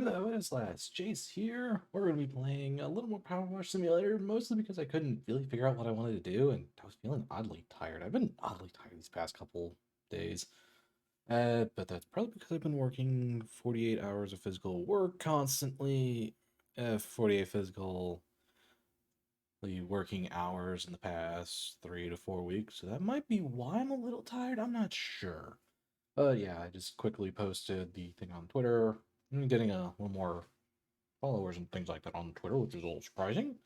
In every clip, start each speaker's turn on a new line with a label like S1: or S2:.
S1: Hello, it's last Jace here. We're going to be playing a little more Power Wash Simulator, mostly because I couldn't really figure out what I wanted to do, and I was feeling oddly tired. I've been oddly tired these past couple days, but that's probably because I've been working 48 hours of physical work constantly, 48 physical working hours in the past 3 to 4 weeks, so that might be why I'm a little tired. I'm not sure. Yeah, I just quickly posted the thing on Twitter. I'm getting a little more followers and things like that on Twitter, which is a little surprising.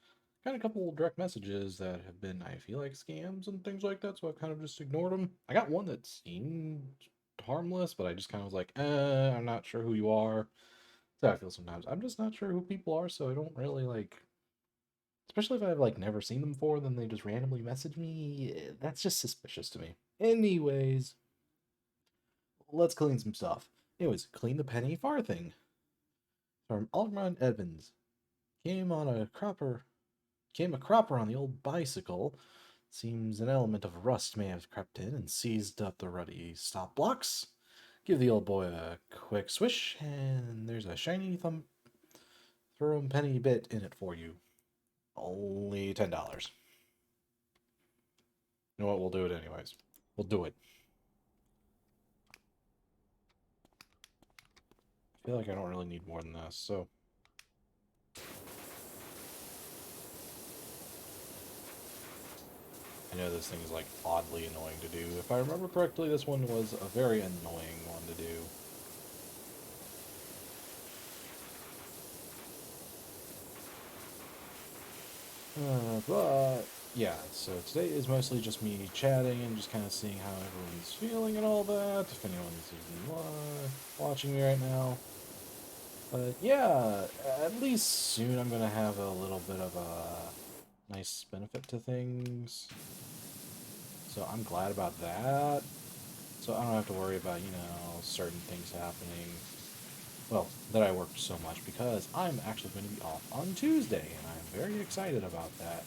S1: Got a couple direct messages that have been, I feel like, scams and things like that, so I've kind of just ignored them. I got one that seemed harmless, but I just kind of was like, I'm not sure who you are. So I feel sometimes. I'm just not sure who people are, so I don't really like, especially if I've like never seen them before, then they just randomly message me. That's just suspicious to me. Anyways, let's clean some stuff. Anyways, clean the penny far thing from Alderman Edmonds. Came on a cropper Came a cropper on the old bicycle. Seems an element of rust may have crept in and seized up the ruddy stop blocks. Give the old boy a quick swish, and there's a shiny thumb throw penny bit in it for you. Only $10. You know what? We'll do it anyways. We'll do it. I feel like I don't really need more than this, so. I know this thing is like oddly annoying to do. If I remember correctly, this one was a very annoying one to do. But yeah, so today is mostly just me chatting and just kind of seeing how everyone's feeling and all that. If anyone's even watching me right now. But yeah, at least soon I'm gonna have a little bit of a nice benefit to things. So I'm glad about that. So I don't have to worry about, certain things happening. Well, that I worked so much because I'm actually going to be off on Tuesday, and I'm very excited about that.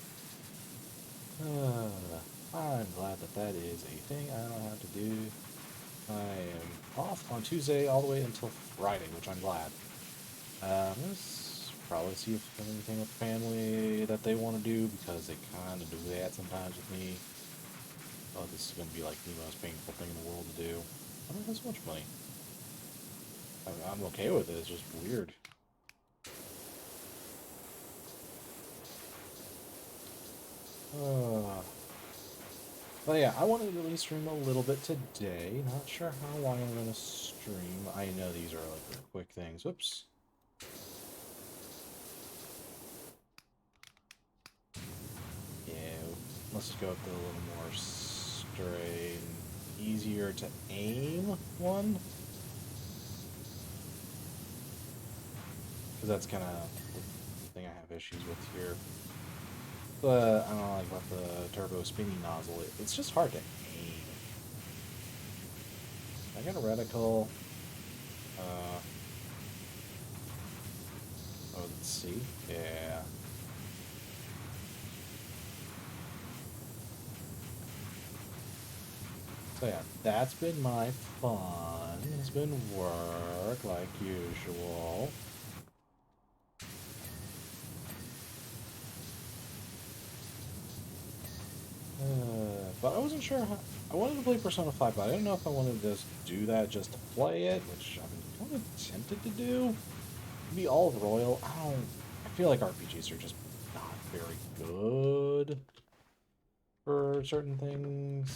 S1: I'm glad that that is a thing I don't have to do. I am off on Tuesday all the way until Friday, which I'm glad. Let's probably see if there's anything with the family that they want to do, because they kind of do that sometimes with me. Oh, this is going to be like the most painful thing in the world to do. I don't have so much money. I'm okay with it, it's just weird. Uh, But yeah, I wanted to at least stream a little bit today. Not sure how long I'm going to stream. I know these are like quick things. Whoops. Yeah, let's just go with the little more straight and easier to aim one. Because that's kind of the thing I have issues with here. But I don't know, like about the turbo spinny nozzle. It's just hard to aim. I got a reticle. Uh, oh, let's see. Yeah. So yeah, that's been my fun. It's been work like usual. But I wasn't sure how. I wanted to play Persona 5, but I didn't know if I wanted to just do that just to play it, which I'm kind of tempted to do. Maybe Olive Royal. I don't. I feel like RPGs are just not very good for certain things.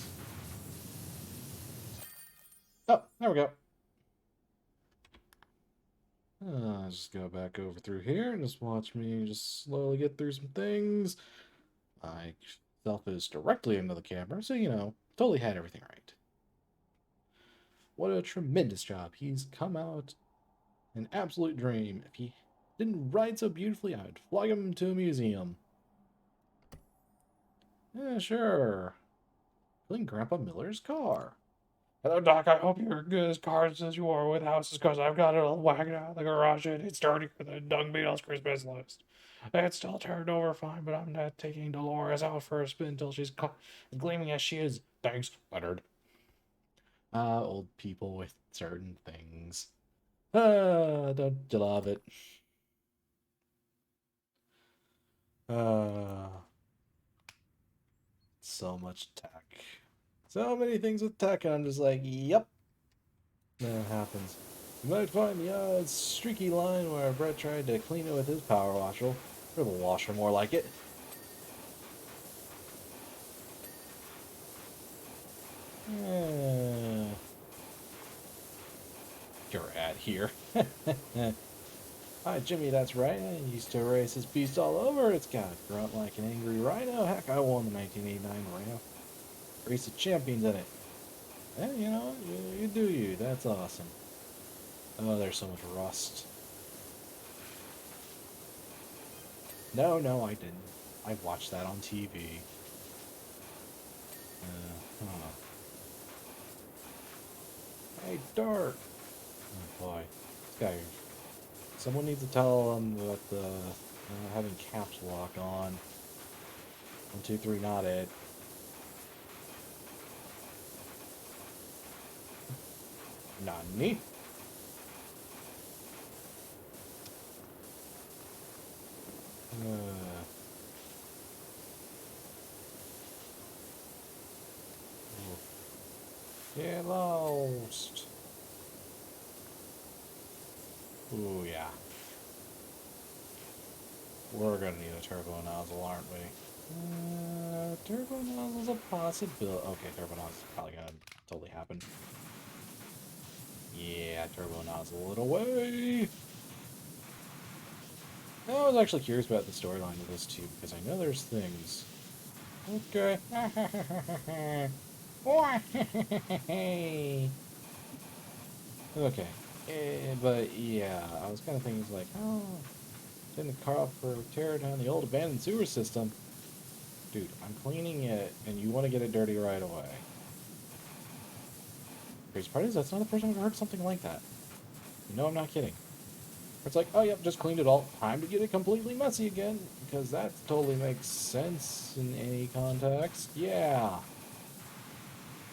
S1: Oh, there we go. Just go back over through here and just watch me just slowly get through some things. Myself is directly into the camera, so totally had everything right. What a tremendous job. He's come out an absolute dream. If he didn't ride so beautifully, I'd fly him to a museum. Yeah, sure. Filling Grandpa Miller's car. Hello, Doc. I hope you're good as cars as you are with houses, because I've got it all wagon out of the garage and it's dirty for the Dung Beetle's Christmas list. It's still turned over fine, but I'm not taking Dolores out for a spin until she's gleaming as she is. Thanks, Leonard. Old people with certain things. Don't you love it? Uh, so much tech. So many things with tech, and I'm just like, yep, that happens. You might find the odd streaky line where Brett tried to clean it with his power washer. Or the washer, more like it. Uh, you're at here. Hi, Jimmy, that's right. I used to race this beast all over. It's got a grunt like an angry rhino. Heck, I won the 1989 Rhino. Race of Champions in it. Yeah, you know, you do you. That's awesome. Oh, there's so much rust. No, no, I didn't. I watched that on TV. Huh. Hey, Dark. Oh boy, this guy. Someone needs to tell him that the having caps lock on. 1, 2, 3, not it. Nani? Uh, Get lost. Ooh, yeah. We're gonna need a turbo nozzle, aren't we? Turbo nozzle's a possibility. Okay, turbo nozzle's probably gonna totally happen. Yeah, turbo nozzle it away. I was actually curious about the storyline of this too, because I know there's things. Okay. Okay. But yeah, I was kind of thinking like, oh, didn't the car for tear down the old abandoned sewer system. Dude, I'm cleaning it, and you want to get it dirty right away. Crazy part is, that's not the first time I've heard something like that. You know I'm not kidding. It's like, oh, yep, just cleaned it all. Time to get it completely messy again, because that totally makes sense in any context. Yeah.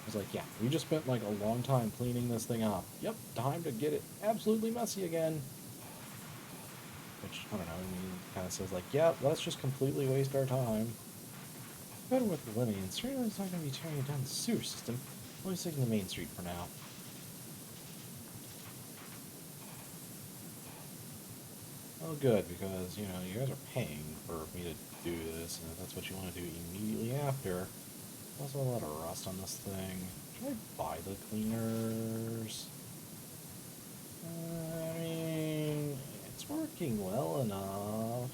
S1: I was like, yeah, we just spent like a long time cleaning this thing up. Yep, time to get it absolutely messy again. Which, I don't know, I mean, kind of says like, yeah, let's just completely waste our time. Better with the living, and certainly it's not going to be tearing down the sewer system. Only taking the main street for now. Oh, good, because, you know, you guys are paying for me to do this, and if that's what you want to do immediately after. Also, a lot of rust on this thing. Should I buy the cleaners? I mean, it's working well enough.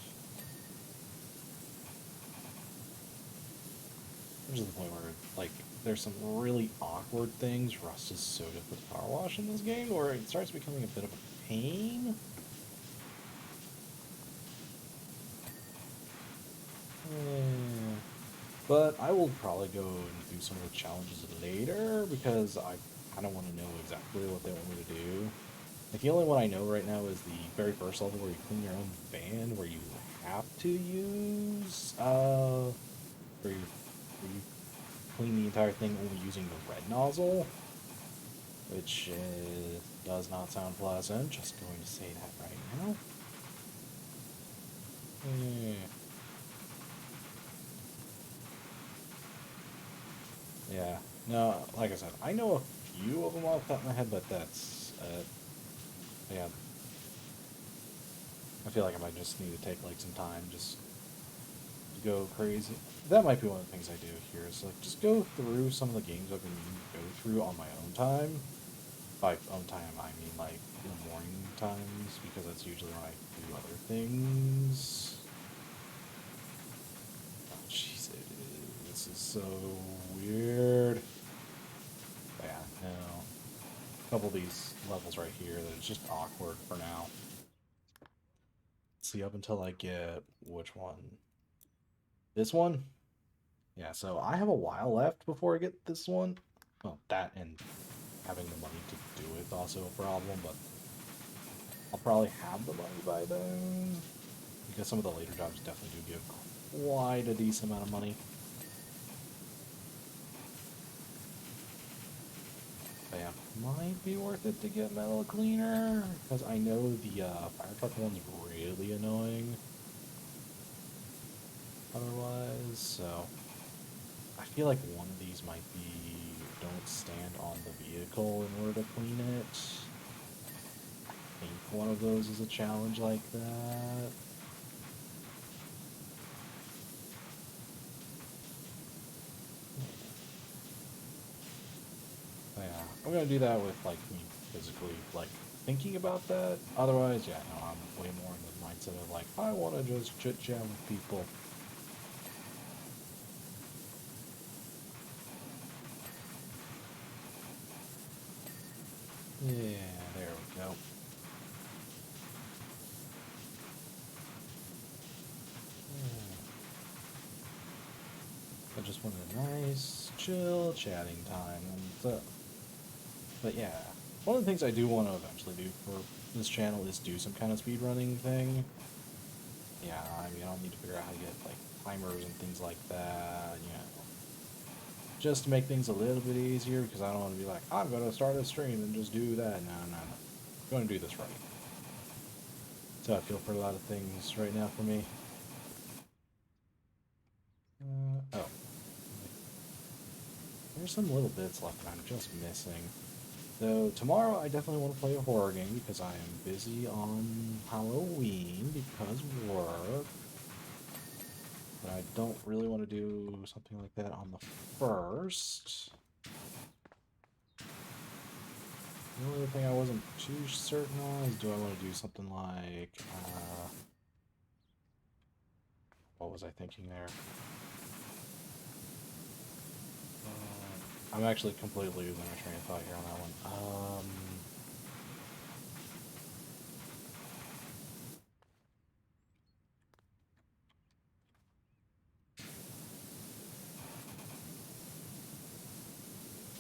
S1: Which is the point where, like, there's some really awkward things. Rust is so difficult to power wash in this game, where it starts becoming a bit of a pain. Eh, but I will probably go and do some of the challenges later because I kind of want to know exactly what they want me to do. Like the only one I know right now is the very first level where you clean your own van, where you have to use where you clean the entire thing only using the red nozzle, which does not sound pleasant. Just going to say that right now. Eh. Yeah. No, like I said, I know a few of them off the top of my head, but that's, yeah. I feel like I might just need to take, like, some time just to go crazy. That might be one of the things I do here, is, like, just go through some of the games I've been meaning to go through on my own time. By own time, I mean, like, in the morning times, because that's usually when I do other things. Oh, jeez, this is so weird. But yeah, no. A couple of these levels right here that it's just awkward for now. See, up until I get which one? This one? Yeah, so I have a while left before I get this one. Well, that and having the money to do it also a problem, but I'll probably have the money by then. Because some of the later jobs definitely do give quite a decent amount of money. But yeah, might be worth it to get Metal Cleaner, because I know the fire truck one's really annoying otherwise, so I feel like one of these might be don't stand on the vehicle in order to clean it. I think one of those is a challenge like that. Yeah, I'm gonna do that with like me physically like thinking about that. Otherwise, yeah, no, I'm way more in the mindset of like I want to just chit chat with people. Yeah, there we go. Yeah. I just wanted a nice, chill chatting time, but yeah, one of the things I do want to eventually do for this channel is do some kind of speedrunning thing. Yeah, I mean, I'll need to figure out how to get like timers and things like that. You know, just to make things a little bit easier because I don't want to be like, I'm going to start a stream and just do that. No, no, no. I'm going to do this right. So I feel for a lot of things right now for me. Oh. There's some little bits left that I'm just missing. So tomorrow I definitely want to play a horror game because I am busy on Halloween because work. But I don't really want to do something like that on the 1st. The only thing I wasn't too certain on is do I want to do something like, what was I thinking there? I'm actually completely losing my train of thought here on that one.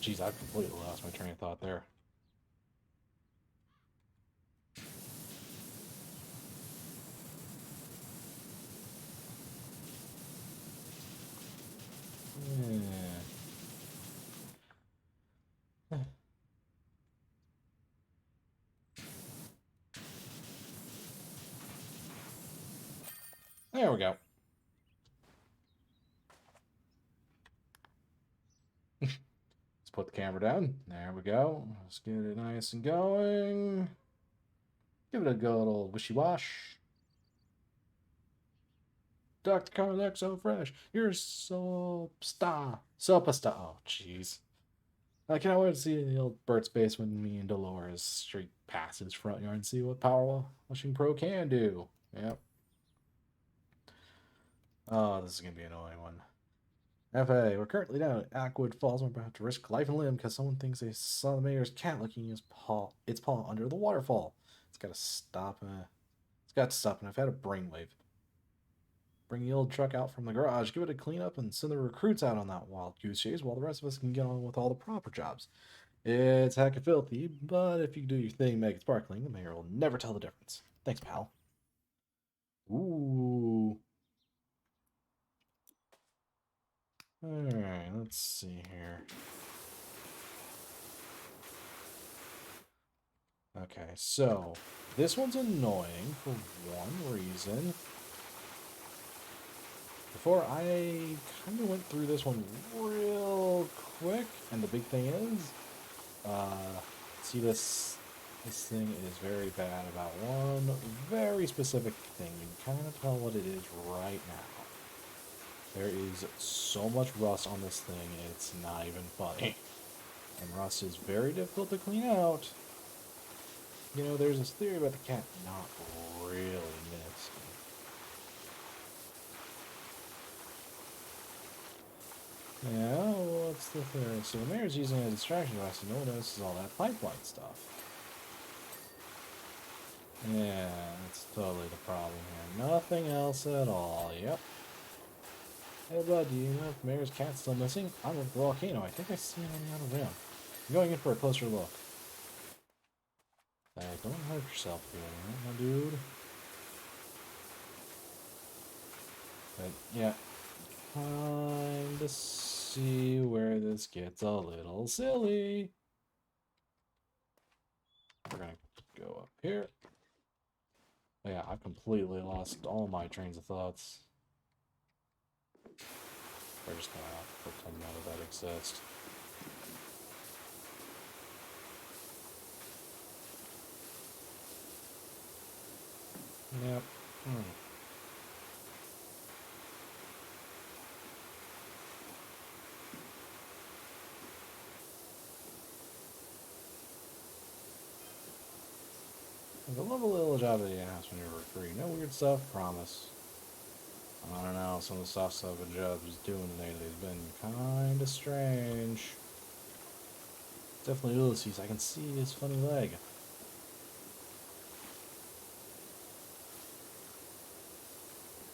S1: Geez, I've completely lost my train of thought there. Yeah. There we go. Let's put the camera down. There we go. Let's get it nice and going. Give it a good old wishy-wash. Dr. Carl so fresh. You're so star. Superstar. Oh, jeez. I can't wait to see the old Burt's Base when me and Dolores streak past his front yard and see what Power Washing Pro can do. Yep. Oh, this is going to be an annoying one. FA, we're currently down at Ackwood Falls. We're about to risk life and limb because someone thinks they saw the mayor's cat licking its paw under the waterfall. It's got to stop. It's got to stop, and I've had a brainwave. Bring the old truck out from the garage, give it a clean up, and send the recruits out on that wild goose chase while the rest of us can get on with all the proper jobs. It's heckin' filthy, but if you do your thing, make it sparkling, the mayor will never tell the difference. Thanks, pal. Ooh. Alright, let's see here. Okay, so this one's annoying for one reason. Before I kind of went through this one real quick, and the big thing is, see this thing is very bad about one very specific thing. You can kind of tell what it is right now. There is so much rust on this thing, it's not even funny. And rust is very difficult to clean out. You know, there's this theory about the cat not really missing. Yeah, what's the theory? So the mayor's using a distraction device and no one notices all that pipeline stuff. Yeah, that's totally the problem here. Nothing else at all. Yep. Hey, bud, do you know if the mayor's cat's still missing? I'm over the volcano. I think I see it on the other rim. I'm going in for a closer look. Hey, don't hurt yourself doing that, my dude. But, yeah. Time to see where this gets a little silly. we're gonna go up here. Oh, yeah, I completely lost all my trains of thoughts. We're just gonna pretend none of that exists. Yep. The lovely little job that you asked when you were free. No weird stuff, promise. I don't know, some of the stuff I've just doing lately has been kinda strange. Definitely Ulysses, I can see his funny leg.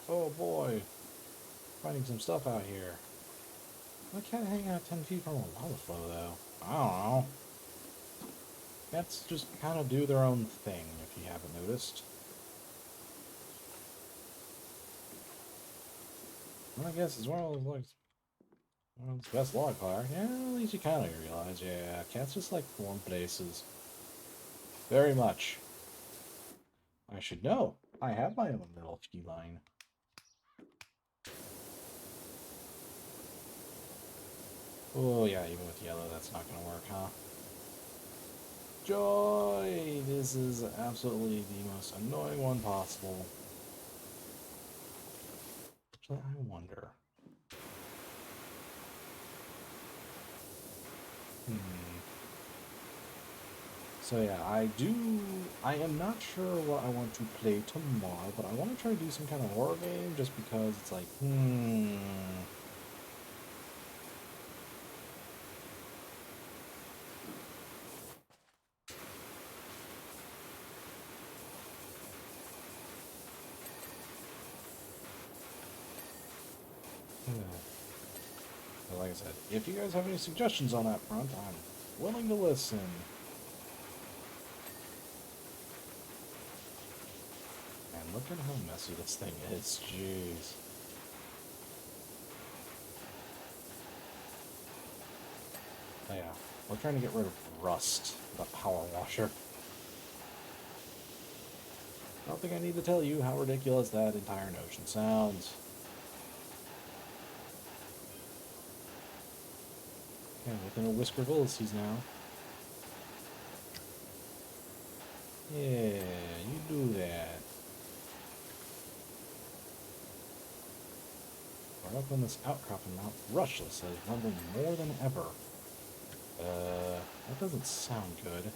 S1: Oh boy, finding some stuff out here. Why can't I hang out 10 feet from a lava flow though? I don't know. Cats just kind of do their own thing, if you haven't noticed. Well, I guess it's one of those, like, one of the best log fire. Yeah, at least you kind of realize, yeah, cats just like warm places. Very much. I should know. I have my own little feline. Oh, yeah, even with yellow, that's not going to work, huh? Joy! This is absolutely the most annoying one possible. Actually, I wonder. So yeah, I am not sure what I want to play tomorrow, but I want to try to do some kind of horror game just because it's like, But like I said, if you guys have any suggestions on that front, I'm willing to listen. And look at how messy this thing is, jeez. Oh yeah, we're trying to get rid of rust, the power washer. I don't think I need to tell you how ridiculous that entire notion sounds. Okay, within a whisker of Ulysses now. Yeah, you do that. We're up on this outcropping Mount Rushless that is rumbling more than ever. That doesn't sound good.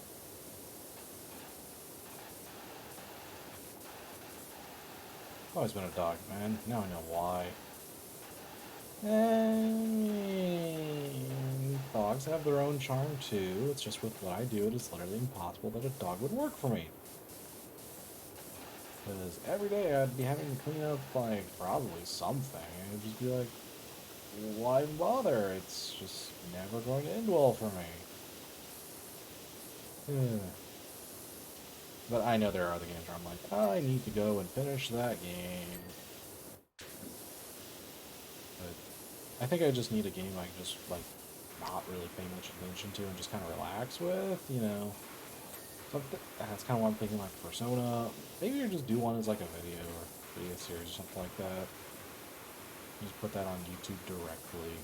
S1: Always been a dog, man. Now I know why. And dogs have their own charm too. It's just with what I do, it is literally impossible that a dog would work for me. Because every day I'd be having to clean up, like, probably something. And it'd just be like, why bother? It's just never going to end well for me. But I know there are other games where I'm like, I need to go and finish that game. But I think I just need a game I can just, like, not really pay much attention to and just kind of relax with, you know? Something, that's kind of what I'm thinking, like Persona. Maybe you just do one as like a video or video series or something like that. Just put that on YouTube directly.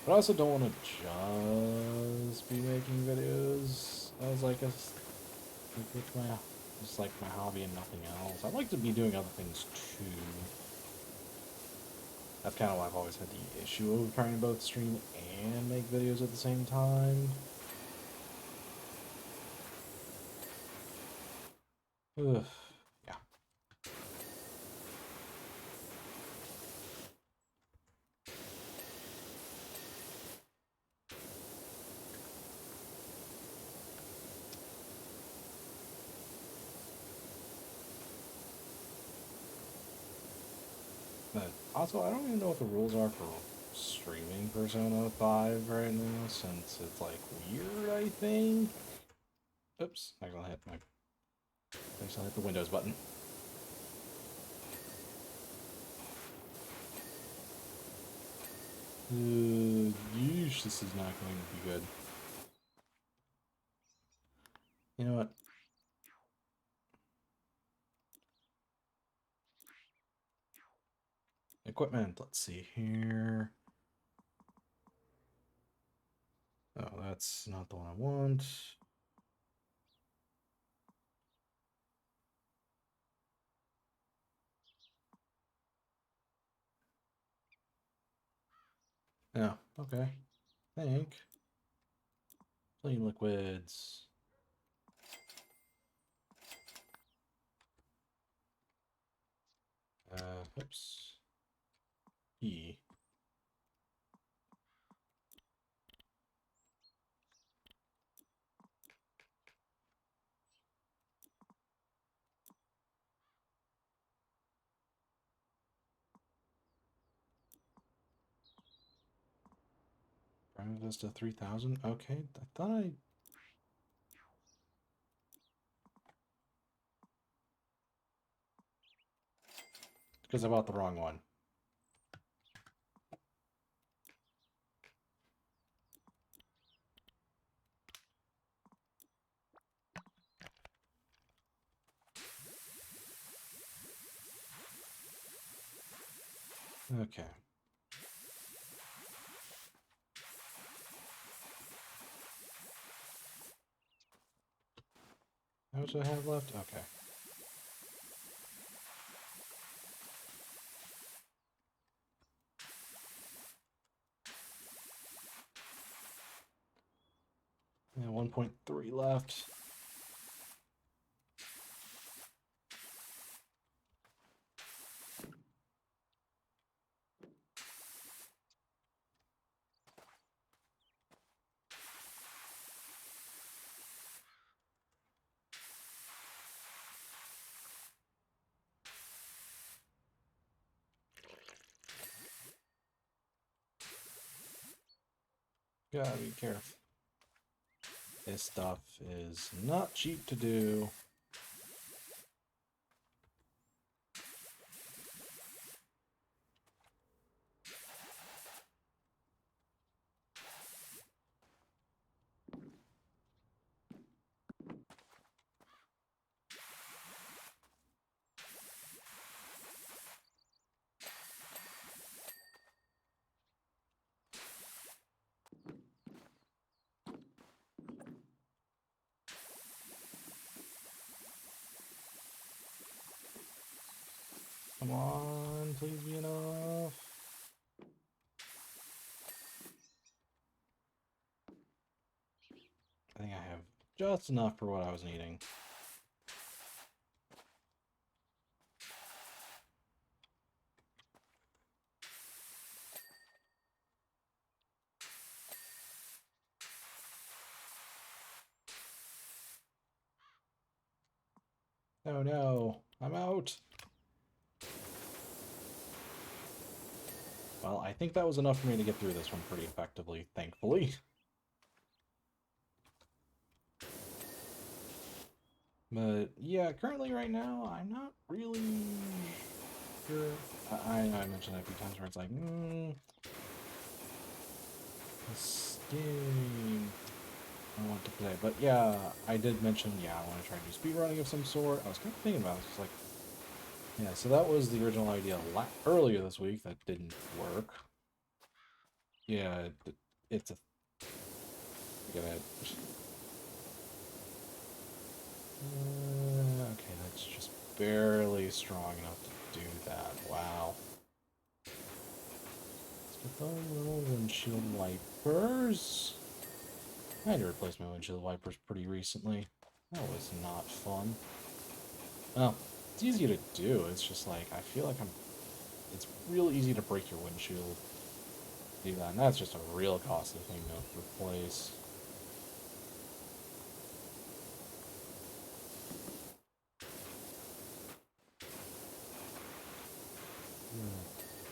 S1: But I also don't want to just be making videos as like just like my hobby and nothing else. I'd like to be doing other things too. That's kind of why I've always had the issue of trying to both stream and make videos at the same time. Ugh, yeah. But also, I don't even know what the rules are for streaming Persona 5 right now, since it's like weird, I think. Oops, I accidentally hit the Windows button. Yeesh, this is not going to be good. You know what? Equipment, let's see here. Oh, that's not the one I want. Oh, okay. Think. Clean liquids. Oops. E. Prime Vista 3000. Okay, I thought I. Because I bought the wrong one. Okay. How much do I have left? Okay. Yeah, 1.3 left. Gotta be careful. This stuff is not cheap to do. Come on, please be enough. I think I have just enough for what I was needing. Oh no, I'm out. Well, I think that was enough for me to get through this one pretty effectively, thankfully. But yeah, currently right now, I'm not really sure. I know I mentioned that a few times where it's like, this game I want to play. But yeah, I did mention, yeah, I want to try and do speedrunning of some sort. I was kind of thinking about it. It's like, yeah, so that was the original idea earlier this week that didn't work. Yeah, it's a. Look at it. Okay, that's just barely strong enough to do that. Wow. Let's get the little windshield wipers. I had to replace my windshield wipers pretty recently. That was not fun. Well, it's easy to do. It's just like, I feel like it's real easy to break your windshield. Do that, and that's just a real costly thing to replace.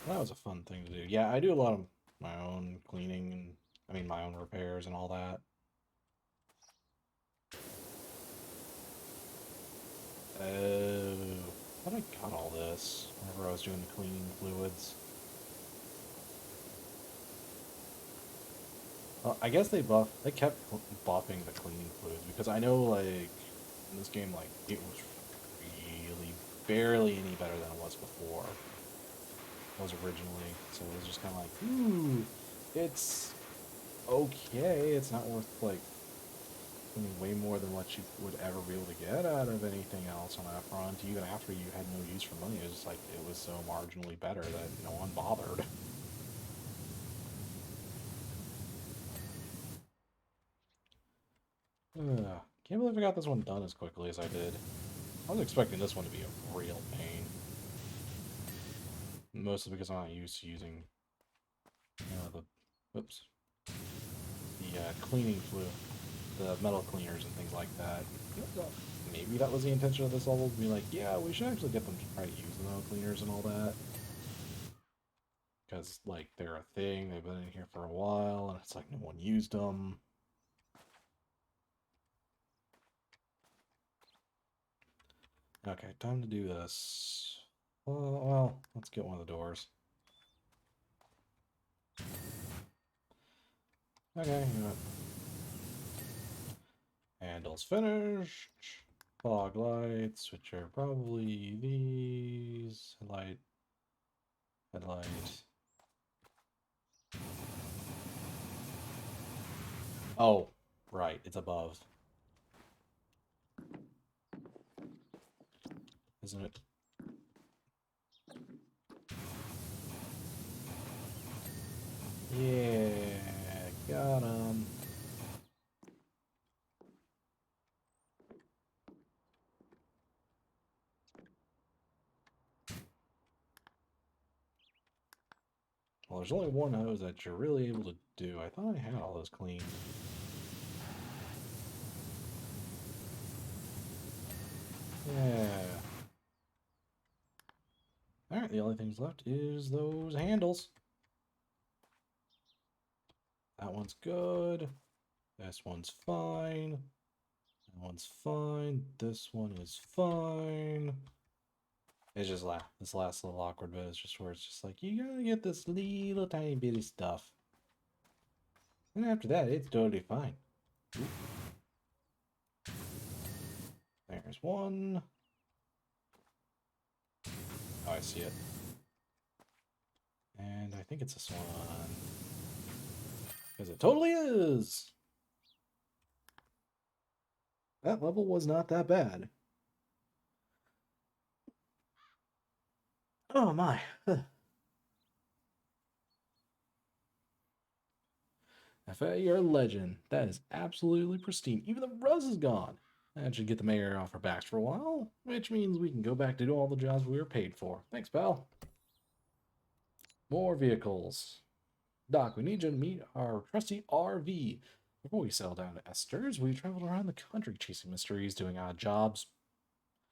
S1: That was a fun thing to do. Yeah, I do a lot of my own cleaning and, I mean, my own repairs and all that. Oh, I thought I got all this whenever I was doing the cleaning fluids. I guess they kept buffing the cleaning fluids because I know like in this game like it was really barely any better than it was before. It was originally, so it was just kind of like, ooh, it's okay. It's not worth like spending way more than what you would ever be able to get out of anything else on that front. Even after you had no use for money, it was just like it was so marginally better that no one bothered. Can't believe I got this one done as quickly as I did. I was expecting this one to be a real pain. Mostly because I'm not used to using oops, the cleaning fluid, the metal cleaners and things like that. Maybe that was the intention of this level, to be like, yeah, we should actually get them to try to use the metal cleaners and all that. Because, like, they're a thing, they've been in here for a while, and it's like no one used them. Okay, time to do this. Well, let's get one of the doors. Okay, you know what? Handles finished. Fog lights, which are probably these. Headlight. Oh, right, it's above. Isn't it? Yeah, got him. Well, there's only one hose that you're really able to do. I thought I had all those clean. Yeah. Alright, the only things left is those handles. That one's good. This one's fine. That one's fine. This one is fine. It's just this last little awkward bit is just where it's just like, you gotta get this little tiny bit of stuff. And after that, it's totally fine. Ooh. There's one. Oh, I see it. And I think it's this one. Because it totally is! That level was not that bad. Oh my. FA, you're a legend. That is absolutely pristine. Even the rose is gone. That should get the mayor off our backs for a while, which means we can go back to do all the jobs we were paid for. Thanks, pal. More vehicles. Doc, we need you to meet our trusty RV. Before we settle down to Esther's, we traveled around the country chasing mysteries, doing odd jobs,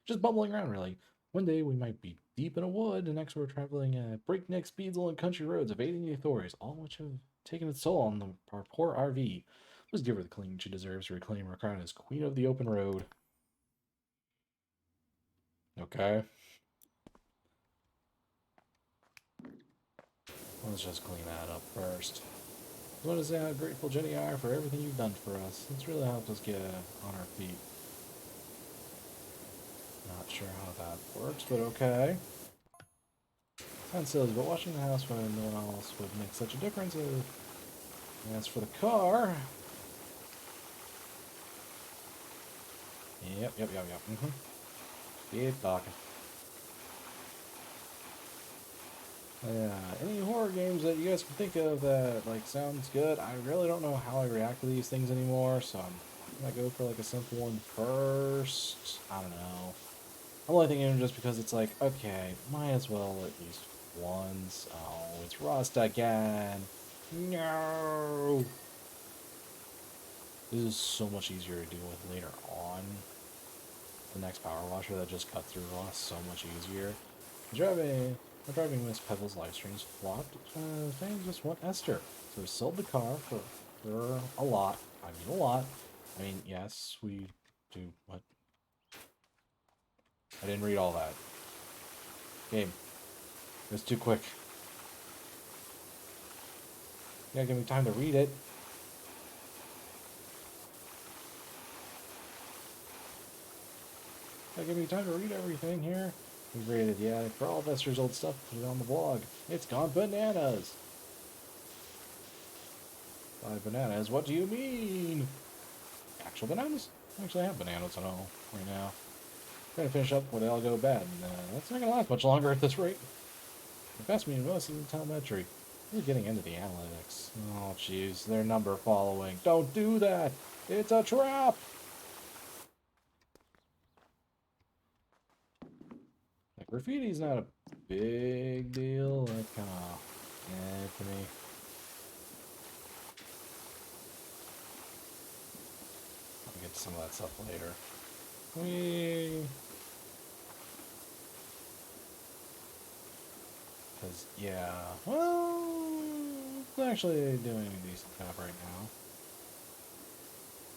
S1: just bumbling around, really. One day we might be deep in a wood, and next we're traveling at breakneck speeds along country roads, evading the authorities, all which have taken its toll on our poor RV. Let's give her the clean she deserves to reclaim her crown as queen of the open road. Okay. Let's just clean that up first. I want to say how grateful Jenny are for everything you've done for us. It's really helped us get on our feet. Not sure how that works, but okay. Sounds silly, but washing the house when no one else would make such a difference. As for the car... Yep. Keep talking. Yeah, any horror games that you guys can think of that, like, sounds good? I really don't know how I react to these things anymore, so I'm gonna go for, like, a simple one first. I don't know. I'm only thinking just because it's like, okay, might as well at least once. Oh, it's Rust again. No! This is so much easier to deal with later on. The next power washer that just cut through Rust so much easier. Driving Miss Pebbles live streams flopped. Fans just want Esther. So we sold the car for a lot. I mean, a lot. I mean, yes, we do. What? I didn't read all that. Game. It was too quick. You gotta give me time to read it. Gotta give me time to read everything here. We rated the attic for all of Esther's old stuff, put it on the blog. It's gone bananas! By bananas, what do you mean? Actual bananas? I actually have bananas at home right now. Trying to finish up what I'll go bad, and that's not gonna last much longer at this rate. The best me most is in telemetry. We're getting into the analytics. Oh, jeez, their number following. Don't do that! It's a trap! Like, graffiti's not a big deal. That kind of, to me. I'll get to some of that stuff later. Because, yeah, well, it's actually doing a decent job right now.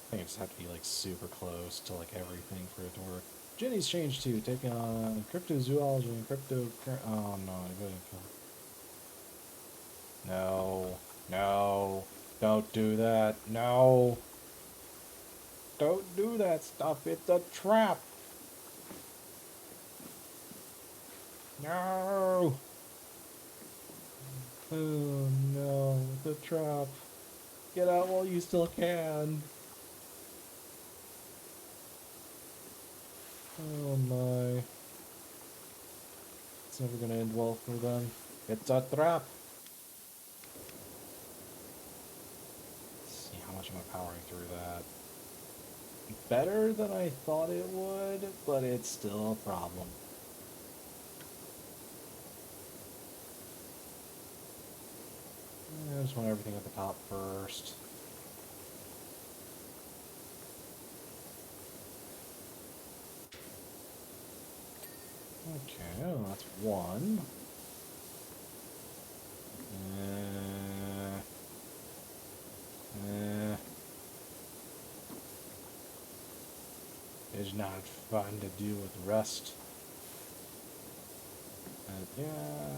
S1: I think I just have to be, like, super close to, like, everything for it to work. Jenny's changed too, taking on cryptozoology and crypto... Oh, no, I couldn't kill. No. No. Don't do that. No. Don't do that stuff. It's a trap. No. Oh, no. It's a trap. Get out while you still can. Oh, my. It's never gonna end well for them. It's a trap. Let's see, how much am I powering through that? Better than I thought it would, but it's still a problem. I just want everything at the top first. Okay, well, that's one. It's not fun to deal with rest. Yeah,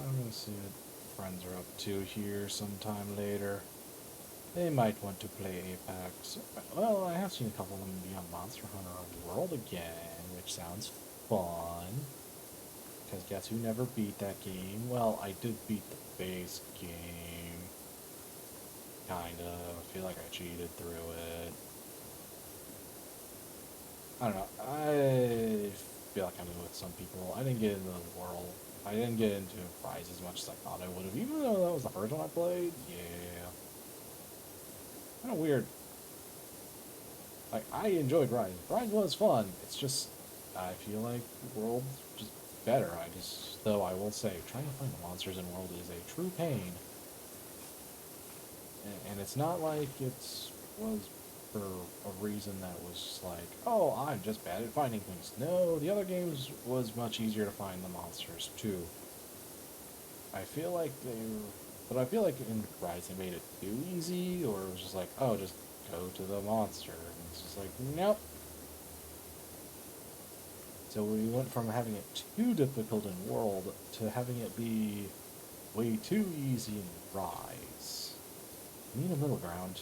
S1: I'm gonna see what friends are up to here sometime later. They might want to play Apex. Well, I have seen a couple of them be on Monster Hunter World again, which sounds fun. Because guess who never beat that game? Well, I did beat the base game. Kind of. I feel like I cheated through it. I don't know. I feel like I'm with some people. I didn't get into the world. I didn't get into Rise as much as I thought I would have, even though that was the first one I played. Yeah. Kind of weird. Like, I enjoyed Rise. Rise was fun. It's just, I feel like the world's just better. Though I will say, trying to find the monsters in World is a true pain. And it's not like it was for a reason that was just like, oh, I'm just bad at finding things. No, the other games was much easier to find the monsters, too. I feel like but I feel like in Rise they made it too easy, or it was just like, oh, just go to the monster. And it's just like, nope. So we went from having it too difficult in World to having it be way too easy in Rise. We need a middle ground.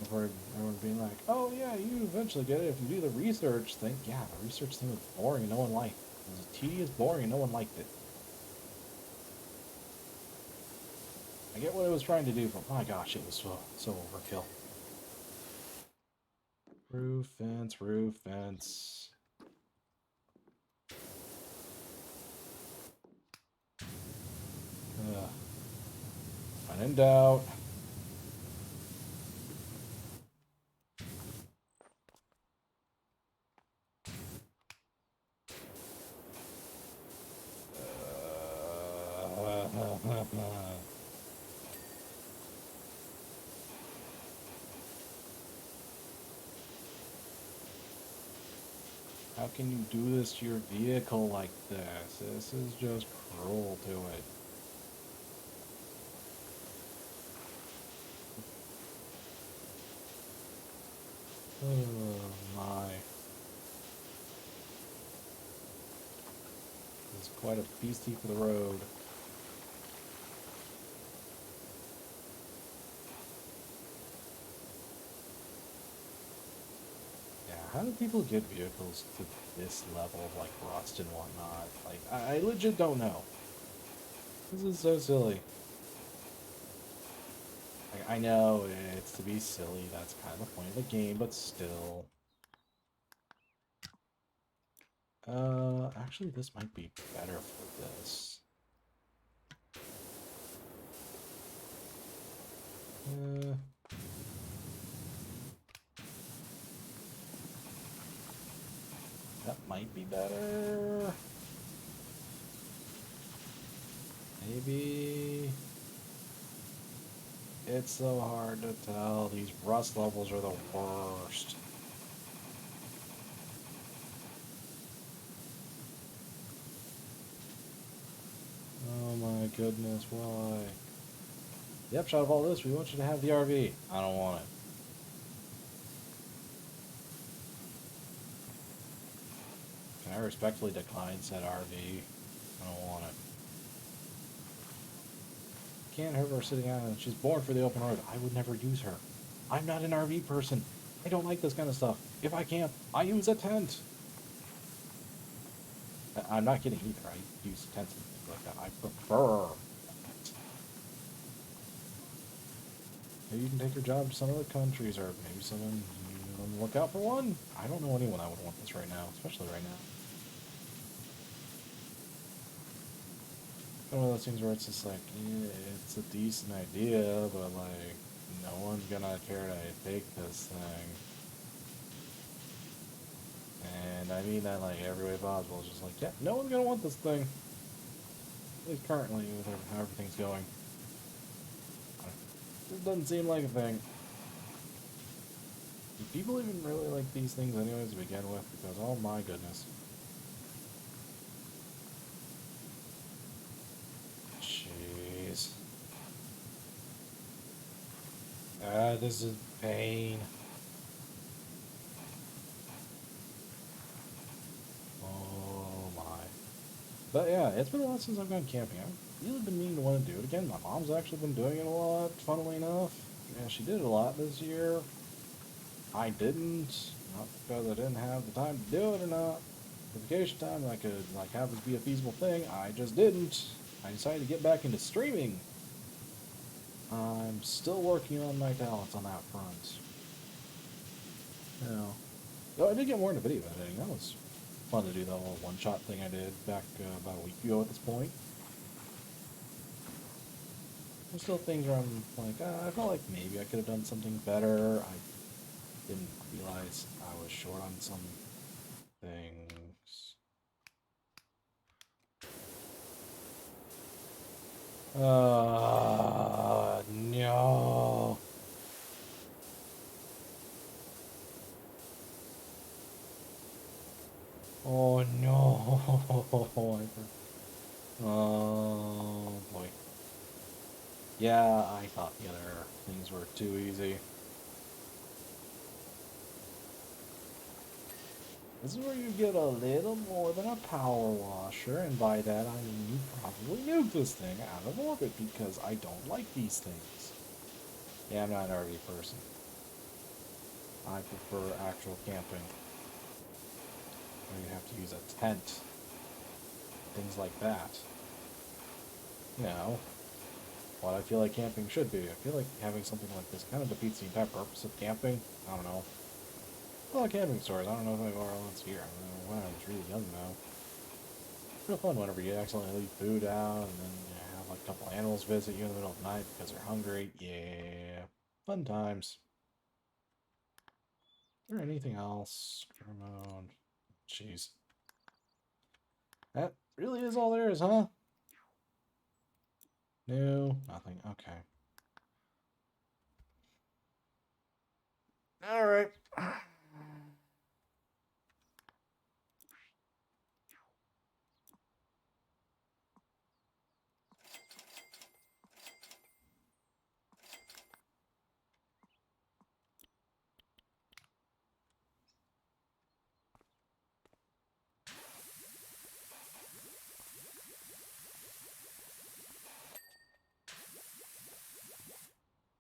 S1: I've heard everyone being like, oh yeah, you eventually get it if you do the research thing. Yeah, the research thing was boring and no one liked it. It was tedious, boring, and no one liked it. I get what it was trying to do, but my gosh, it was so overkill. Roof fence, roof fence. When in doubt. How can you do this to your vehicle like this? This is just cruel to it. Oh my. This is quite a beastie for the road. Yeah, How do people get vehicles to this level of, like, rust and whatnot? Like, I legit don't know. This is so silly. Like, I know it's to be silly, that's kind of the point of the game, but still. Actually, this might be better for this. That might be better. Maybe. It's so hard to tell. These rust levels are the worst. Oh my goodness, why? The upshot of all this, we want you to have the RV. I don't want it. Can I respectfully decline said RV? I don't want it. Can't have her sitting out. She's born for the open road. I would never use her. I'm not an RV person. I don't like this kind of stuff. If I camp, I use a tent. I'm not kidding either. I use tents and things like that. I prefer. Maybe you can take your job to some other countries, or maybe someone look out for one. I don't know anyone that would want this right now, especially right now. One of those things where it's just like, yeah, it's a decent idea, but like, no one's gonna care to take this thing. And I mean that like every way possible. It's just like, yeah, no one's gonna want this thing. At least currently, with how everything's going. It doesn't seem like a thing. Do people even really like these things anyways to begin with? Because, oh my goodness. Jeez. This is pain. Oh my. But yeah, it's been a while since I've gone camping. I've really been meaning to want to do it again. My mom's actually been doing it a lot, funnily enough. Yeah, she did it a lot this year. I didn't. Not because I didn't have the time to do it or not. For vacation time, I could like have this be a feasible thing. I just didn't. I decided to get back into streaming. I'm still working on my talents on that front. Yeah. Though I did get more into video editing. That was fun to do that little one-shot thing I did back about a week ago at this point. There's still things where I'm like, I felt like maybe I could have done something better. I didn't realize I was short on some things. No. Oh no. Oh boy. Yeah, I thought the other things were too easy. This is where you get a little more than a power washer, and by that I mean you probably nuke this thing out of orbit because I don't like these things. Yeah, I'm not an RV person. I prefer actual camping. Where you have to use a tent. Things like that. You know, what I feel like camping should be. I feel like having something like this kind of defeats the entire purpose of camping. I don't know. Well, camping stores. I don't know if I've ever once here. I don't know when I was really young now. Real fun whenever you accidentally leave food out and then you have like a couple animals visit you in the middle of the night because they're hungry. Yeah. Fun times. Is there anything else? Pheromone. Jeez. That really is all there is, huh? No, nothing. Okay. All right.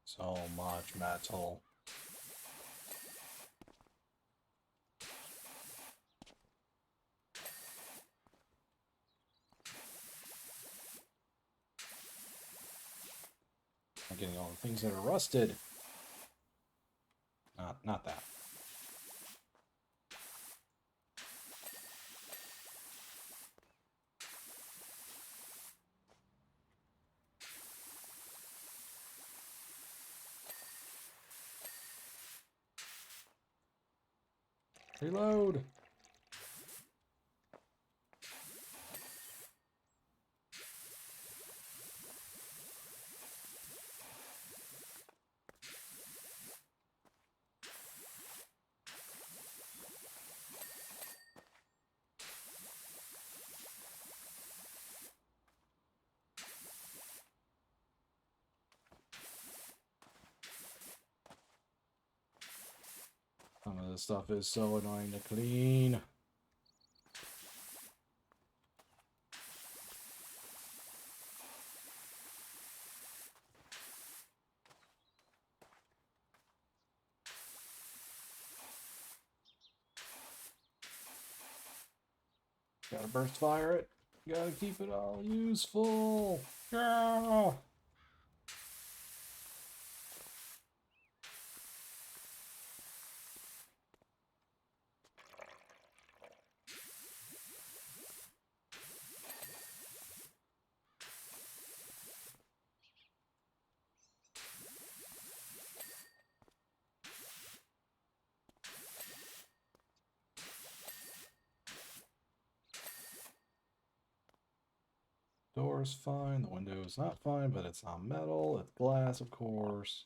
S1: So much metal. getting all the things that are rusted. Not that. Reload! Some of this stuff is so annoying to clean. Gotta burst fire it. Gotta keep it all useful. Yeah. Door's fine. The window is not fine, but it's on metal. It's glass, of course.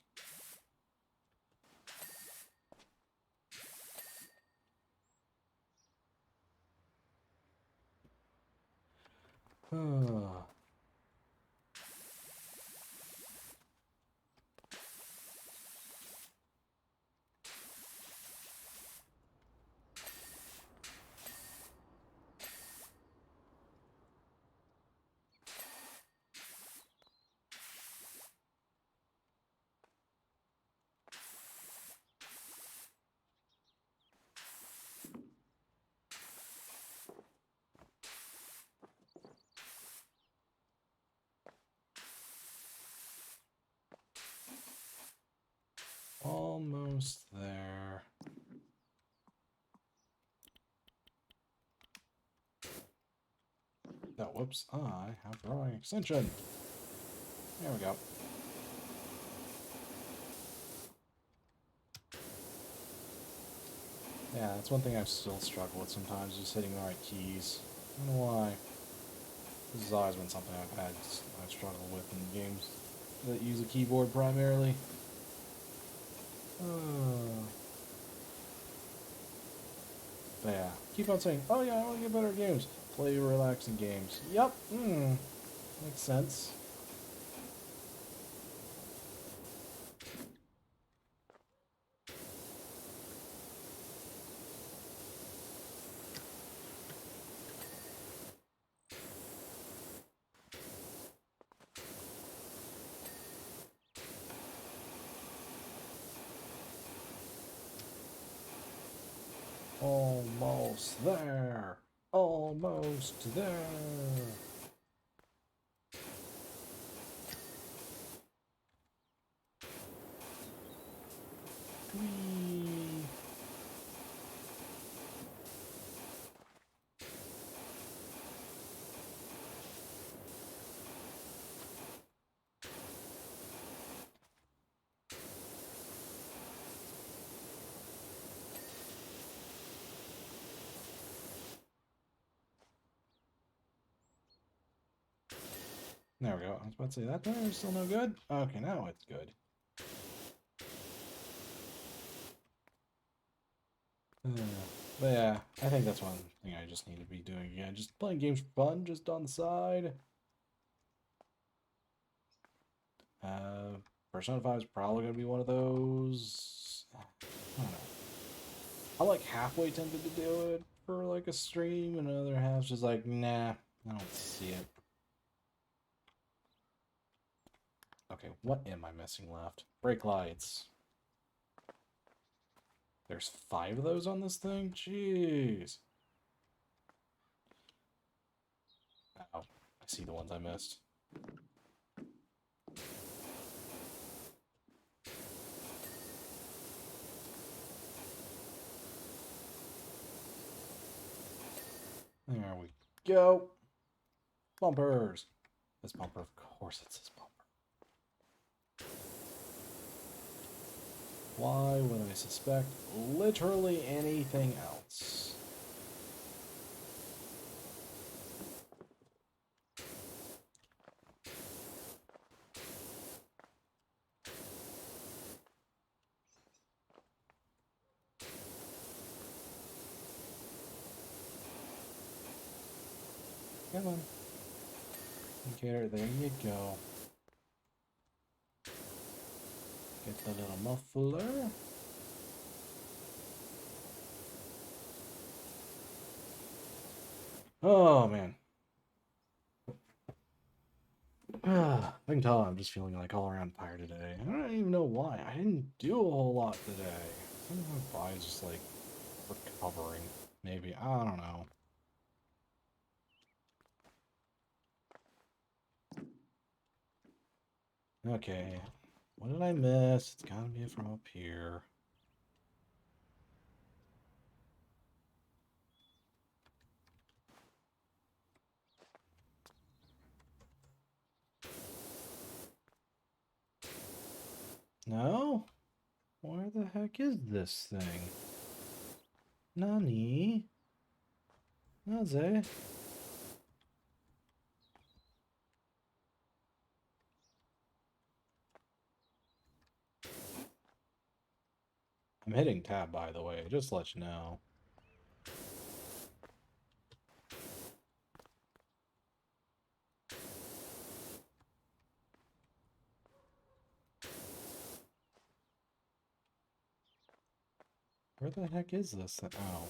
S1: Almost there. Oh, whoops. I have drawing extension. There we go. Yeah, that's one thing I've still struggled with sometimes, just hitting the right keys. I don't know why. This has always been something I've struggled with in games that use a keyboard primarily. But yeah, keep on saying, oh yeah, I want to get better at games. Play relaxing games. Yep, makes sense. Almost there. Almost there. Whee. There we go. I was about to say that there is still no good. Okay, now it's good. But yeah, I think that's one thing I just need to be doing again. Just playing games for fun, just on the side. Persona 5 is probably going to be one of those. I don't know. I like halfway tempted to do it for like a stream, and other half's just like, nah, I don't see it. Okay, what am I missing left? Brake lights. There's 5 of those on this thing? Jeez. Ow. I see the ones I missed. There we go. Bumpers. This bumper, of course it's this bumper. Why would I suspect literally anything else? Come on. Indicator, there you go. Get the little muffler. Oh, man. I can tell I'm just feeling like all around tired today. I don't even know why. I didn't do a whole lot today. Sometimes my body's just like recovering. Maybe. I don't know. Okay. What did I miss? It's gotta be from up here. No? Where the heck is this thing? Nani? Naze? I'm hitting tab, by the way, just to let you know. Where the heck is this thing? Oh.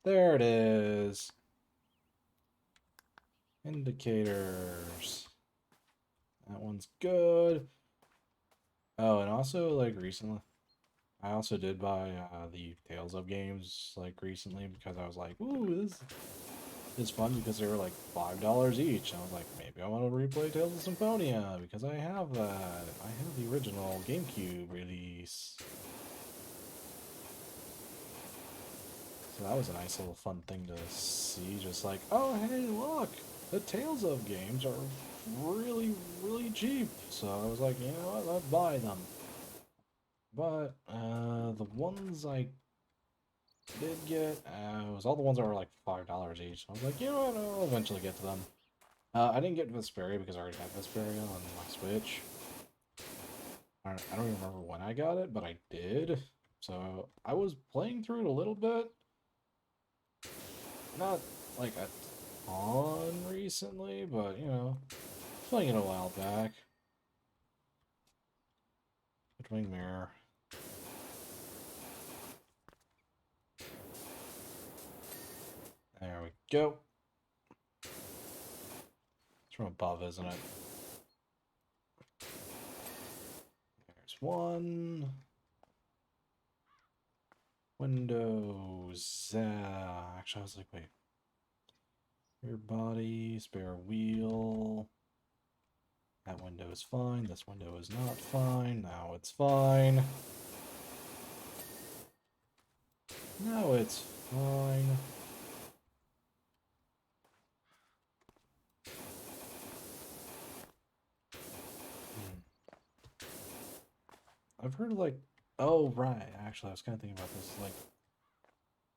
S1: There it is. Indicators. That one's good. Oh, and also, like, recently, I also did buy the Tales of games, like, recently, because I was like, ooh, this is fun, because they were, like, $5 each. And I was like, maybe I want to replay Tales of Symphonia, because I have that. I have the original GameCube release. So that was a nice little fun thing to see, just like, oh, hey, look, the Tales of games are really, really cheap. So I was like, you know what, let's buy them. But the ones I did get was all the ones that were like $5 each. I was like, you know what, I'll eventually get to them. I didn't get Vesperia because I already had Vesperia on my Switch. I don't even remember when I got it, but I did. So I was playing through it a little bit. Not like a ton recently, but you know, playing it a while back. Wing mirror. There we go. It's from above, isn't it? There's one. Windows. Actually, I was like, wait. Rear body, spare wheel. That window is fine. This window is not fine. Now it's fine. Now it's fine. I've heard like, oh right. Actually, I was kind of thinking about this. Like,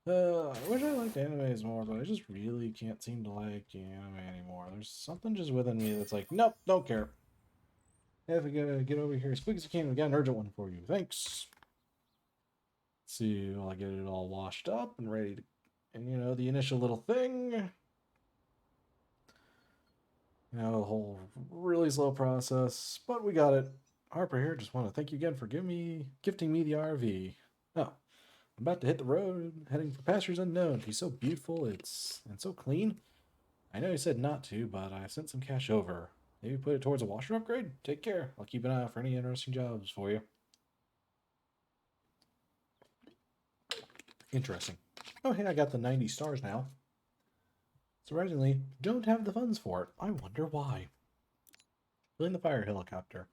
S1: I wish I liked animes more, but I just really can't seem to like anime anymore. There's something just within me that's like, nope, don't care. If we gotta get over here as quick as I can, we got an urgent one for you. Thanks. Let's see, while I get it all washed up and ready to, and you know, the initial little thing. You know, the whole really slow process, but we got it. Harper here, just want to thank you again for gifting me the RV. Oh, I'm about to hit the road, heading for pastures unknown. She's so beautiful, and so clean. I know you said not to, but I sent some cash over. Maybe put it towards a washer upgrade? Take care. I'll keep an eye out for any interesting jobs for you. Interesting. Oh, hey, I got the 90 stars now. Surprisingly, don't have the funds for it. I wonder why. Filling the fire helicopter.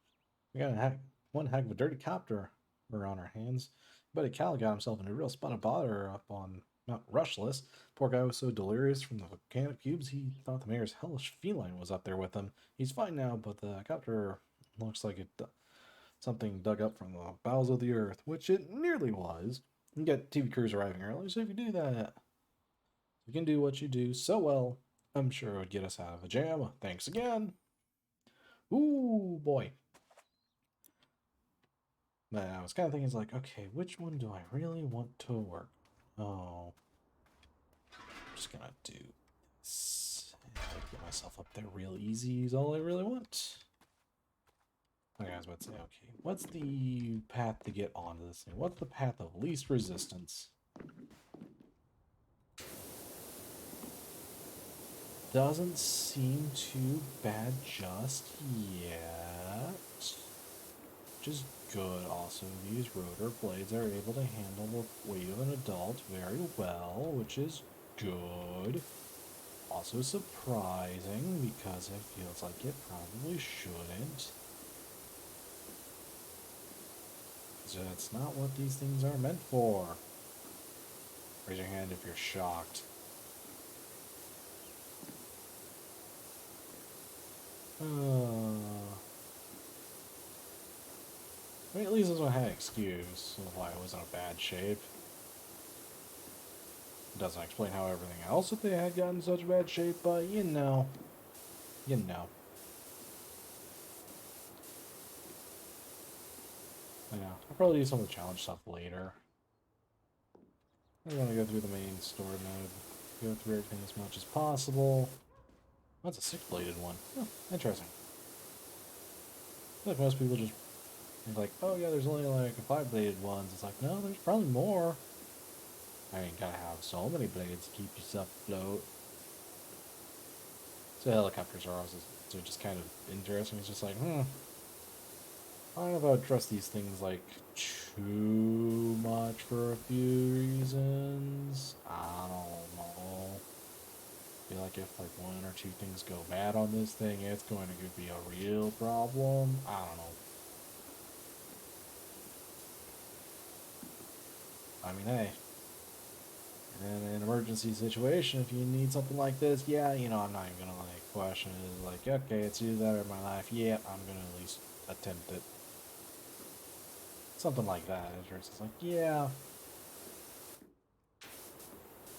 S1: We got one heck of a dirty copter on our hands. Buddy Cal got himself in a real spot of bother up on Not rushless. Poor guy was so delirious from the volcanic fumes, he thought the mayor's hellish feline was up there with him. He's fine now, but the copter looks like something dug up from the bowels of the earth, which it nearly was. You get TV crews arriving early, so if you do that, you can do what you do so well, I'm sure it would get us out of a jam. Thanks again. Ooh, boy. But I was kind of thinking, it's like, okay, which one do I really want to work? Oh, I'm just gonna do this. Get myself up there real easy is all I really want. Okay, I was about to say, okay, what's the path to get onto this thing? What's the path of least resistance? Doesn't seem too bad just yet. Which is good. Also, these rotor blades are able to handle the weight of an adult very well, which is good. Also surprising, because it feels like it probably shouldn't. That's not what these things are meant for. Raise your hand if you're shocked. I mean, at least this one had an excuse of why it was in a bad shape. It doesn't explain how everything else that they had gotten in such bad shape, but you know. You know. I know. I'll probably do some of the challenge stuff later. I want to go through the main story mode. Go through everything as much as possible. That's a six-bladed one. Oh, interesting. I feel like most people just think like, oh yeah, there's only like 5-bladed ones. It's like, no, there's probably more. I mean, gotta have so many blades to keep yourself afloat. So helicopters are also so just kind of interesting. It's just like, I don't know if I would trust these things like too much for a few reasons. I don't know. I feel like if like one or two things go bad on this thing, it's going to be a real problem. I don't know. I mean, hey, in an emergency situation, if you need something like this, yeah, you know, I'm not even gonna like question it. Like, okay, it's either that or my life. Yeah, I'm gonna at least attempt it. Something like that. It's like, yeah,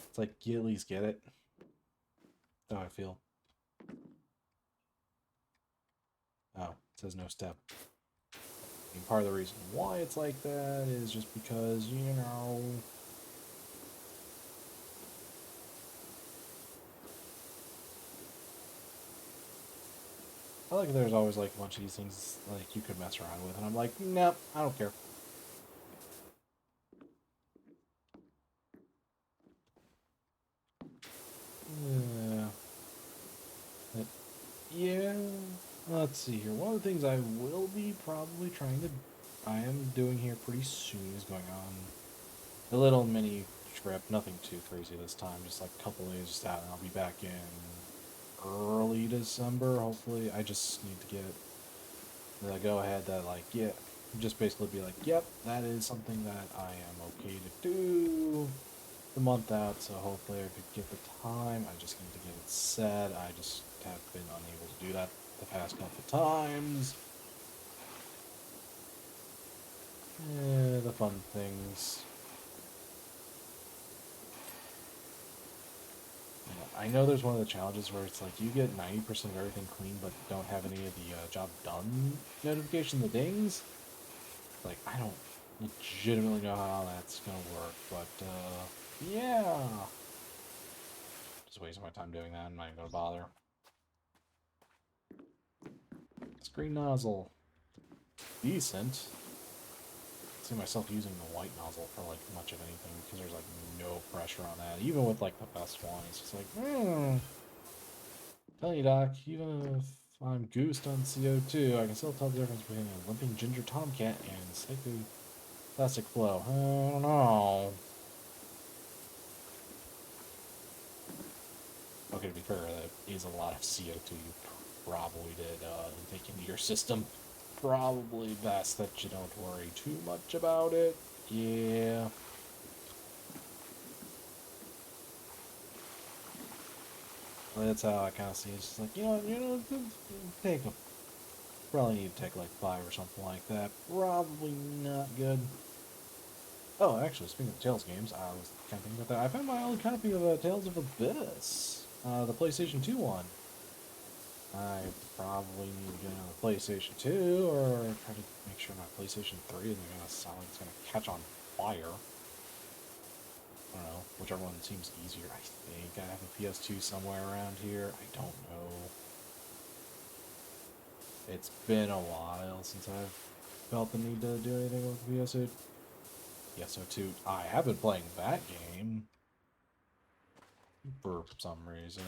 S1: it's like you at least get it. That's how I feel. Oh, it says no step. And part of the reason why it's like that is just because, you know, I like there's always like a bunch of these things like you could mess around with, and I'm like, nope, I don't care. Yeah. Yeah. Let's see here. One of the things I will be probably I am doing here pretty soon is going on a little mini trip. Nothing too crazy this time. Just like a couple days just out, and I'll be back in early December. Hopefully, I just need to get the go ahead that like, yeah, just basically be like, yep, that is something that I am okay to do the month out. So hopefully, I could get the time. I just need to get it set. I just have been unable to do that the past couple times. The fun things. I know there's one of the challenges where it's like you get 90% of everything clean, but don't have any of the job done notification, the dings. Like, I don't legitimately know how that's gonna work, but yeah. Just wasting my time doing that. I'm not even gonna bother. Screen nozzle. Decent. I see myself using the white nozzle for like much of anything because there's like no pressure on that. Even with like the best one, it's just like, tell you, Doc, even if I'm goosed on CO2, I can still tell the difference between a limping ginger tomcat and slightly plastic flow. I don't know. Okay, to be fair, that is a lot of CO2 you probably did take into your system. Probably best that you don't worry too much about it. Yeah. That's how I kind of see it. It's just like, take a, probably need to take like 5 or something like that. Probably not good. Oh, actually, speaking of Tales games, I was kind of thinking about that. I found my old copy of Tales of Abyss, the PlayStation 2 one. I probably need to get on the PlayStation 2, or try to make sure my PlayStation 3 isn't going to sound like it's going to catch on fire. I don't know, whichever one seems easier. I think I have a PS2 somewhere around here. I don't know. It's been a while since I've felt the need to do anything with the PS2. PSO2. I have been playing that game for some reason.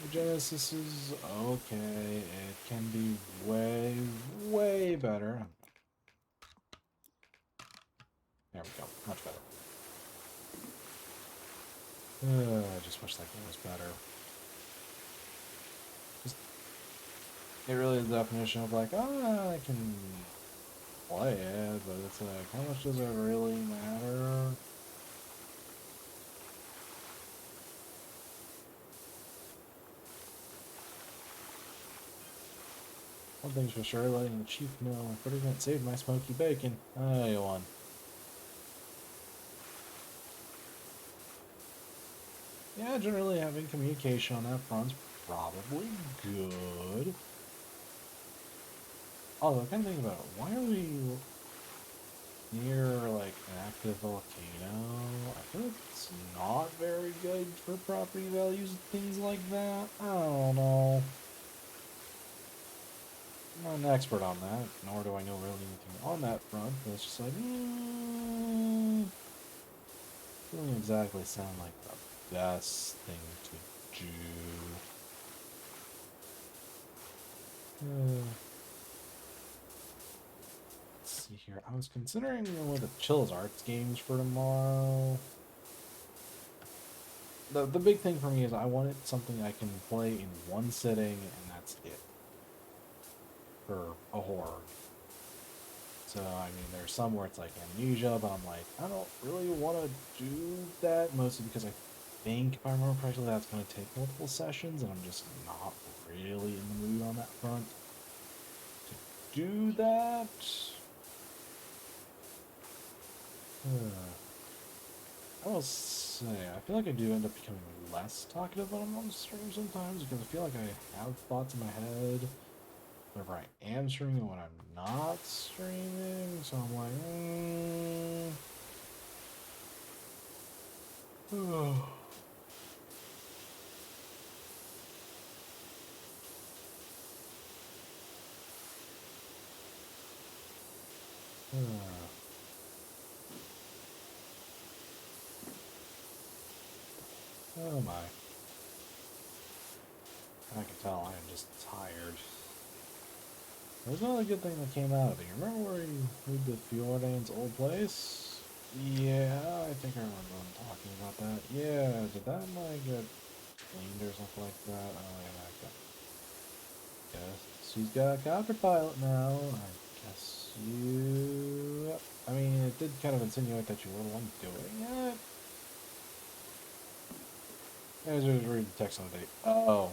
S1: The Genesis is okay. It can be way, way better. There we go. Much better. I just wish that game was better. Just, it really is the definition of like, oh, I can play it, but it's like, how much does it really matter? One thing's for sure, letting the chief know 30 minutes saved my smoky bacon. I won. Yeah, generally having communication on that front's probably good. Although, I kind of think about it, why are we near, like, an active volcano? I feel like it's not very good for property values and things like that. I don't know. I'm not an expert on that, nor do I know really anything on that front, but it's just like, doesn't exactly sound like the best thing to do. Let's see here. I was considering one of the Chills Arts games for tomorrow. The big thing for me is I wanted something I can play in one sitting, and that's it. For a horror. So, I mean, there's some where it's like Amnesia, but I'm like, I don't really want to do that, mostly because I think, if I remember correctly, that's going to take multiple sessions, and I'm just not really in the mood on that front to do that. I will say, I feel like I do end up becoming less talkative when I'm on stream sometimes, because I feel like I have thoughts in my head whenever I am streaming and when I'm not streaming, so I'm like, oh my. I can tell I am just tired. There's another good thing that came out of it. You remember where you moved to Fjordane's old place? Yeah, I think I remember them talking about that. Yeah, did that like get cleaned or something like that? Oh yeah, I guess she's got a copter pilot now. I guess you. I mean, it did kind of insinuate that you were the one doing it. I was just reading the text on the date. Oh.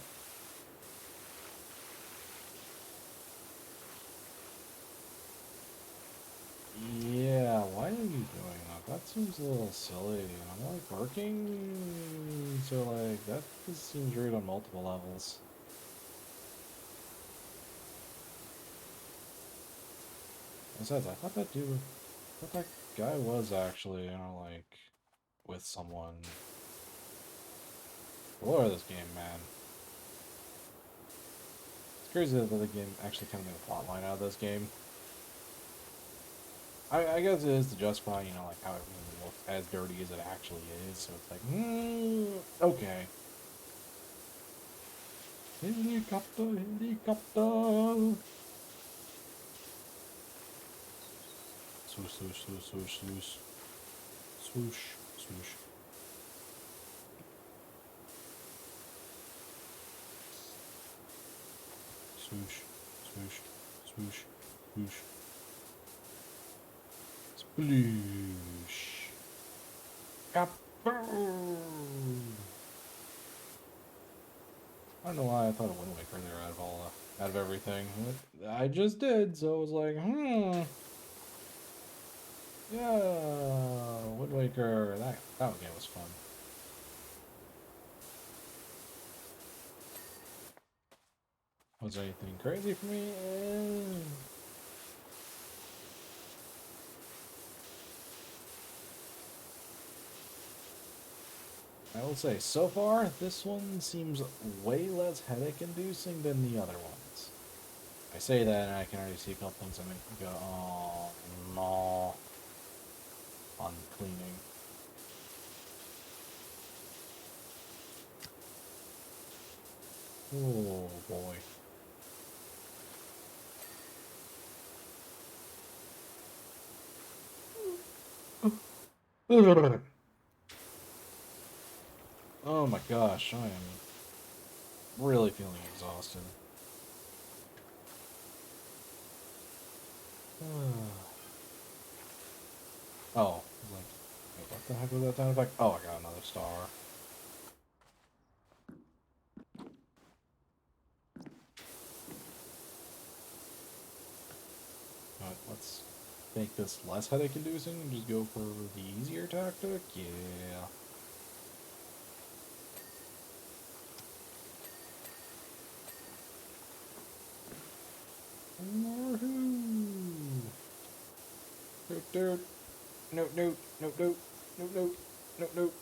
S1: Yeah, why are you doing that? That seems a little silly. And I'm like working, so like that just seems rude on multiple levels. Besides, I thought that dude, I thought that guy was actually, like with someone. The lore of this game, man. It's crazy that the game actually kind of made a plot line out of this game. I guess it is to justify, like how everything looks as dirty as it actually is. So it's like, okay. Helicopter, helicopter. Swoosh, swoosh, swoosh, swoosh, swoosh. Swoosh, swoosh. Swoosh, swoosh, swoosh, swoosh. Sploosh. Kaboom! I don't know why I thought of Wind Waker there out of everything. I just did, so I was like, yeah, Wind Waker. That game was fun. Was there anything crazy for me? I will say, so far, this one seems way less headache-inducing than the other ones. I say that, and I can already see a couple things I make me go, oh, no, on cleaning. Oh, boy. Oh my gosh, I am really feeling exhausted. Oh, like, wait, what the heck was that sound effect? Oh, I got another star. Alright, let's make this less headache-inducing and just go for the easier tactic. Yeah. Woohoo! Nope, nope, nope, nope, nope, nope, nope, nope, nope, nope.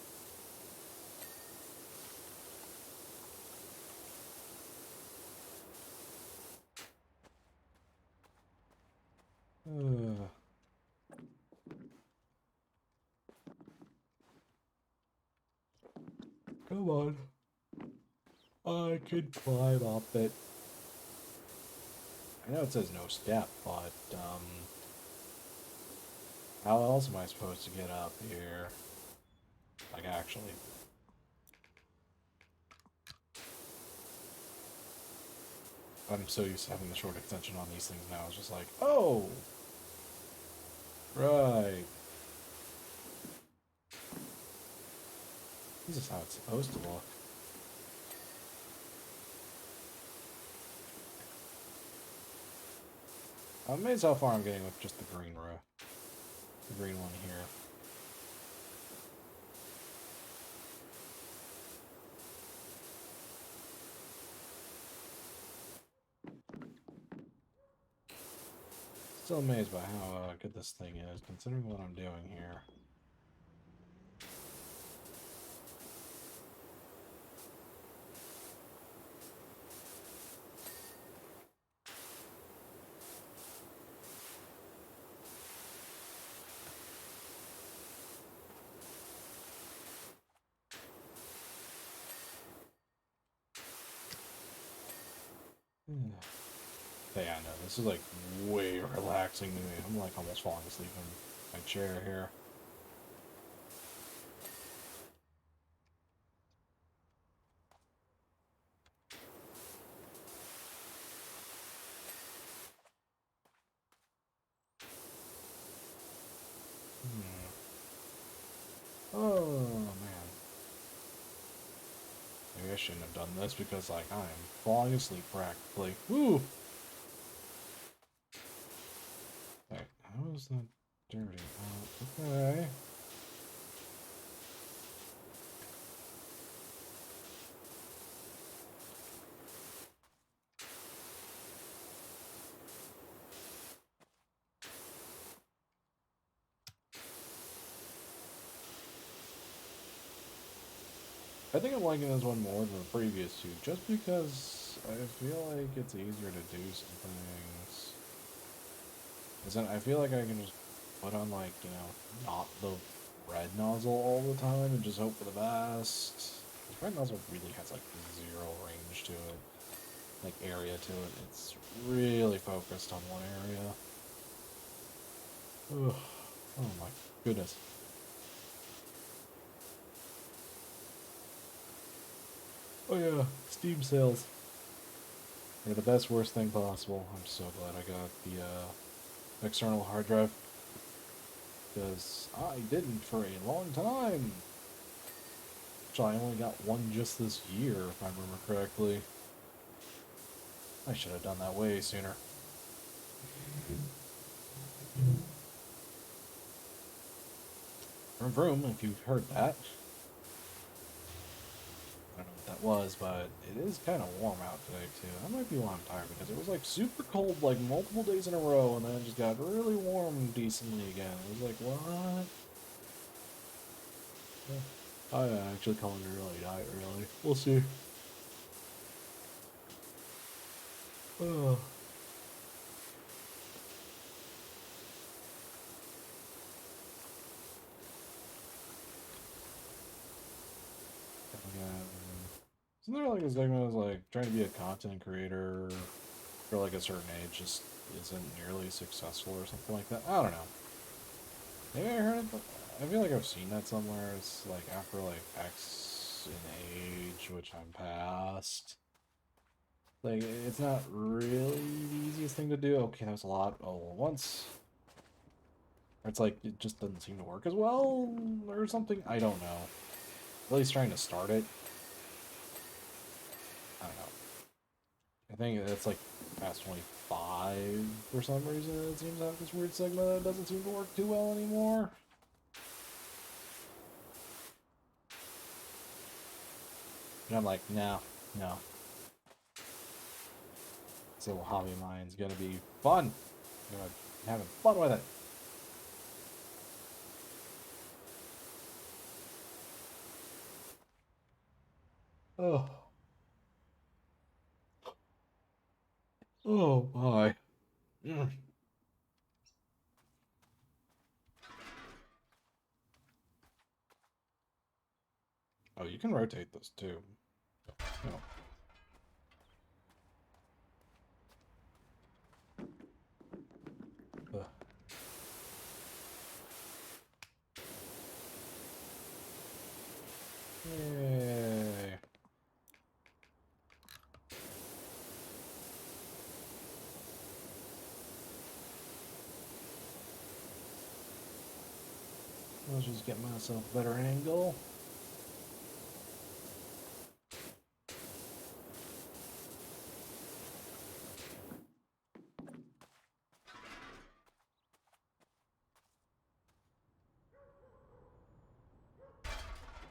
S1: Come on. I could climb up it. I know it says no step, but, how else am I supposed to get up here? Like, actually. I'm so used to having the short extension on these things now. It's just like, oh! Right. This is how it's supposed to look. I'm amazed how far I'm getting with just the green row. The green one here. Still amazed by how good this thing is, considering what I'm doing here. Yeah, no, this is like way relaxing to me. I'm like almost falling asleep in my chair here. Oh, man. Maybe I shouldn't have done this because, like, I am falling asleep practically. Woo! Wait, how is that dirty? Oh, okay. I think I'm liking this one more than the previous two, just because I feel like it's easier to do some things. Isn't I feel like I can just put on, like, you know, not the red nozzle all the time and just hope for the best. The red nozzle really has like zero range to it, like area to it. It's really focused on one area. Ugh. Oh my goodness. Oh yeah, Steam sales. They're the best worst thing possible. I'm so glad I got the external hard drive. Because I didn't for a long time. Which I only got one just this year, if I remember correctly. I should have done that way sooner. Vroom vroom, if you've heard that. I don't know what that was, but it is kind of warm out today, too. That might be why I'm tired, because it was, like, super cold, like, multiple days in a row, and then it just got really warm decently again. It was like, what? I actually called it early night, really. We'll see. Oh. Isn't there like a segment of like trying to be a content creator for like a certain age just isn't nearly successful or something like that? I don't know. Maybe I heard it, but I feel like I've seen that somewhere. It's like after like X in age, which I'm past. Like it's not really the easiest thing to do. Okay, that was a lot all at once. Or it's like it just doesn't seem to work as well or something. I don't know. At least trying to start it. I don't know. I think that's like past 25 for some reason. It seems to have this weird segment that doesn't seem to work too well anymore. And I'm like, no, no. This little hobby of mine's gonna be fun. I'm gonna be having fun with it. Oh, oh my. Mm. Oh, you can rotate this too. No. Ugh. Yay. I'll just get myself a better angle.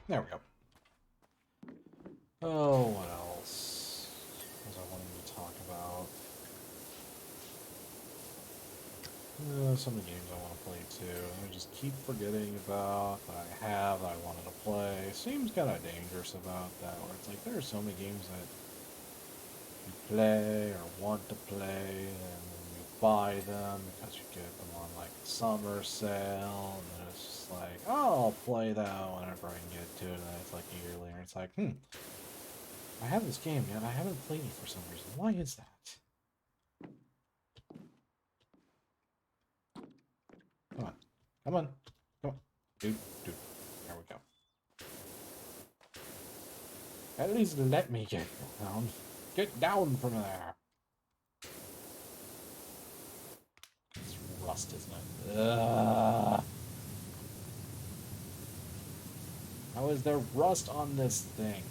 S1: There we go. Oh, what else was I wanting to talk about? Some of the games I want to play too. I just keep forgetting about that I have that I wanted to play. Seems kind of dangerous about that, where it's like there are so many games that you play or want to play, and you buy them because you get them on like a summer sale, and then it's just like, oh, I'll play that whenever I can get to it, and then it's like a year later, it's like, I have this game yet I haven't played it for some reason. Why is that? Come on. Come on. Come on. Dude, dude. There we go. At least let me get down. Get down from there. It's rust, isn't it? Ugh. How is there rust on this thing?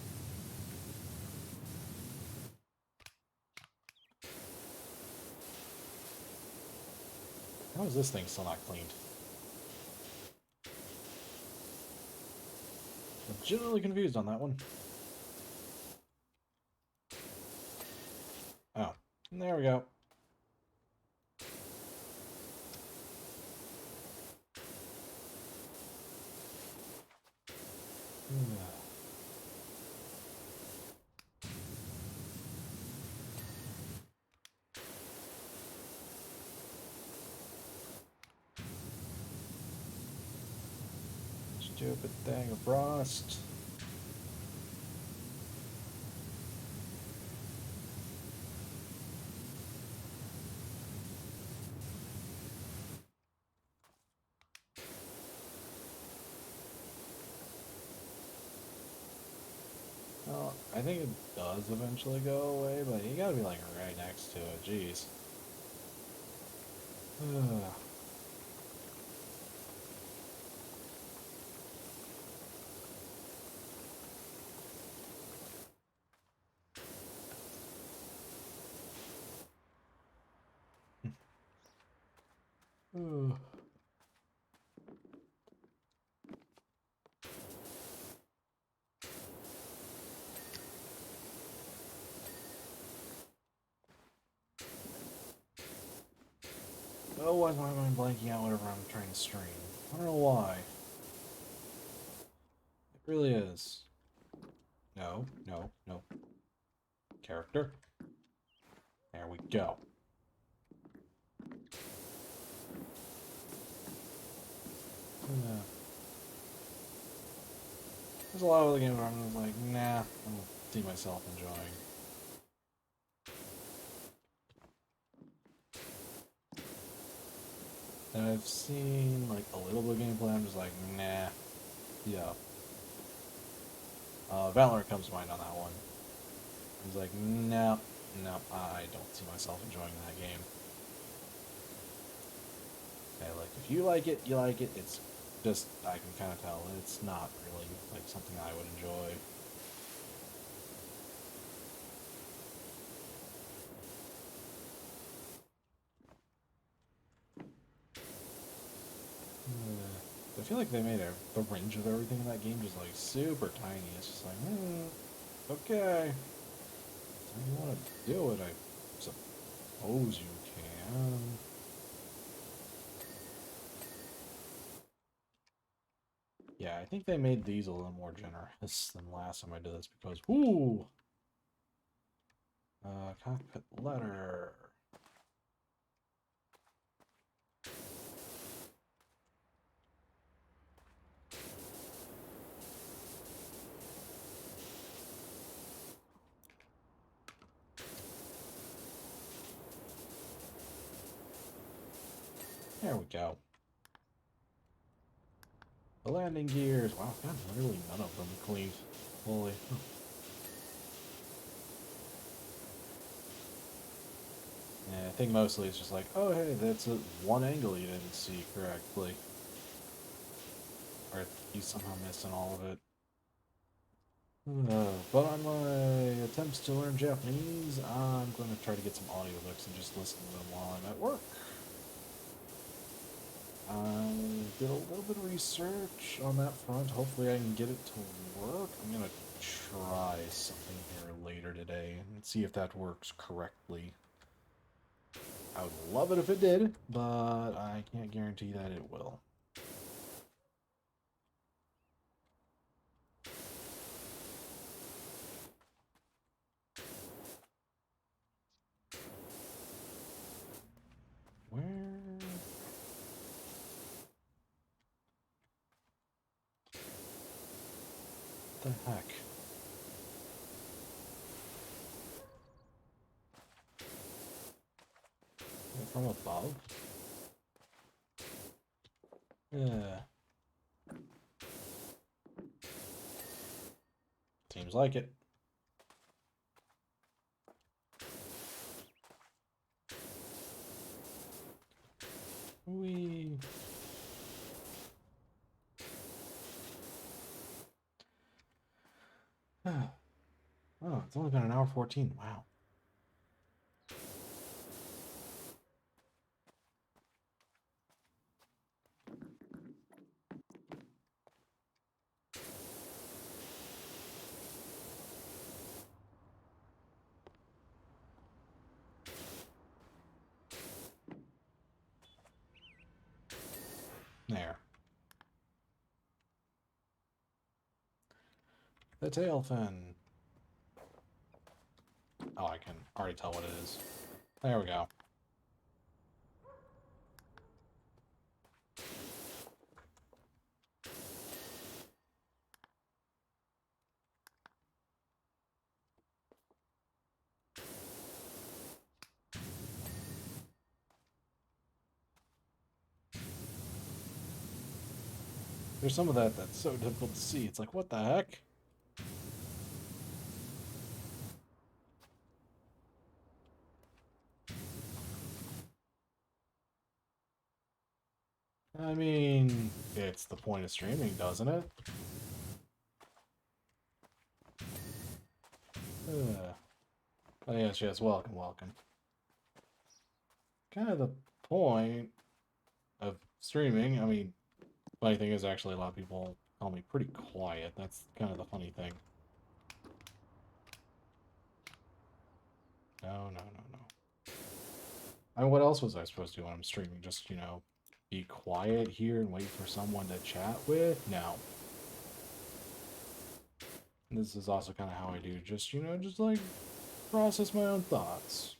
S1: How is this thing still not cleaned? I'm genuinely confused on that one. Oh, there we go. Stupid thing of rust. Well, I think it does eventually go away, but you gotta be like right next to it. Jeez. Ugh. Ugh. Oh, why am I blanking out whenever I'm trying to stream? I don't know why. It really is. No, no, no. Character. There we go. There's a lot of the games where I'm just like, nah, I don't see myself enjoying. And I've seen like a little bit of gameplay, I'm just like, nah. Yeah. Valorant comes to mind on that one. I was like, no, no, I don't see myself enjoying that game. Okay, like, if you like it, you like it. It's just, I can kind of tell, it's not really, like, something I would enjoy. I feel like they made the range of everything in that game just, like, super tiny. It's just like, okay. If you want to do it, I suppose you can. Yeah, I think they made these a little more generous than last time I did this because, whoo! Cockpit letter. There we go. The landing gears. Wow, God, literally none of them cleaned. Holy. Yeah, I think mostly it's just like, oh hey, that's one angle you didn't see correctly. Or you somehow missing all of it. But on my attempts to learn Japanese, I'm going to try to get some audiobooks and just listen to them while I'm at work. I did a little bit of research on that front. Hopefully I can get it to work. I'm going to try something here later today and see if that works correctly. I would love it if it did, but I can't guarantee that it will. Where? The heck? From above? Yeah. Seems like it. Whee. Oh, it's only been an hour 14. Wow. There. The tail fin. Oh, I can already tell what it is. There we go. There's some of that that's so difficult to see. It's like, what the heck? I mean, it's the point of streaming, doesn't it? Oh, yes, welcome, welcome. Kind of the point. of streaming. I mean, funny thing is, actually, a lot of people call me pretty quiet. That's kind of the funny thing. No, no, no, no. I mean, what else was I supposed to do when I'm streaming? Just, you know, be quiet here and wait for someone to chat with? No. This is also kind of how I do, just, you know, just like process my own thoughts.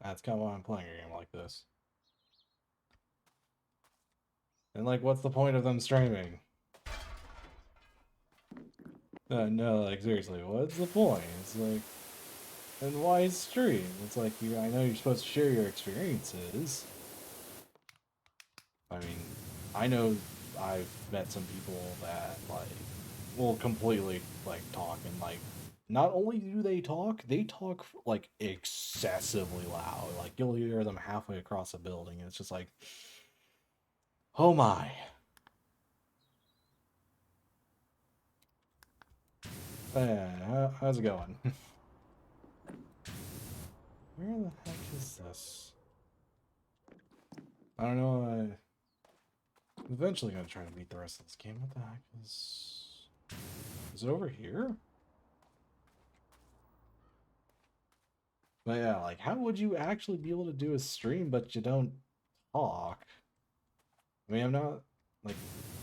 S1: That's kind of why I'm playing a game like this. And, like, what's the point of them streaming? No, like, seriously, what's the point? It's like, and why stream? It's like, I know you're supposed to share your experiences. I mean, I know I've met some people that, like, will completely, like, talk and, like, not only do they talk, like, excessively loud. Like, you'll hear them halfway across a building, and it's just like, oh my. How's it going? Where the heck is this? I don't know. I'm eventually gonna try to beat the rest of this game. What the heck is... Is it over here? But yeah, like, how would you actually be able to do a stream but you don't talk? I mean, I'm not, like,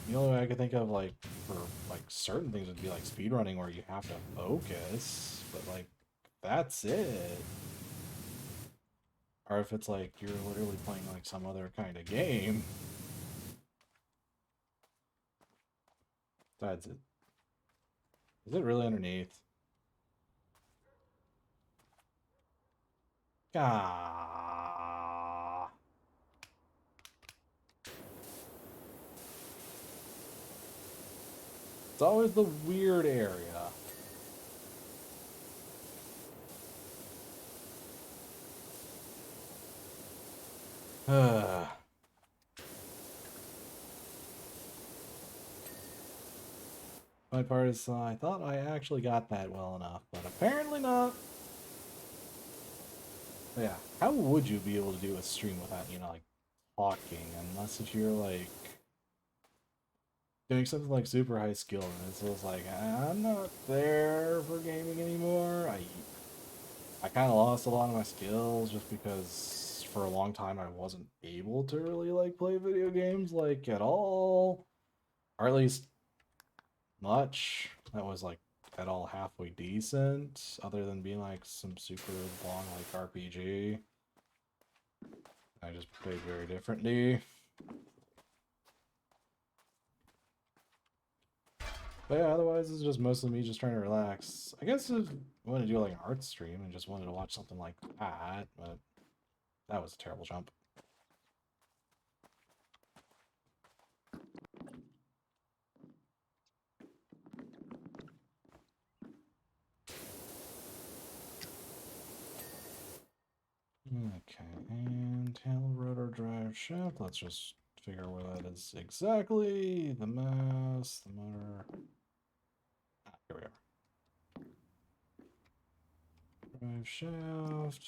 S1: the only way I could think of, like, for, like, certain things would be, like, speedrunning where you have to focus, but, like, that's it. Or if it's, like, you're literally playing, like, some other kind of game. That's it. Is it really underneath? Ah. It's always the weird area. My part is, I thought I actually got that well enough, but apparently not. But yeah, how would you be able to do a stream without, you know, like, talking? Unless if you're, like, doing something like super high skill, and it's just like, I'm not there for gaming anymore. I kind of lost a lot of my skills just because for a long time I wasn't able to really, like, play video games, like, at all. Or at least much. That was, like, at all halfway decent, other than being, like, some super long, like, RPG. I just played very differently. But yeah, otherwise it's just mostly me just trying to relax. I guess if I want to do, like, an art stream and just wanted to watch something like that, but that was a terrible jump. Okay, and tail rotor drive shaft. Let's just figure out where that is exactly. The mass, the motor. Ah, here we are. Drive shaft.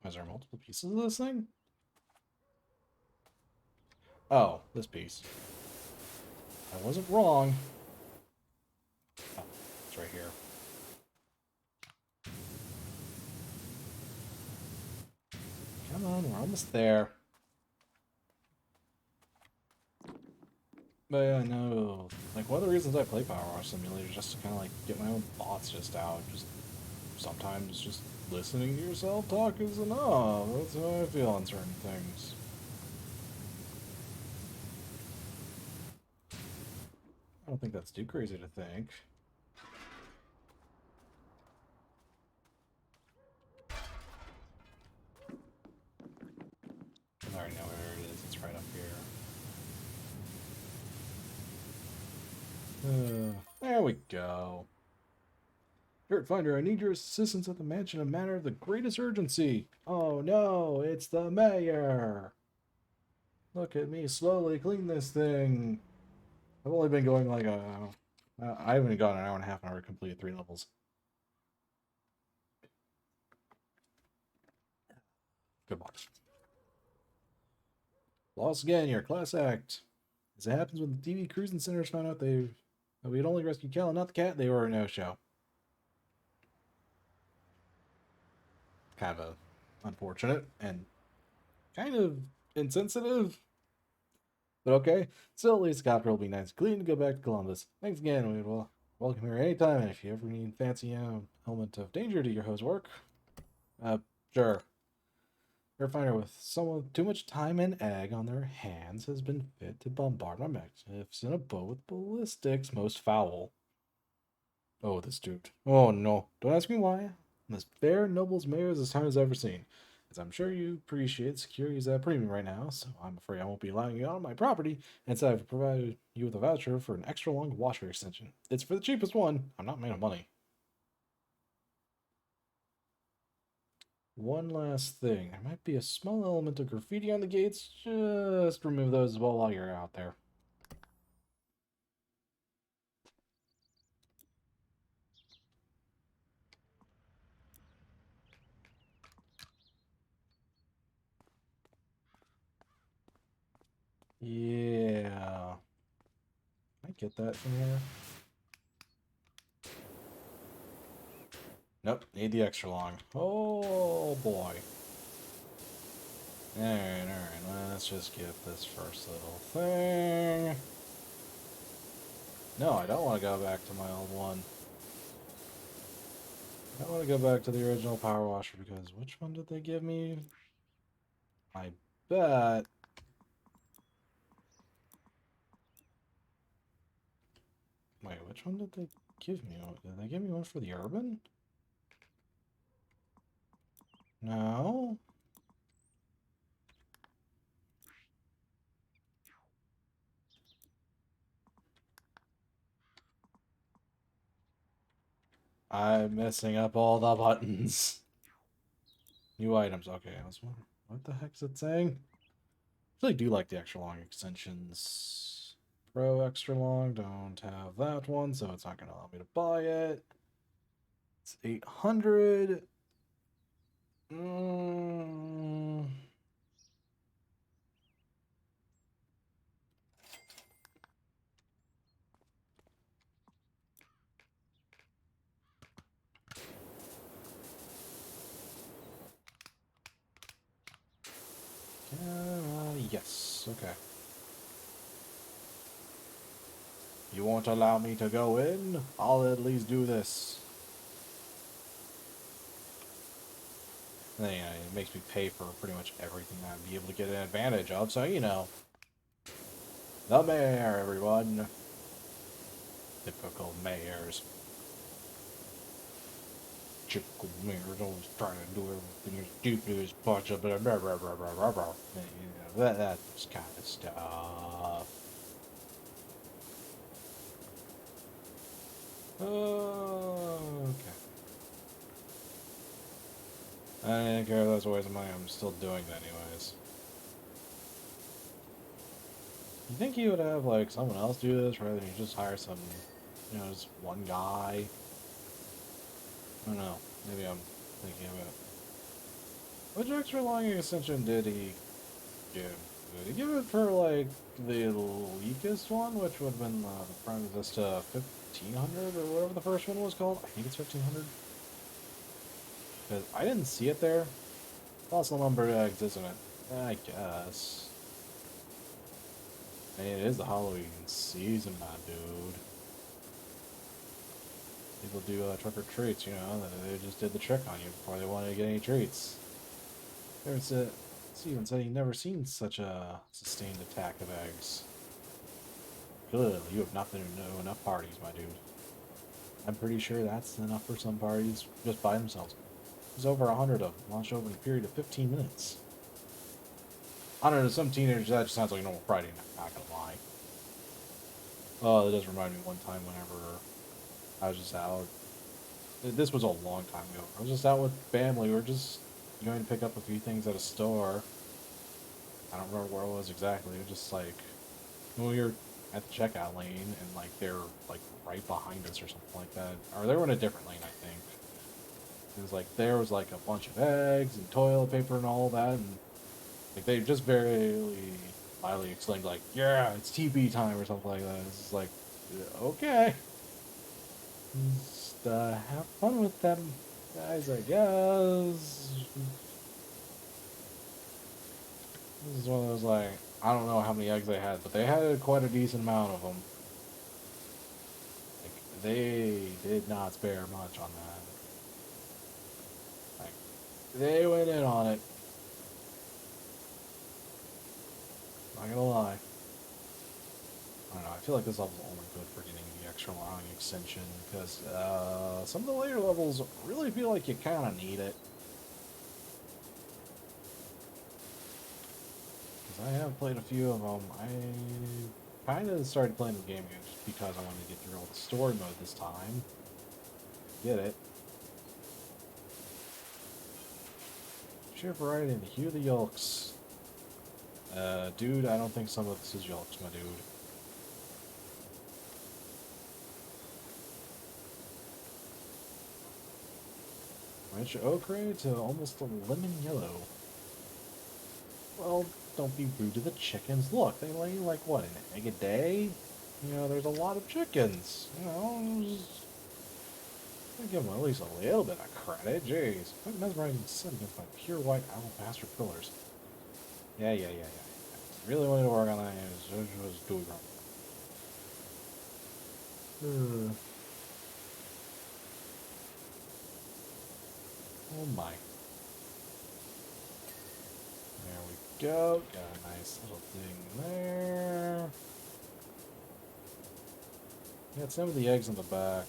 S1: Is there multiple pieces of this thing? Oh, this piece. I wasn't wrong. Oh, it's right here. Come on, we're almost there. But yeah, no, like, one of the reasons I play Power Wash Simulator is just to kind of, like, get my own thoughts just out. Just sometimes just listening to yourself talk is enough. That's how I feel on certain things. I don't think that's too crazy to think. I already know where it is. It's right up here. There we go. Dirt Finder, I need your assistance at the mansion in a matter of the greatest urgency. Oh no, it's the mayor. Look at me slowly clean this thing. I've only been going like I haven't gone an hour and a half and I already completed 3 levels. Good watch. Lost again, your class act. As it happens when the TV crews and senators found out that we'd only rescued Cal and not the cat, they were a no-show. Kind of unfortunate and kind of insensitive. But okay. Still, at least the copter will be nice and clean to go back to Columbus. Thanks again. We will welcome here anytime. And if you ever need fancy element of danger to your hose work, sure. Your finder with someone with too much time and egg on their hands has been fit to bombard my objectives in a boat with ballistics most foul. Oh, this dude. Oh no. Don't ask me why. This fair noble's mayor is as time as ever seen. As I'm sure you appreciate, security is at premium right now, so I'm afraid I won't be allowing you on my property. Instead, I've provided you with a voucher for an extra long washer extension. It's for the cheapest one. I'm not made of money. One last thing. There might be a small element of graffiti on the gates. Just remove those as well while you're out there. Yeah. I get that from here. Nope, need the extra long. Oh boy. Alright, let's just get this first little thing. No, I don't want to go back to my old one. I want to go back to the original power washer because which one did they give me? I bet. Wait, which one did they give me? Did they give me one for the urban? No. I'm messing up all the buttons. New items. Okay, I was wondering, what the heck is it saying? I really do like the extra long extensions. Pro extra long, don't have that one, so it's not going to allow me to buy it. It's 800. Yes, okay. You won't allow me to go in? I'll at least do this. And then, it makes me pay for pretty much everything I'd be able to get an advantage of, so you know. The mayor, everyone. Typical mayors. Typical mayors always trying to do everything as stupid as possible. Blah, blah, blah, blah, blah, blah. You know, that's kind of stuff. Okay. I didn't care if that's a waste of money. I'm still doing it anyways. You think you would have, like, someone else do this rather than you just hire some, just one guy? I don't know. Maybe I'm thinking of it. Which extra long extension did he give? Did he give it for, like, the weakest one, which would have been the Prime Vista 1500 or whatever the first one was called? I think it's 1500. Because I didn't see it there. Fossil number eggs, isn't it? I guess. I mean, it is the Halloween season, my dude. People do trick or treats, they just did the trick on you before they wanted to get any treats. Steven said he'd never seen such a sustained attack of eggs. Clearly, you have not been to enough parties, my dude. I'm pretty sure that's enough for some parties just by themselves. There's over 100 of them, launched over a period of 15 minutes. I don't know, to some teenagers that just sounds like a normal Friday night, not gonna lie. Oh, that does remind me one time whenever I was just out. This was a long time ago. I was just out with family. We were just going to pick up a few things at a store. I don't remember where it was exactly. It was just like when we were at the checkout lane and like they're like right behind us or something like that. Or they were in a different lane, I think. It was like there was like a bunch of eggs and toilet paper and all that, and like they just very mildly exclaimed like, "Yeah, it's TP time" or something like that. It's just like, okay, just have fun with them, guys. I guess this is one of those like I don't know how many eggs they had, but they had quite a decent amount of them. Like they did not spare much on that. Like they went in on it. Not gonna lie. I don't know. I feel like this level's only good for getting the extra long extension because some of the later levels really feel like you kind of need it. Because I have played a few of them. I kind of started playing the game just because I wanted to get through all the story mode this time. Get it. Sheer variety and the hue of the yolks. Dude, I don't think some of this is yolks, my dude. Rich ochre to almost a lemon yellow. Well, don't be rude to the chickens. Look, they lay like what, an egg a day? You know, there's a lot of chickens. You know, I give them at least a little bit of credit. Jeez, quite mesmerizing set against my pure white alabaster pillars. Yeah. Really wanted to work on that. It was doing wrong. Oh my. There we go. Got a nice little thing there. Yeah, some of the eggs in the back.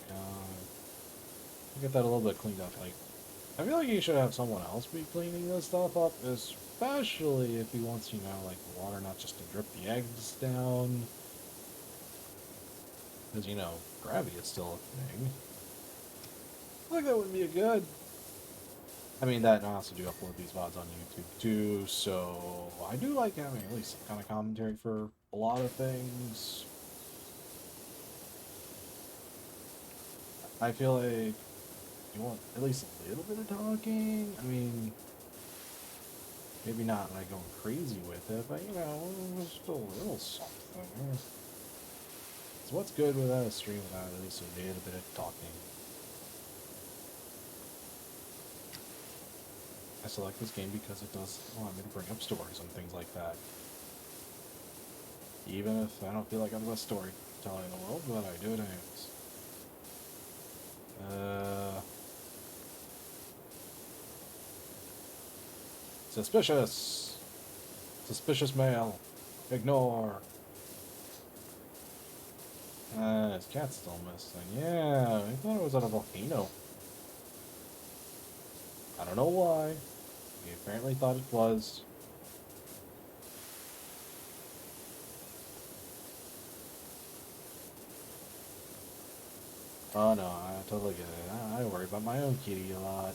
S1: Get that a little bit cleaned up. Like, I feel like you should have someone else be cleaning this stuff up, especially if he wants, you know, like the water not just to drip the eggs down. Because, you know, gravity is still a thing. I think that would be a good. I mean, that and I also do upload these VODs on YouTube too, so I do like having at least some kind of commentary for a lot of things. I feel like you want at least a little bit of talking. I mean, maybe not like going crazy with it, but you know, just a little something. So what's good without a stream without at least a little bit of talking? I select this game because it does allow me to bring up stories and things like that. Even if I don't feel like I'm the best storyteller in the world, but I do it anyways. Suspicious! Suspicious male. Ignore. His cat's still missing. Yeah, I thought it was at a volcano. I don't know why. He apparently thought it was. Oh no, I totally get it. I worry about my own kitty a lot.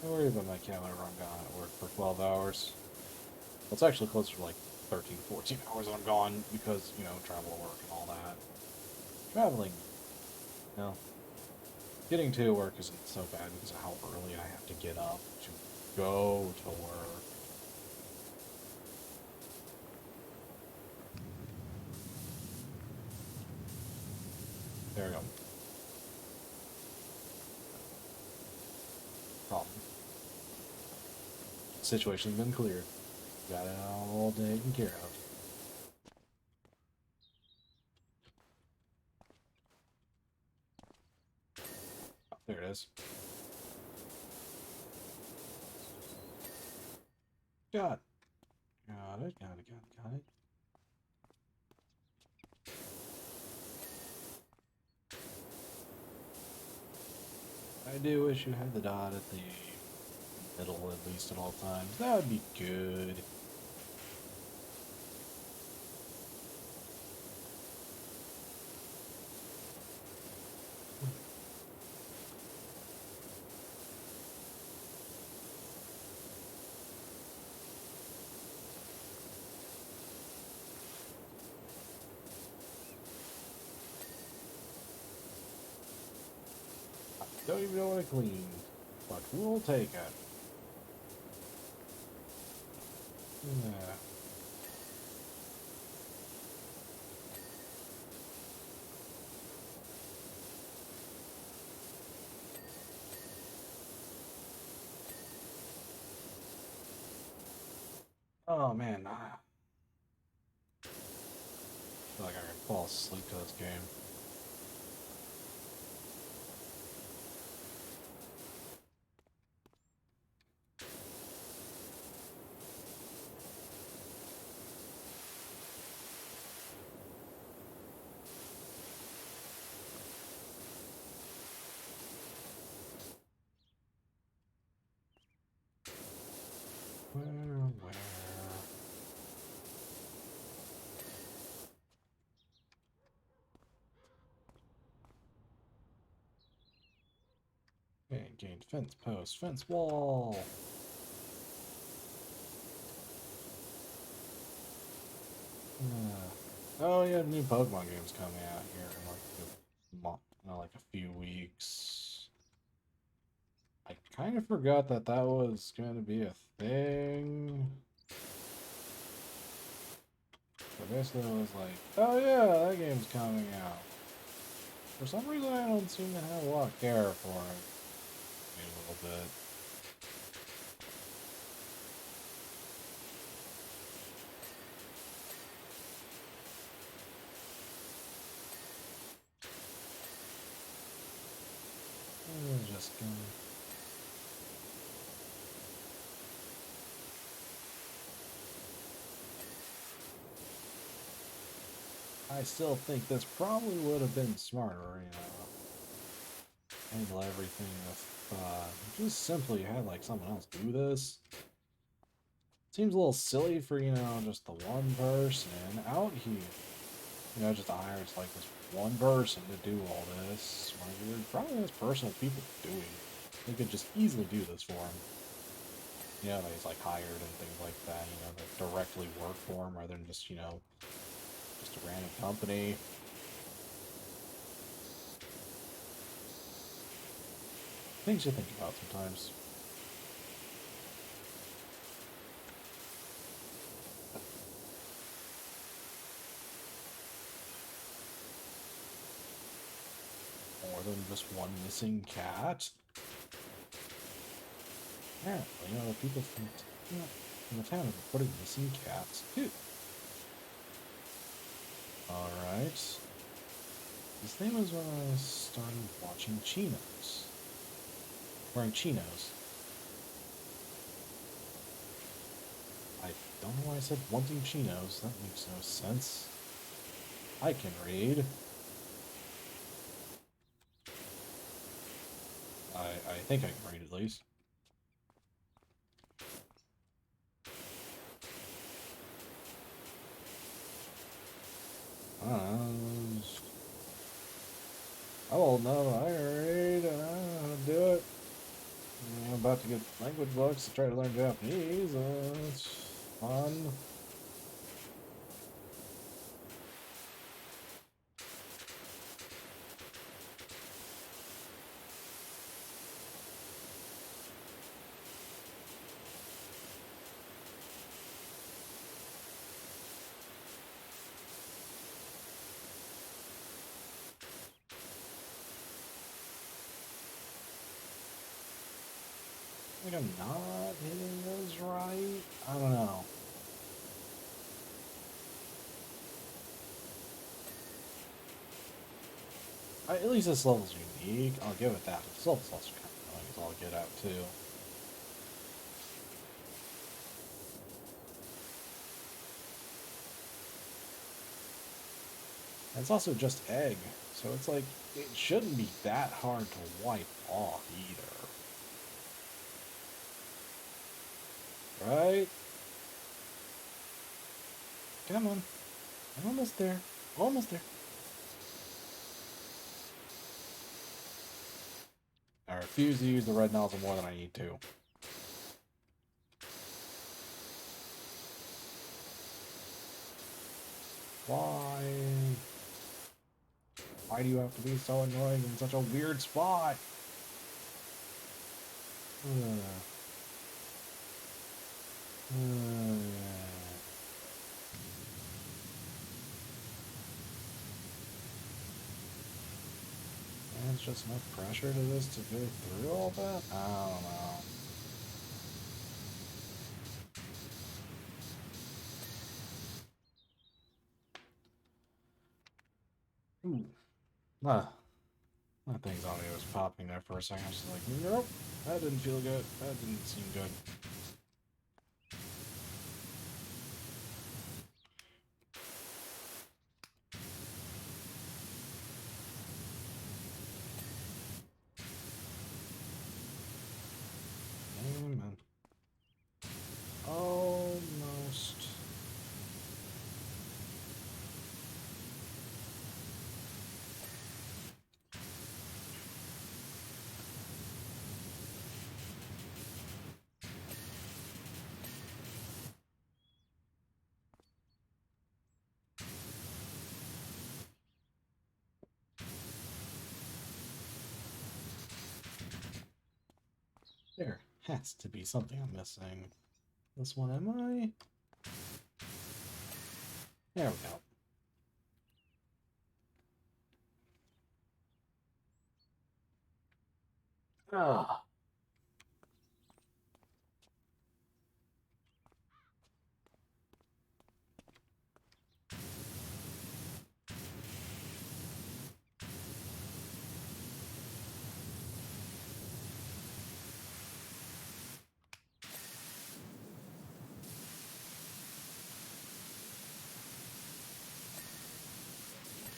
S1: I worry about my cat whenever I'm gone at work for 12 hours. Well, it's actually closer to like 13, 14 hours I'm gone because, you know, travel to work and all that. Traveling, you know, getting to work isn't so bad because of how early I have to get up to go to work. There we go. Problem. Situation's been cleared. Got it all taken care of. Oh, there it is. Got it. I do wish you had the dot at the middle at least at all times. That would be good. Don't even know what to clean, but we'll take it. Yeah. Oh man, I feel like I can fall asleep to this game. Where? Okay, gained fence post, fence wall. Oh yeah, new Pokemon games coming out here in like a month, like a few weeks. I kind of forgot that that was going to be a thing. So basically, it was like, oh yeah, that game's coming out. For some reason, I don't seem to have a lot of care for it. Maybe a little bit. Just gonna. I still think this probably would have been smarter, you know, handle everything if just simply had like someone else do this. Seems a little silly for, you know, just the one person out here. You know, just to hire just like this one person to do all this. When you're probably has personal people doing. They could just easily do this for him. You know, that he's like hired and things like that, you know, that directly work for him rather than just, you know, just a random company. Things to think about sometimes. More than just one missing cat. Apparently, you know, people from the town are reporting missing cats too. Alright. This thing was when I started watching Chinos. Wearing chinos. I don't know why I said wanting chinos. That makes no sense. I can read. I think I can read at least. I'm old enough, I can read, and I know how to do it. I'm about to get language books to try to learn Japanese. It's fun. I think I'm not hitting those right. I don't know. At least this level's unique. I'll give it that. This level's also kind of annoying as all get out too. And it's also just egg, so it's like it shouldn't be that hard to wipe off either. Right? Come on. I'm almost there. Almost there. I refuse to use the red nozzle more than I need to. Why? Why do you have to be so annoying in such a weird spot? There's just enough pressure to this to go through all that? I don't know. Ooh. That thing's audio was popping there for a second. I was like, nope, that didn't feel good. That didn't seem good. Amen. Almost. There has to be something I'm missing. This one, am I? There we go. Ah.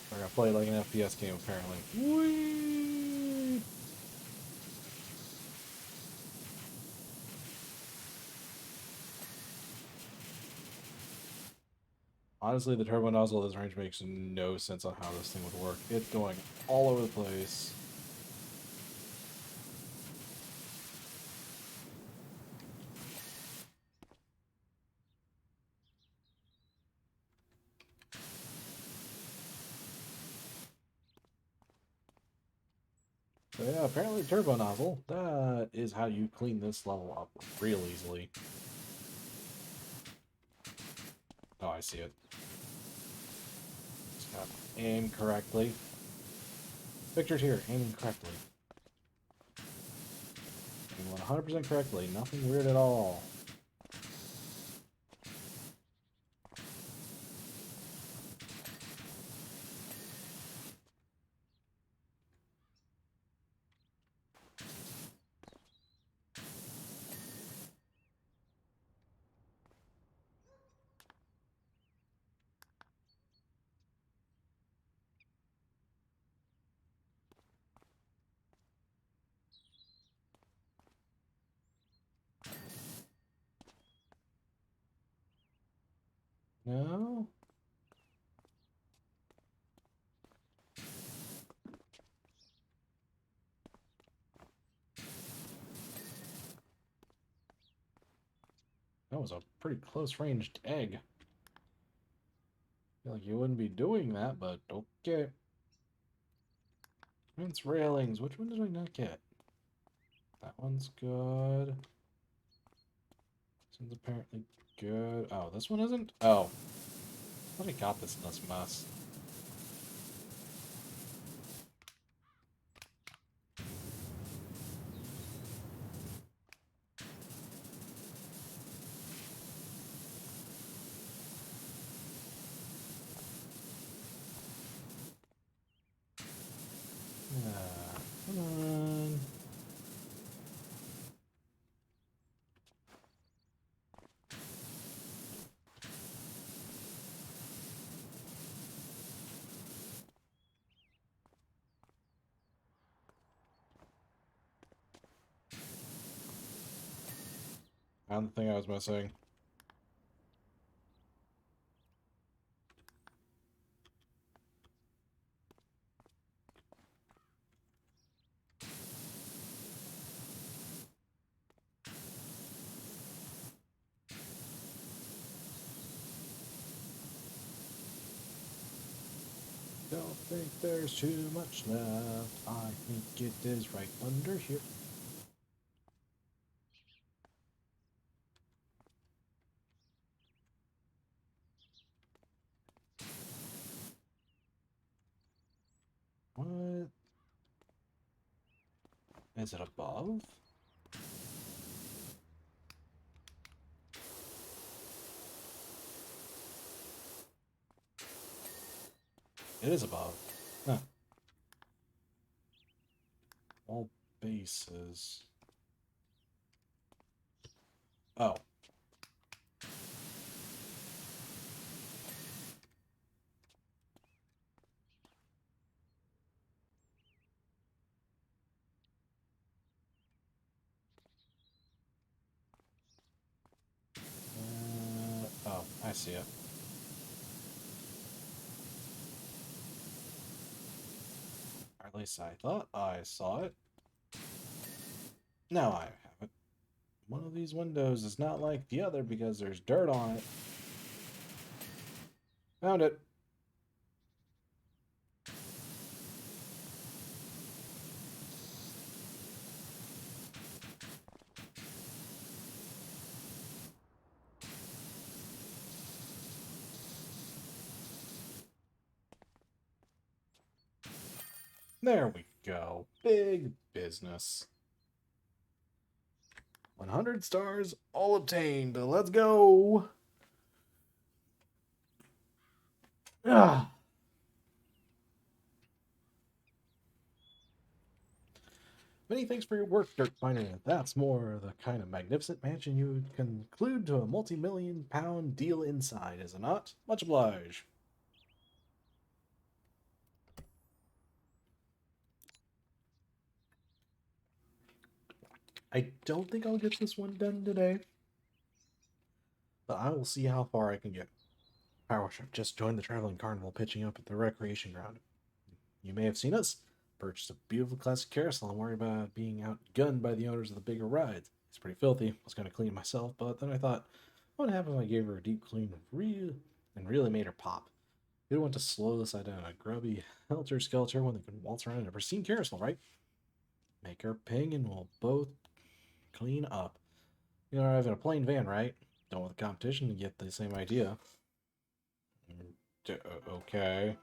S1: I gotta play like an FPS game, apparently. Whee! Honestly, the turbo nozzle of this range makes no sense on how this thing would work. It's going all over the place. So yeah, apparently turbo nozzle, that is how you clean this level up real easily. Oh, I see it. Just gotta aim correctly. Pictured here, aiming correctly. Aiming 100% correctly, nothing weird at all. No? That was a pretty close-ranged egg. I feel like you wouldn't be doing that, but okay. Fence railings, which one did I not get? That one's good. This one's apparently good. Oh, this one isn't? Oh. I thought I got this in this mess. Come on. Found the thing I was missing. Don't think there's too much left. I think it is right under here. Is it above? It is above. Huh. All bases. Oh. Oh, I see it. Or at least I thought I saw it. Now I have it. One of these windows is not like the other because there's dirt on it. Found it. There we go. Big business. 100 stars, all obtained. Let's go. Ah. Many thanks for your work, Dirt Miner. That's more the kind of magnificent mansion you would conclude to a multi-million-pound deal inside, is it not? Much obliged. I don't think I'll get this one done today, but I will see how far I can get. Power Chef just joined the traveling carnival pitching up at the recreation ground. You may have seen us. Purchased a beautiful classic carousel and worry about being outgunned by the owners of the bigger rides. It's pretty filthy. I was going to clean it myself, but then I thought, what would happen if I gave her a deep clean and really made her pop? You don't want to slow this down a grubby helter-skelter when they can waltz around in a pristine carousel, right? Make her ping and we'll both clean up. You know, driving a plain van, right? Don't want the competition to get the same idea. Okay.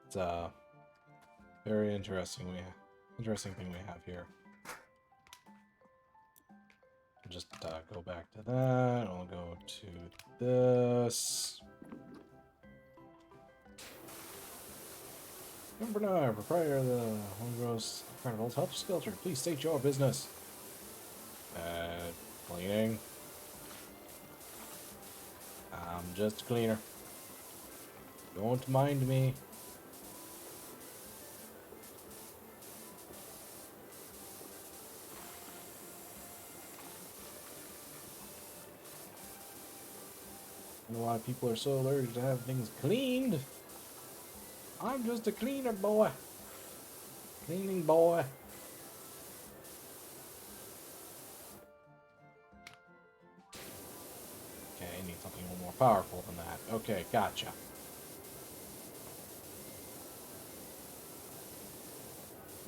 S1: It's a very interesting thing we have here. Just go back to that. I'll go to this. Number 9, proprietor of the Homegrown Carnival's Helter Skelter. Please state your business. Cleaning. I'm just a cleaner. Don't mind me. I don't know why people are so allergic to have things cleaned. I'm just a cleaner boy. Cleaning boy. Okay, I need something a little more powerful than that. Okay, gotcha.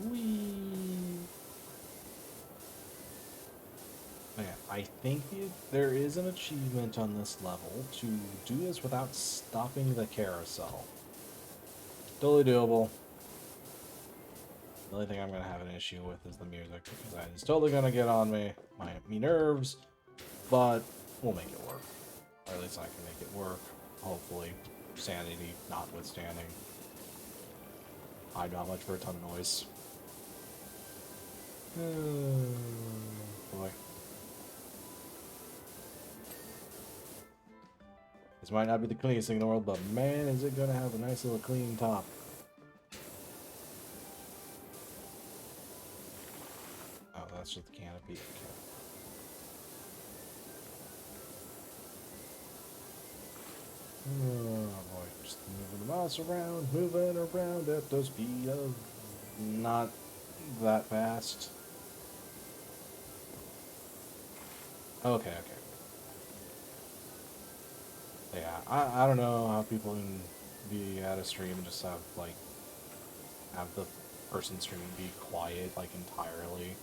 S1: Whee! Okay, I think there is an achievement on this level to do this without stopping the carousel. Totally doable. The only thing I'm going to have an issue with is the music, because it's totally going to get on me nerves, but we'll make it work. Or at least I can make it work, hopefully. Sanity notwithstanding. I'm not much for a ton of noise. Boy. This might not be the cleanest thing in the world, but man, is it going to have a nice little clean top. Oh, that's just the canopy. Okay. Oh boy, just moving the mouse around, moving around at the speed of not that fast. Okay. Yeah, I don't know how people can be at a stream and just have the person streaming be quiet entirely.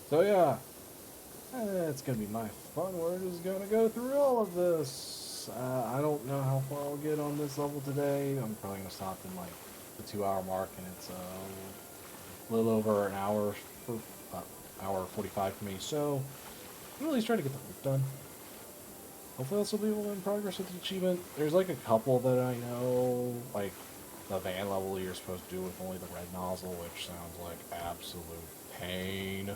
S1: So yeah, it's gonna be my fun. We're just gonna go through all of this. weeks. I don't know how far I'll get on this level today. I'm probably going to stop in like the 2 hour mark, and it's a little over an hour for hour 45 for me. So I'm at least try to get the loop done. Hopefully I'll still be able to in progress with the achievement. There's like a couple that I know, like the van level you're supposed to do with only the red nozzle, which sounds like absolute pain.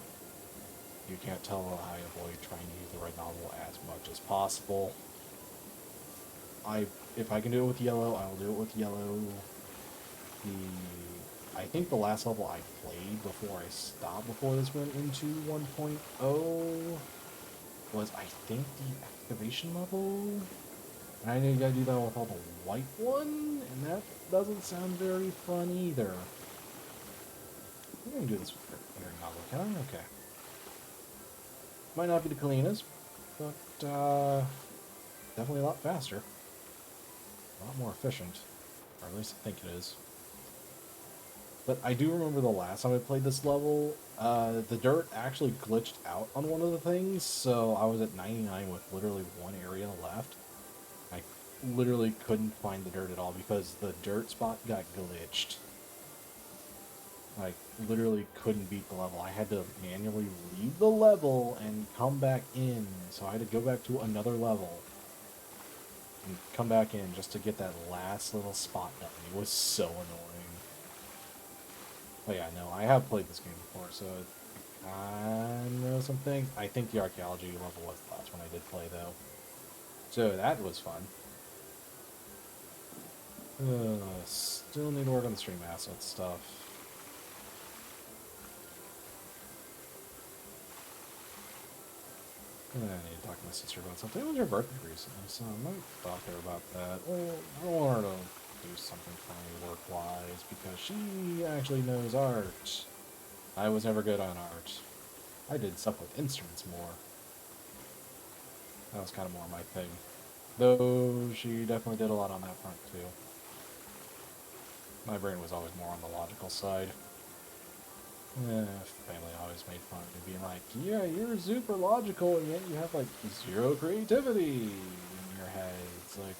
S1: You can't tell I avoid trying to use the red nozzle as much as possible. If I can do it with yellow, I will do it with yellow. I think the last level I played before I stopped, before this went into 1.0, was, I think, the activation level. And I know you gotta do that with all the white one, and that doesn't sound very fun either. I'm gonna do this with the clearing nozzle, can I? Okay. Might not be the cleanest, but definitely a lot faster. A lot more efficient. Or at least I think it is. But I do remember the last time I played this level, the dirt actually glitched out on one of the things, so I was at 99 with literally one area left. I literally couldn't find the dirt at all because the dirt spot got glitched. I literally couldn't beat the level. I had to manually leave the level and come back in, so I had to go back to another level and come back in just to get that last little spot done. It was so annoying. But yeah, no, I have played this game before, so I know something. I think the archaeology level was the last one I did play, though. So that was fun. Still need to work on the stream asset stuff. I need to talk to my sister about something. It was her birthday recently, so I might talk to her about that. Well, I don't want her to do something funny work-wise, because she actually knows art. I was never good on art. I did stuff with instruments more. That was kind of more my thing. Though she definitely did a lot on that front, too. My brain was always more on the logical side. Family always made fun of me, being like, yeah, you're super logical, and yet you have, like, zero creativity in your head. It's like,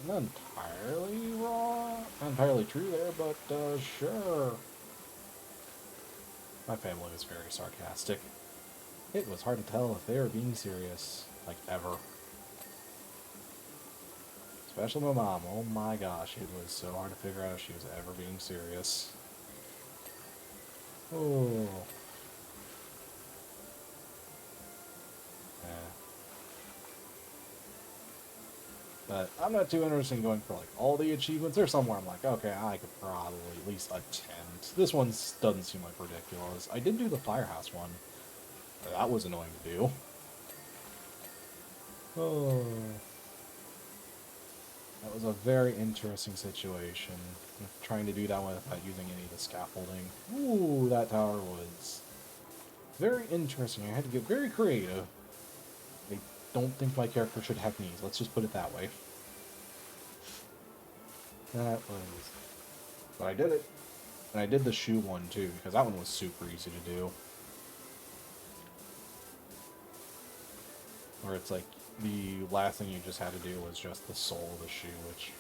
S1: not entirely wrong, not entirely true there, but, sure. My family was very sarcastic. It was hard to tell if they were being serious, like, ever. Especially my mom. Oh my gosh, it was so hard to figure out if she was ever being serious. Oh. Yeah. But I'm not too interested in going for, like, all the achievements. There's somewhere I'm like, okay, I could probably at least attempt. This one doesn't seem like ridiculous. I did do the firehouse one. That was annoying to do. Oh. That was a very interesting situation. Trying to do that one without using any of the scaffolding. Ooh, that tower was very interesting. I had to get very creative. I don't think my character should have knees. Let's just put it that way. That was... But I did it. And I did the shoe one, too, because that one was super easy to do. Where it's like, the last thing you just had to do was just the sole of the shoe, which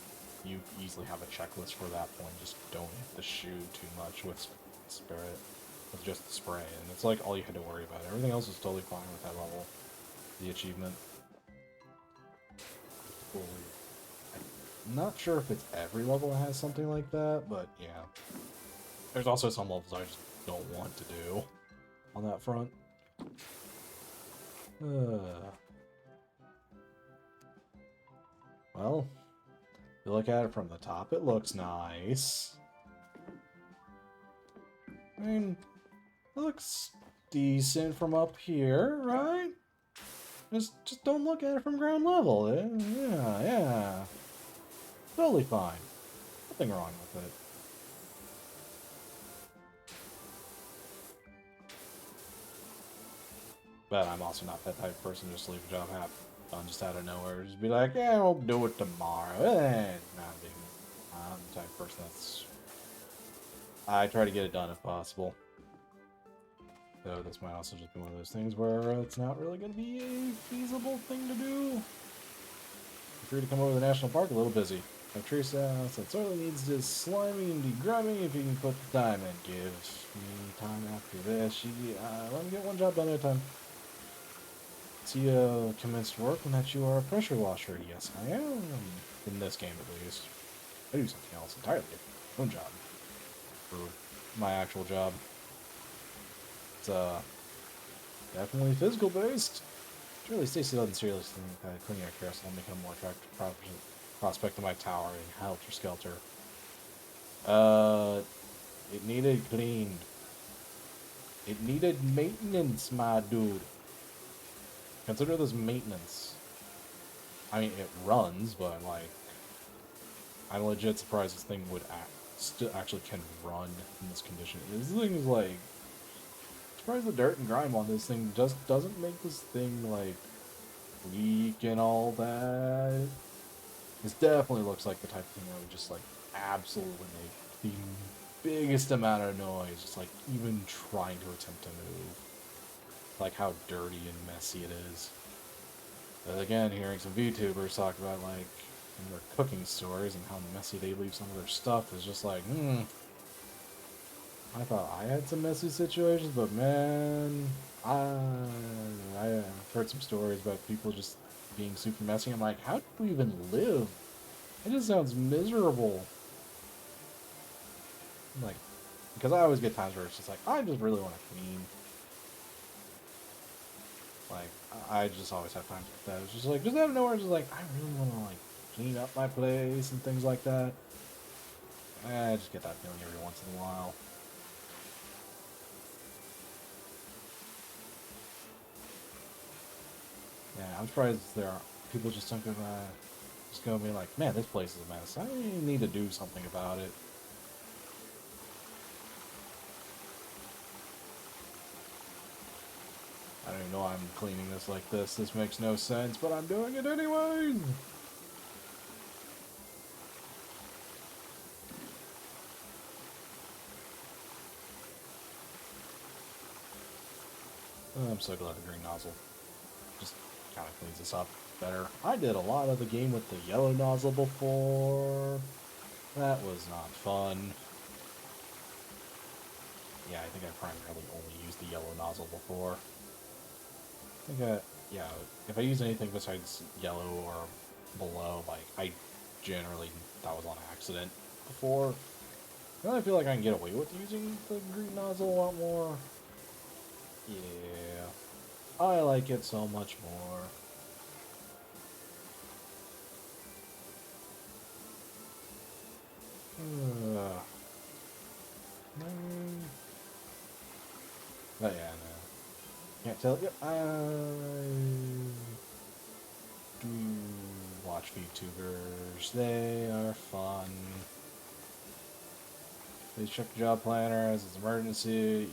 S1: you easily have a checklist for that point. Just don't hit the shoe too much with spirit, with just the spray, and it's like all you had to worry about. Everything else was totally fine with that level. The achievement. I'm not sure if it's every level that has something like that, but yeah. There's also some levels I just don't want to do on that front. Well, if you look at it from the top, it looks nice. I mean, it looks decent from up here, right? Just don't look at it from ground level. Yeah. Totally fine. Nothing wrong with it. But I'm also not that type of person to just leave a job half done just out of nowhere. Just be like, yeah, I'll do it tomorrow. I'm the type of person that's... I try to get it done if possible. So this might also just be one of those things where it's not really going to be a feasible thing to do. free to come over to the national park. A little busy. My tree house that certainly needs just sliming and degrumming if you can put the time in. Give me time after this. Let me get one job done at a time. See, commenced work and that you are a pressure washer. Yes, I am. In this game, at least. I do something else entirely different. My own job. For my actual job. It's, definitely physical based. Surely Stacy doesn't seriously think cleaning our carousel will make it a more attractive prospect of my tower in Helter Skelter. It needed cleaned. It needed maintenance, my dude. Consider this maintenance. I mean, it runs, but, like, I'm legit surprised this thing would actually can run in this condition. This thing is, like, surprised the dirt and grime on this thing just doesn't make this thing, like, leak and all that. This definitely looks like the type of thing that would just, like, absolutely make the biggest amount of noise, just, like, even trying to attempt to move. Like, how dirty and messy it is. But again, hearing some VTubers talk about, like, their cooking stories and how messy they leave some of their stuff is just like, I thought I had some messy situations, but man, I heard some stories about people just being super messy. I'm like, how do we even live? It just sounds miserable. Like, because I always get times where it's just like, I just really want to clean. Like, I just always have times like that. It's just like, just out of nowhere, just like, I really want to, like, clean up my place and things like that. I just get that feeling every once in a while. Yeah, I'm surprised there are people just don't go, just go be like, man, this place is a mess. I need to do something about it. I don't even know why I'm cleaning this like this. This makes no sense, but I'm doing it anyways. Oh, I'm so glad the green nozzle just kind of cleans this up better. I did a lot of the game with the yellow nozzle before. That was not fun. Yeah, I think I primarily only used the yellow nozzle before. I think yeah, if I use anything besides yellow or below, like, I generally, that was on accident before. Now I feel like I can get away with using the green nozzle a lot more. Yeah, I like it so much more. But yeah, no. Can't tell you. I do watch VTubers. They are fun. Please check the job planner as it's emergency.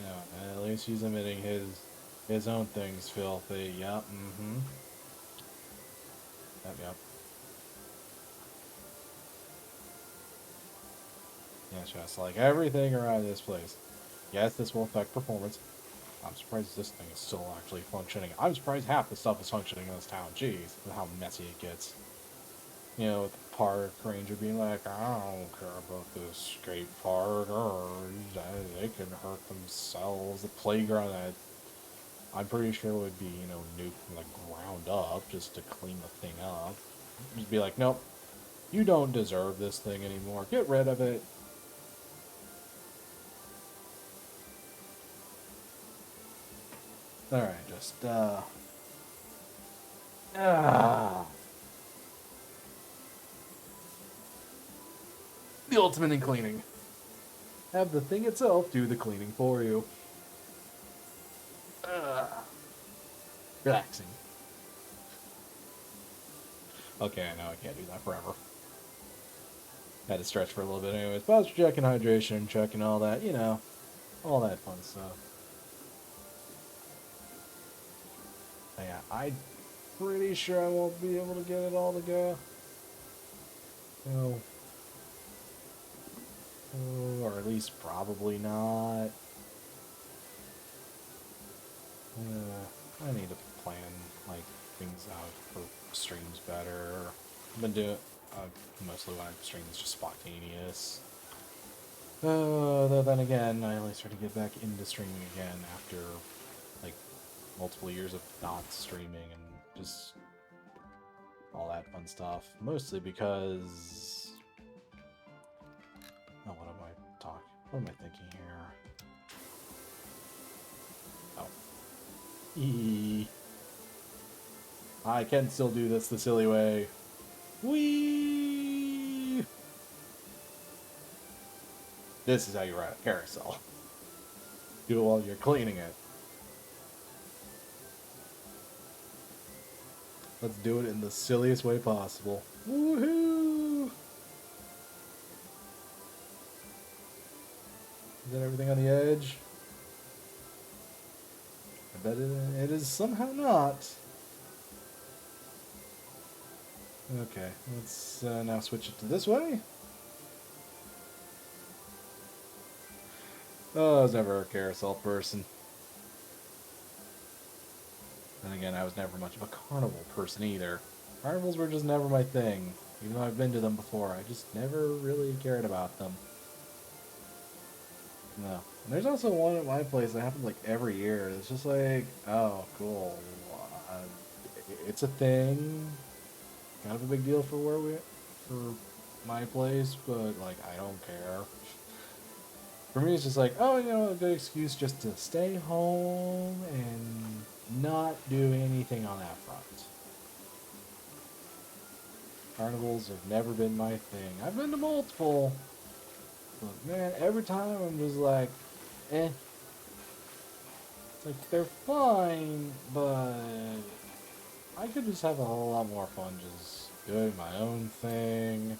S1: Yeah, at least he's admitting his own thing's filthy. Yep, Yep. Yeah, just like everything around this place. Yes, this will affect performance. I'm surprised this thing is still actually functioning. I'm surprised half the stuff is functioning in this town. Jeez, how messy it gets. You know, with the park ranger being like, I don't care about this skate park, or they can hurt themselves. The playground that I'm pretty sure would be, you know, nuked from the ground up just to clean the thing up. Just be like, nope, you don't deserve this thing anymore. Get rid of it. Alright, just, the ultimate in cleaning. Have the thing itself do the cleaning for you. Relaxing. Okay, I know I can't do that forever. Had to stretch for a little bit anyways. But I was checking hydration, checking all that, you know, all that fun stuff. But yeah, I'm pretty sure I won't be able to get it all to go. No. Or at least probably not. I need to plan, like, things out for streams better. I've been doing mostly when I stream is just spontaneous. Though then again, I only started to get back into streaming again after like multiple years of not streaming and just all that fun stuff. Mostly because what am I talking? What am I thinking here? I can still do this the silly way. Whee! This is how you ride a carousel. Do it while you're cleaning it. Let's do it in the silliest way possible. Woohoo! Is that everything on the edge? I bet it is somehow not. Okay, let's now switch it to this way. Oh, I was never a carousel person. Then again, I was never much of a carnival person either. Carnivals were just never my thing. Even though I've been to them before, I just never really cared about them. No. And there's also one at my place that happens like every year. It's just like, oh, cool. It's a thing. Kind of a big deal for my place, but like I don't care. For me, it's just like, oh, a good excuse just to stay home and not do anything on that front. Carnivals have never been my thing. I've been to multiple, but man, every time I'm just like, eh. It's like, they're fine, but I could just have a whole lot more fun just doing my own thing.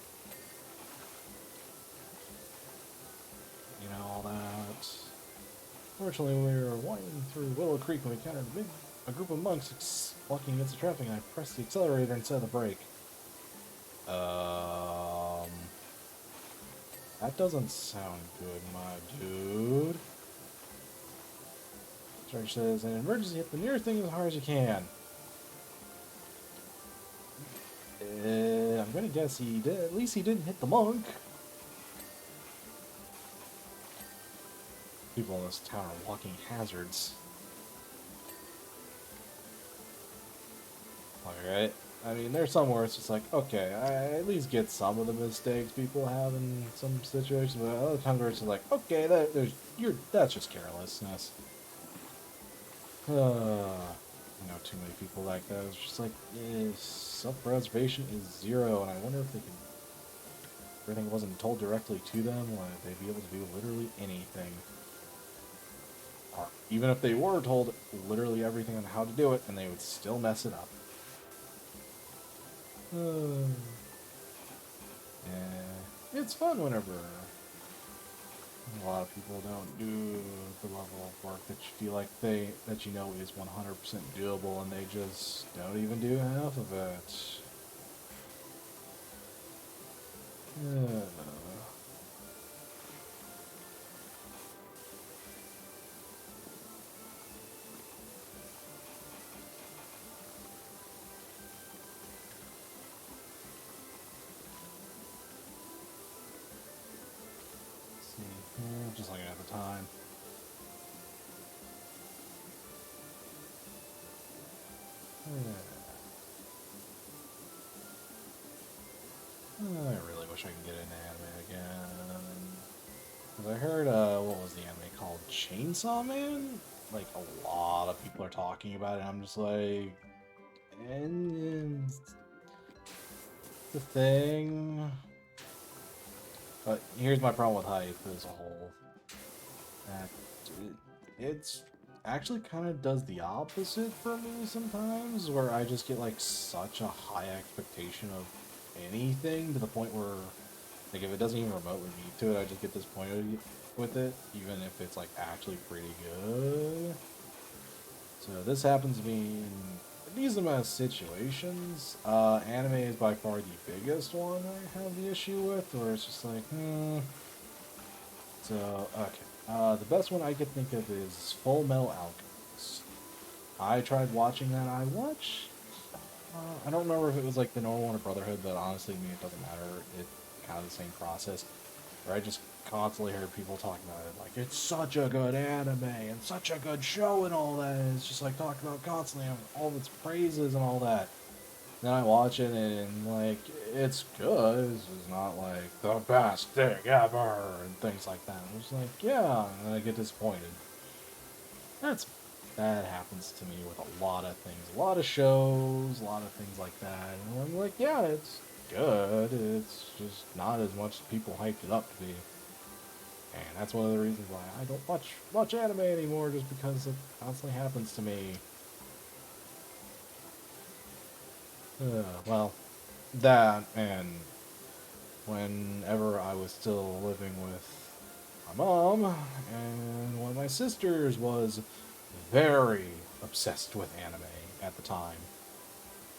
S1: All that. Fortunately, when we were winding through Willow Creek and we encountered a group of monks walking against the traffic, and I pressed the accelerator instead of the brake. That doesn't sound good, my dude. George says, in an emergency, hit the nearest thing as hard as you can. I'm gonna guess he did. At least he didn't hit the monk. People in this town are walking hazards. Alright. I mean, there's somewhere it's just like, okay, I at least get some of the mistakes people have in some situations, but other times where it's just like, okay, that's just carelessness. I know too many people like that. It's just like, self-preservation is 0, and I wonder if everything wasn't told directly to them, would they be able to do literally anything? Or even if they were told literally everything on how to do it, and they would still mess it up. Yeah, it's fun whenever a lot of people don't do the level of work that you feel like that you know is 100% doable, and they just don't even do half of it. Just looking at the time. I really wish I could get into anime again. Because I heard, what was the anime called? Chainsaw Man? Like, a lot of people are talking about it, and I'm just like... And... the thing... But here's my problem with hype as a whole. That it's actually kind of does the opposite for me sometimes, where I just get like such a high expectation of anything to the point where, like, if it doesn't even remotely meet to it, I just get disappointed with it, even if it's like actually pretty good. So this happens to me in a decent amount of situations. Anime is by far the biggest one I have the issue with, where it's just like, So, okay. The best one I could think of is Full Metal Alchemist. I tried watching that. I watched I don't remember if it was like the normal one or Brotherhood, but honestly, to me, it doesn't matter. It's kind of the same process. Where I just constantly heard people talking about it, like, it's such a good anime and such a good show and all that. And it's just like talked about constantly and all of its praises and all that. Then I watch it and like, it's good. It's just not like the best thing ever and things like that. I'm just like, yeah, and then I get disappointed. That's that happens to me with a lot of things, a lot of shows, a lot of things like that. And I'm like, yeah, it's good. It's just not as much as people hyped it up to be. And that's one of the reasons why I don't watch anime anymore, just because it constantly happens to me. Well, that and whenever I was still living with my mom, and one of my sisters was very obsessed with anime at the time.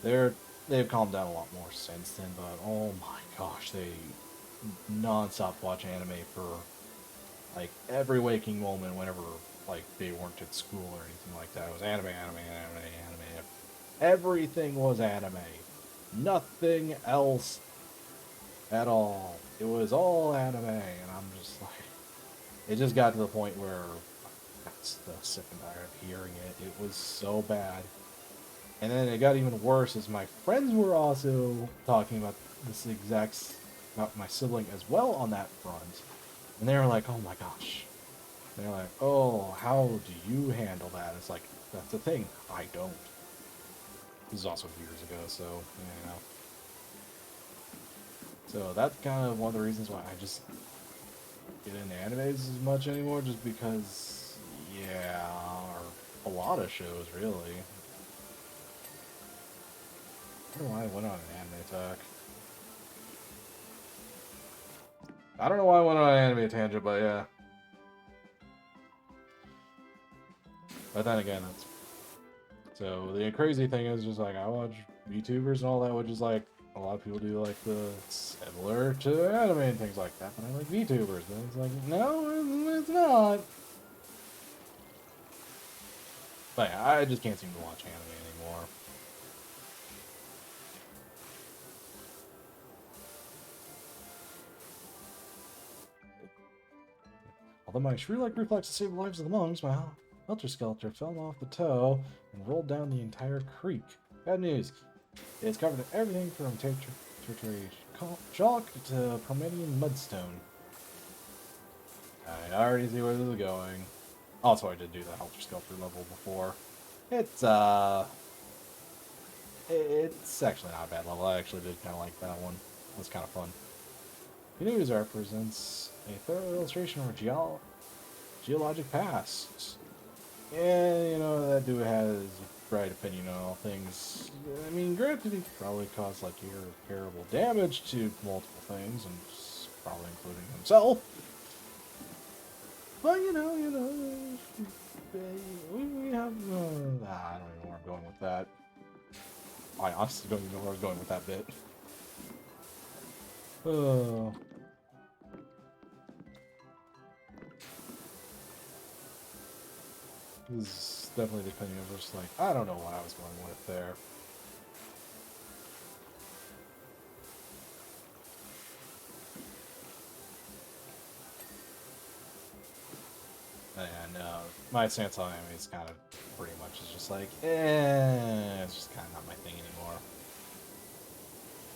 S1: They're they've calmed down a lot more since then, but oh my gosh, they non-stop watch anime for like every waking moment whenever like they weren't at school or anything like that. It was anime. Everything was anime. Nothing else at all. It was all anime, and I'm just like, it just got to the point where I got so sick and tired of hearing it. It was so bad. And then it got even worse as my friends were also talking about this about my sibling as well on that front. And they were like, oh my gosh. They're like, oh, how do you handle that? It's like, that's the thing. I don't. This is also years ago, so, you know. So that's kind of one of the reasons why I just get into animes as much anymore, just because, yeah, or a lot of shows, really. I don't know why I went on an anime talk. I don't know why I went on an anime tangent, but yeah. But then again, that's... So, the crazy thing is just like, I watch VTubers and all that, which is like, a lot of people do like the similar to anime and things like that, but I like VTubers. And it's like, no, it's not. But yeah, I just can't seem to watch anime anymore. Although my shrew-like reflex to save the lives of the monks, my helter-skelter fell off the toe and rolled down the entire creek. Bad news. It's covered in everything from tertiary chalk to Promethean mudstone. I already see where this is going. Also, I did do the helter-skelter level before. It's it's actually not a bad level. I actually did kind of like that one. It was kind of fun. The news represents a thorough illustration of our geologic past. Yeah, you know, that dude has a right opinion on all things. I mean, granted, he probably caused, like, irreparable damage to multiple things, and probably including himself. But, we have, I don't even know where I'm going with that. I honestly don't even know where I was going with that bit. Oh. This is definitely the opinion of just like, I don't know what I was going with there. And my stance on anime is kind of pretty much is just like, it's just kind of not my thing anymore.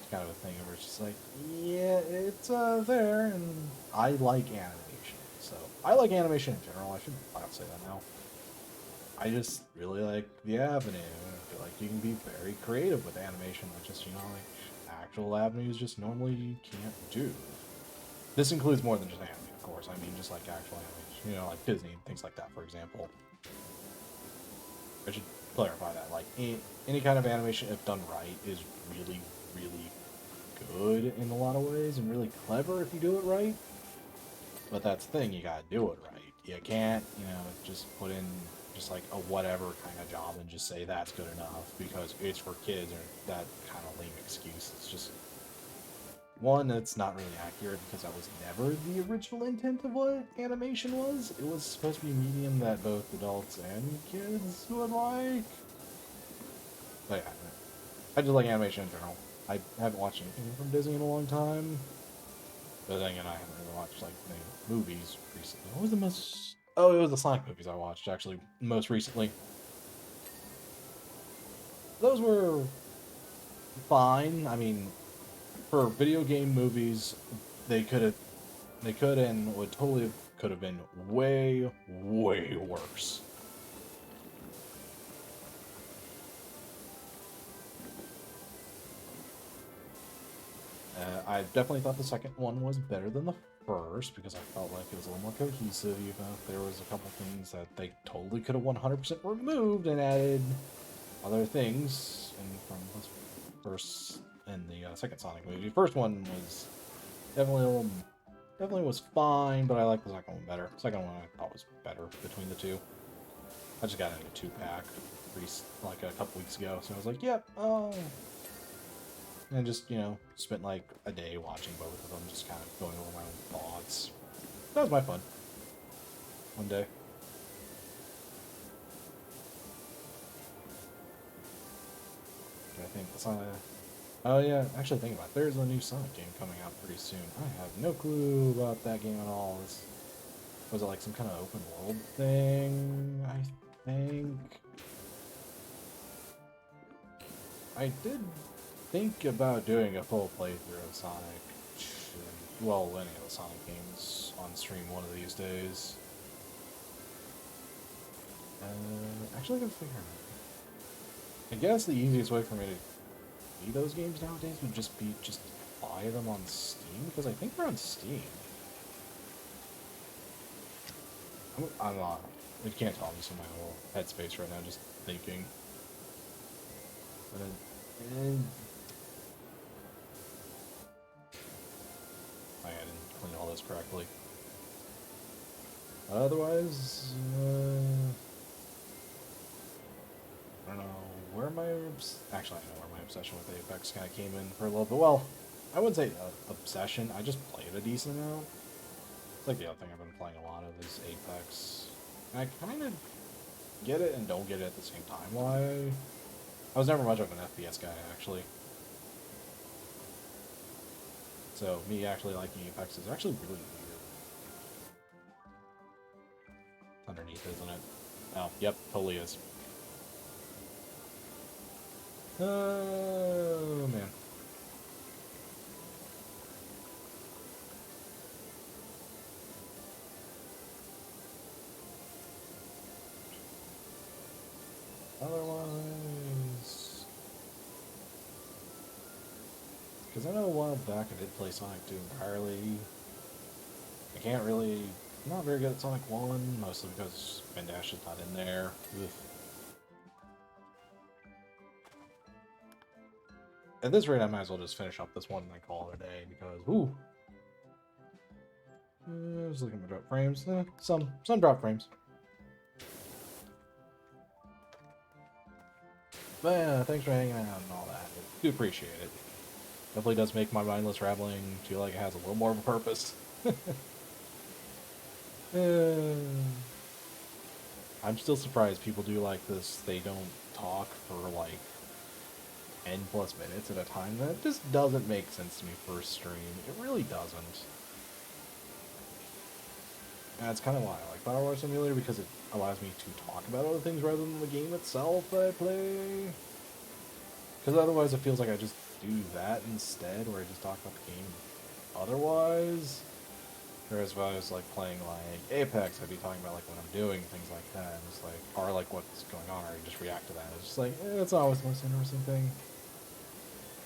S1: It's kind of a thing where it's just like, yeah, it's there, and I like animation. So, I like animation in general. I'll say that now. I just really like the avenue. I feel like you can be very creative with animation, which just, like actual avenues just normally you can't do. This includes more than just anime, of course. I mean, just like actual animation, like Disney and things like that, for example. I should clarify that. Like, any kind of animation, if done right, is really, really good in a lot of ways and really clever if you do it right. But that's the thing, you gotta do it right. You can't, just put in just like a whatever kind of job and just say that's good enough because it's for kids or that kind of lame excuse. It's just one that's not really accurate because that was never the original intent of what animation was. It was supposed to be a medium that both adults and kids would like. But yeah, I just like animation in general. I haven't watched anything from Disney in a long time. But then again, I haven't really watched like many movies recently. What was the most? Oh, it was the Sonic movies I watched actually most recently. Those were fine. I mean, for video game movies, they could have, they could and would totally could have been way, way worse. I definitely thought the second one was better than the first because I felt like it was a little more cohesive, even if there was a couple things that they totally could have 100% removed and added other things. And from this first and the second Sonic movie, the first one was definitely a little, definitely was fine, but I like the second one better. The second one I thought was better between the two. I just got into a 2-pack like a couple weeks ago, so I was like, yep, oh. And just, you know, spent like a day watching both of them, just kind of going over my own thoughts. That was my fun. One day. I think the Sonic. Oh yeah, actually think about it. There's a new Sonic game coming out pretty soon. I have no clue about that game at all. Was it like some kind of open world thing? I think. I did think about doing a full playthrough of Sonic, well, any of the Sonic games on stream one of these days. Actually, I gotta figure out. I guess the easiest way for me to play those games nowadays would just be just buy them on Steam, because I think they're on Steam. I'm not. You can't tell. I'm just in my little headspace right now, just thinking. I didn't clean all this correctly. Otherwise, I don't know where my actually I know where my obsession with Apex kind of came in for a little bit. Well, I wouldn't say obsession. I just played a decent amount. It's like the other thing I've been playing a lot of is Apex. And I kind of get it and don't get it at the same time. Why? I was never much of an FPS guy actually. So me actually liking Apex is actually really weird. Underneath, isn't it? Oh, yep, totally is. Oh, man. Otherwise... Because I know a while back I did play Sonic 2 entirely. I can't really... I'm not very good at Sonic 1, mostly because Spin Dash is not in there. Ugh. At this rate, I might as well just finish up this one and then call it a day, because, ooh. I was looking at drop frames. Some drop frames. But yeah, thanks for hanging out and all that. I do appreciate it. Definitely does make my mindless rambling feel like it has a little more of a purpose. I'm still surprised people do like this. They don't talk for like N+ minutes at a time. That just doesn't make sense to me for a stream. It really doesn't. And that's kind of why I like Battle Royale Simulator, because it allows me to talk about other things rather than the game itself that I play. Because otherwise it feels like I just do that instead, where I just talk about the game otherwise. Whereas if I was like playing like Apex, I'd be talking about like what I'm doing, things like that, and just like, or like what's going on, or you just react to that. It's just like, it's not always the most interesting thing.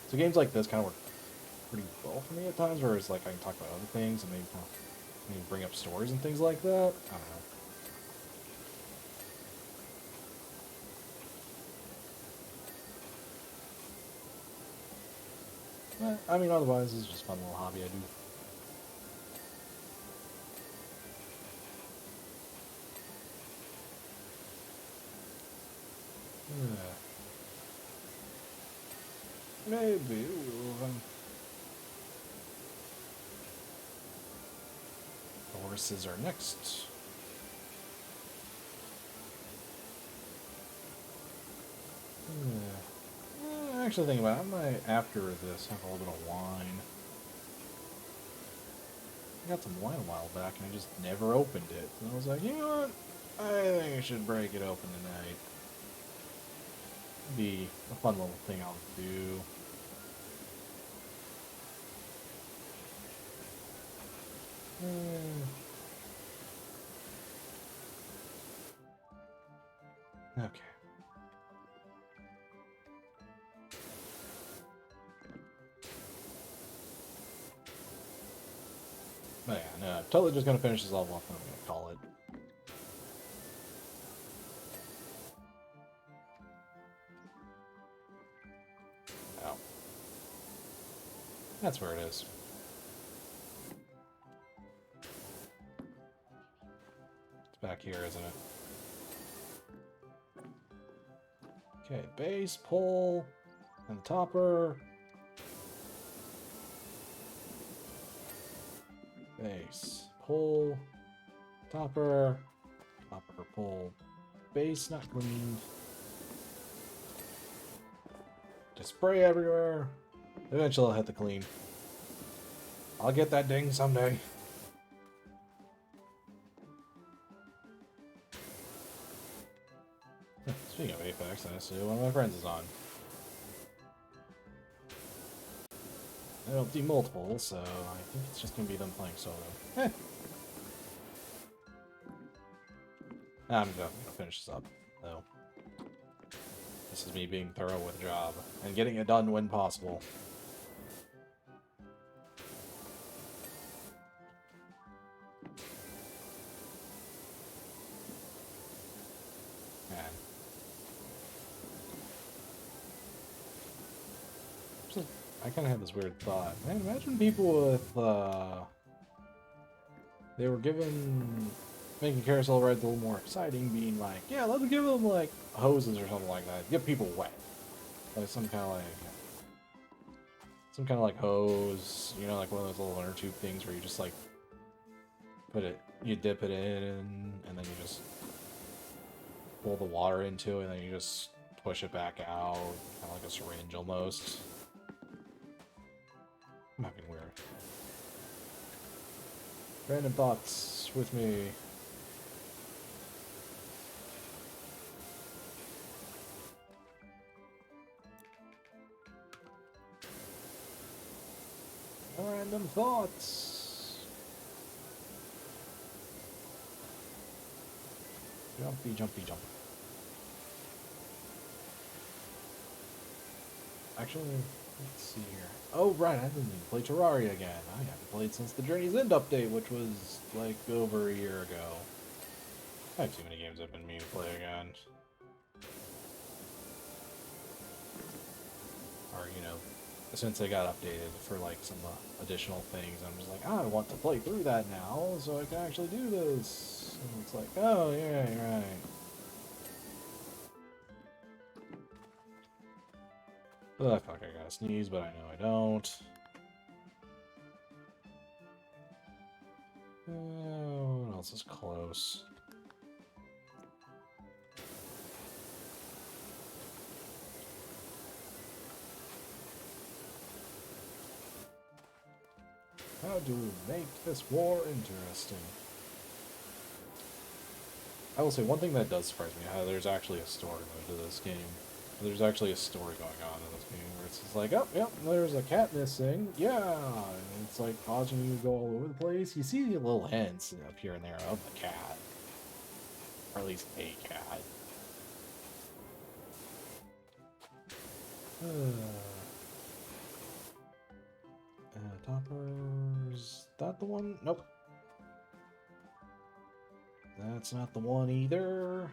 S1: So games like this kind of work pretty well for me at times, whereas like I can talk about other things and maybe bring up stories and things like that. I don't know. I mean, otherwise, it's just a fun little hobby I do. Yeah. Maybe we'll, the horses are next. Yeah. actually thinking about it. I might, after this, have a little bit of wine. I got some wine a while back, and I just never opened it. And I was like, you know what? I think I should break it open tonight. Be a fun little thing I'll do. Okay. But yeah, no, totally just gonna finish this level off and I'm gonna call it. Oh. That's where it is. It's back here, isn't it? Okay, base, pull, and the topper. Base, pull, topper, topper, pull. Base not cleaned. Just spray everywhere. Eventually I'll have to clean. I'll get that ding someday. Speaking of Apex, I see one of my friends is on. I don't see multiple, so I think it's just gonna be them playing solo. I'm gonna finish this up, though. This is me being thorough with a job, and getting it done when possible. Man. I kind of had this weird thought. Man, imagine people with, they were given making carousel rides a little more exciting, being like, yeah, let's give them, like, hoses or something like that. Get people wet. Like, some kind of, like, hose, you know, like one of those little inner tube things where you just, like, you dip it in, and then you just pull the water into it, and then you just push it back out, kind of like a syringe almost. I'm having weird. Random thoughts with me. Random thoughts. Jumpy, jumpy, jump. Actually, let's see here. Oh, right, I haven't even played Terraria again. I haven't played since the Journey's End update, which was, like, over a year ago. I have too many games I've been meaning to play again. Or, you know, since they got updated for, like, some additional things, I'm just like, I want to play through that now, so I can actually do this. And it's like, oh, yeah, you're right. Oh, fuck, I gotta sneeze, but I know I don't. What else is close? How do we make this war interesting? I will say one thing that does surprise me, how there's actually a story mode to this game. There's actually a story going on in this game where it's just like, oh, yep, there's a cat missing, yeah, and it's like causing you to go all over the place. You see the little hints up here and there of the cat, or at least a cat. Toppers, that the one? Nope. That's not the one either.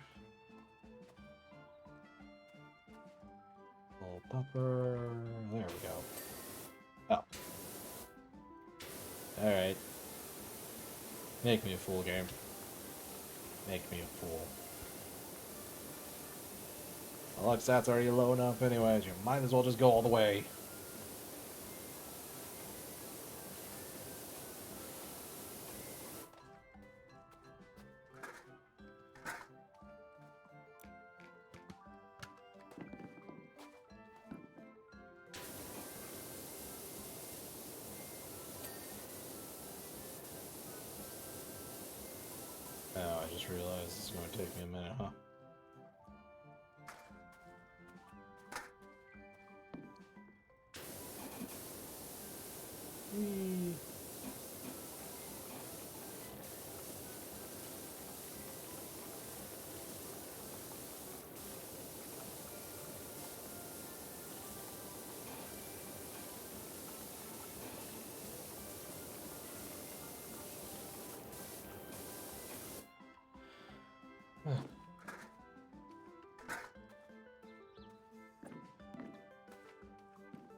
S1: Little topper. There we go. Oh. Alright. Make me a fool, game. Make me a fool. My luck stat's already low enough anyways. You might as well just go all the way. just realized it's going to take me a minute, huh? Whee.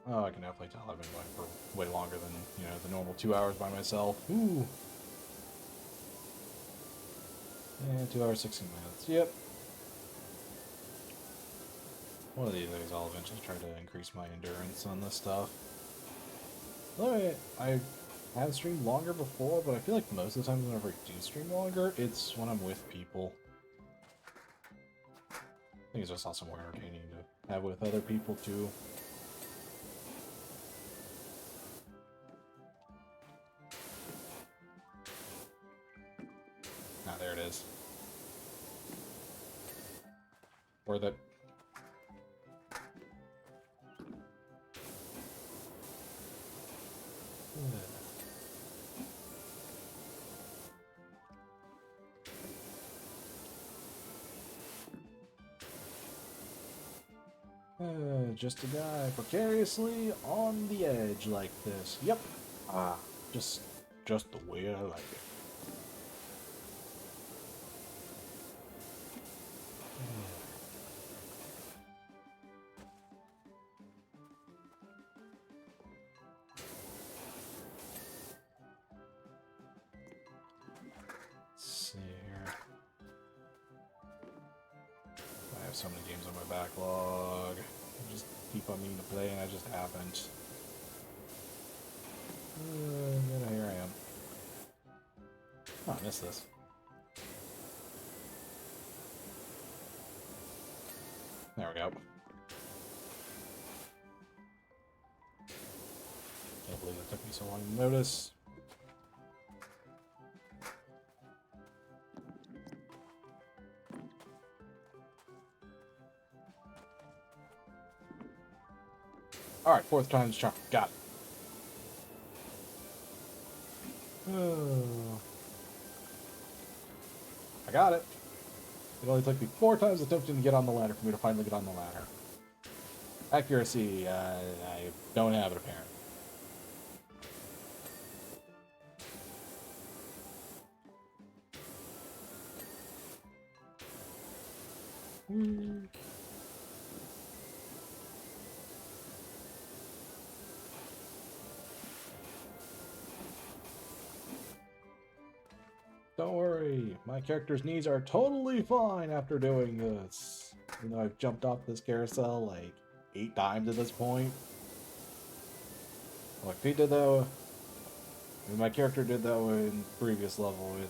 S1: Oh, I can definitely tell I've been going for way longer than, you know, the normal 2 hours by myself. Ooh. Yeah, 2 hours, 16 minutes. Yep. One of these days I'll eventually try to increase my endurance on this stuff. Alright, I have streamed longer before, but I feel like most of the times whenever I do stream longer, it's when I'm with people. I think it's just also more entertaining to have with other people too. Ah, there it is. Or that. Just a guy precariously on the edge like this. Yep. Ah, just the way I like it. Let's see here. I have so many games on my backlog. I just keep on meaning to play, and I just haven't. Here I am. Oh, I missed this. There we go. Can't believe it took me so long to notice. Alright, fourth time's charm. Got it. Oh. I got it. It only took me 4 times attempting to get on the ladder for me to finally get on the ladder. Accuracy, I don't have it apparently. Don't worry, my character's knees are totally fine after doing this. Even though I've jumped off this carousel like 8 times at this point. Like they did though. I mean, my character did that in previous level with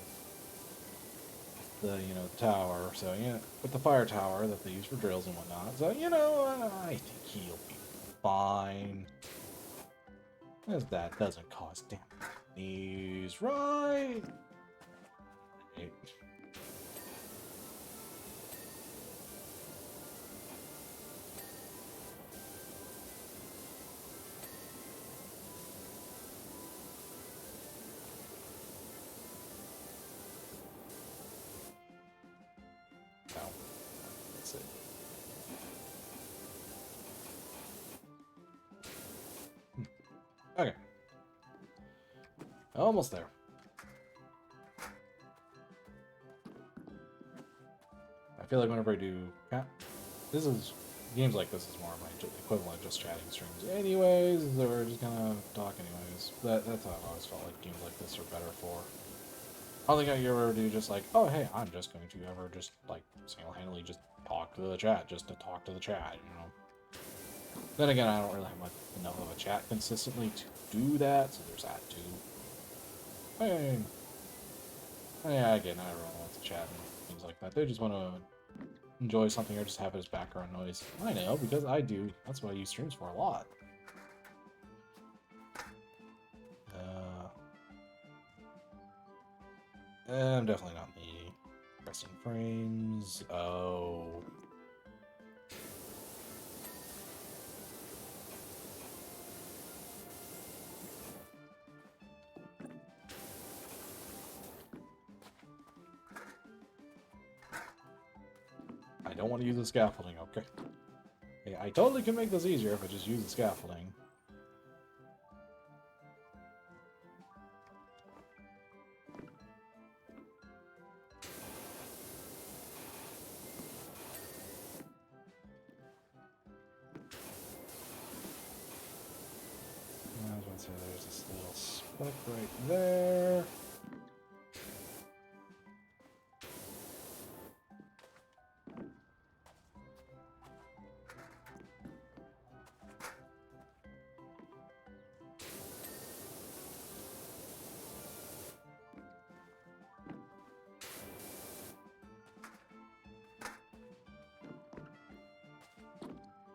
S1: the, you know, tower. So, yeah, with the fire tower that they use for drills and whatnot. So, you know, I think he'll be fine. As that doesn't cause damage to the knees, right? No. That's it. Okay. Almost there. I feel like whenever I do... This is... Games like this is more of my equivalent of just chatting streams. Anyways, we're just gonna talk anyways. That's how I've always felt like games like this are better for. I don't think I ever do just like, oh hey, I'm just going to ever just like single-handedly just talk to the chat, just to talk to the chat, you know. Then again, I don't really have enough of a chat consistently to do that, so there's that too. Hey. Yeah, again, I don't really want to chat and things like that. They just want to enjoy something or just have it as background noise. I know, because I do. That's what I use streams for a lot. I'm definitely not needy. Pressing frames. Oh. I don't want to use the scaffolding, okay? Yeah, I totally can make this easier if I just use the scaffolding. I was going to say there's this little speck right there.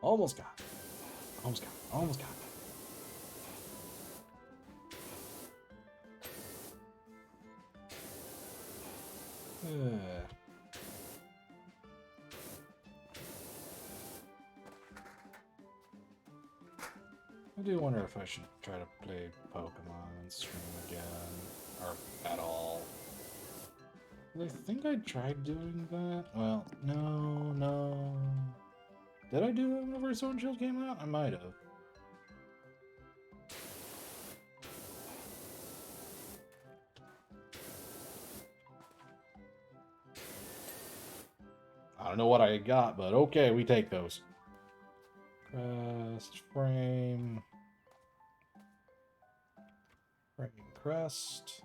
S1: Almost got it. Almost got it. Almost got it. I do wonder if I should try to play Pokemon and stream again, or at all. I think I tried doing that. Well, no. Did I do it whenever Sword and Shield came out? I might have. I don't know what I got, but okay, we take those. Crest, frame. Frame, crest.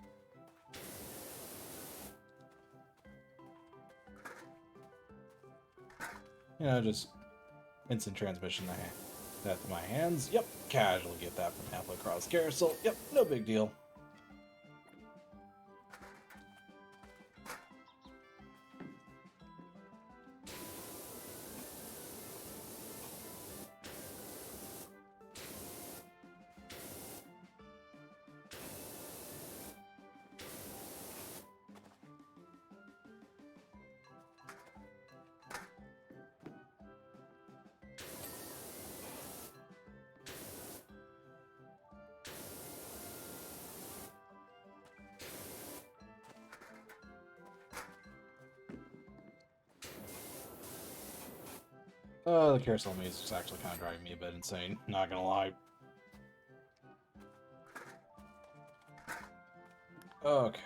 S1: You know, just instant transmission that to my hands. Yep, casually get that from halfway across carousel. Yep, no big deal. The carousel music's actually kind of driving me a bit insane, not gonna lie. Okay.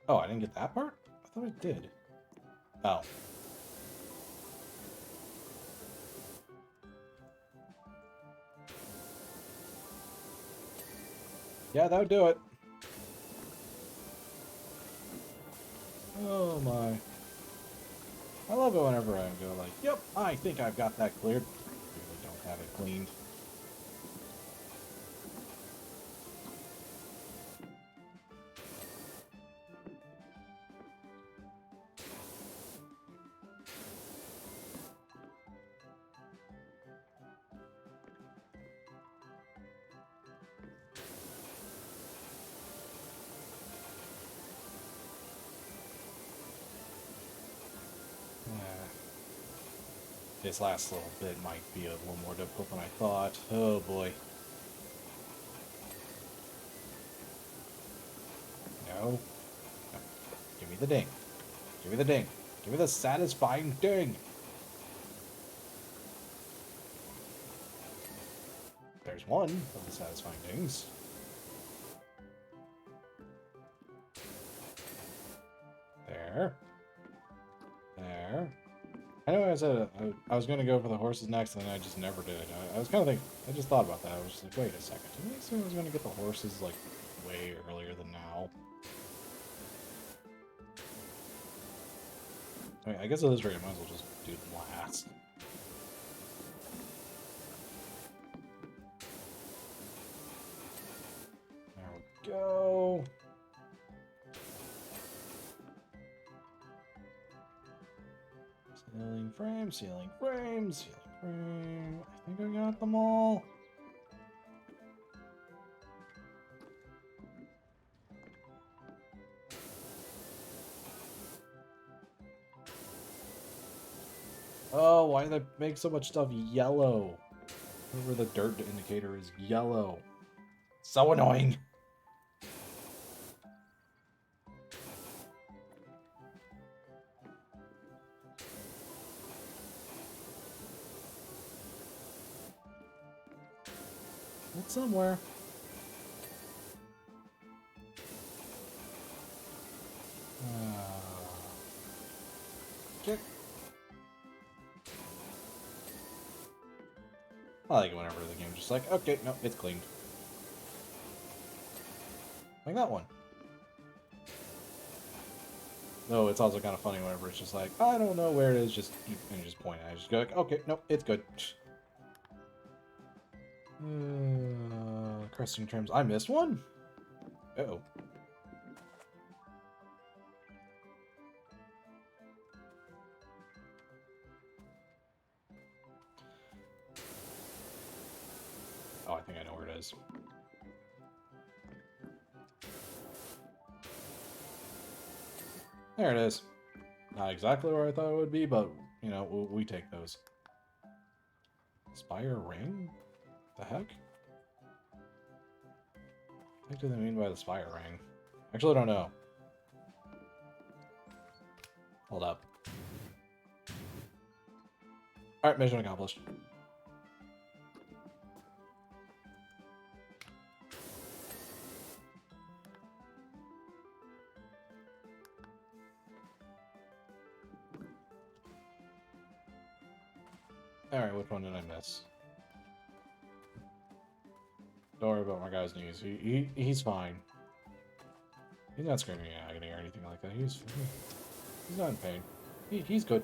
S1: Oh, I didn't get that part? I thought I did. Oh. Yeah, that would do it. Oh my. I love it whenever I go like, yep, I think I've got that cleared. Really don't have it cleaned. This last little bit might be a little more difficult than I thought. Oh boy. No. No. Give me the ding. Give me the ding. Give me the satisfying ding. There's one of the satisfying dings. There. There. I know I said I was going to go for the horses next, and I just never did. I was kind of thinking, I just thought about that. I was just like, wait a second. Didn't I say I was going to get the horses, like, way earlier than now? I mean, I guess at this rate, I might as well just do them last. There we go. Ceiling frame, ceiling frame, ceiling frame. I think I got them all. Oh, why do they make so much stuff yellow? Whenever the dirt indicator is yellow. So annoying. It's somewhere. Check. I like it whenever the game's just like, okay, no, it's cleaned. Like that one. No, it's also kind of funny whenever it's just like, I don't know where it is, and just point at it. I just go like, okay, no, it's good. Cresting trims. I missed one? Uh-oh. Oh, I think I know where it is. There it is. Not exactly where I thought it would be, but, you know, we take those. Spire ring? The heck? What do they mean by the spire ring? Actually, I don't know. Hold up. Alright, mission accomplished. Alright, which one did I miss? Don't worry about my guy's knees. He's fine. He's not screaming in agony or anything like that. He's not in pain. He's good.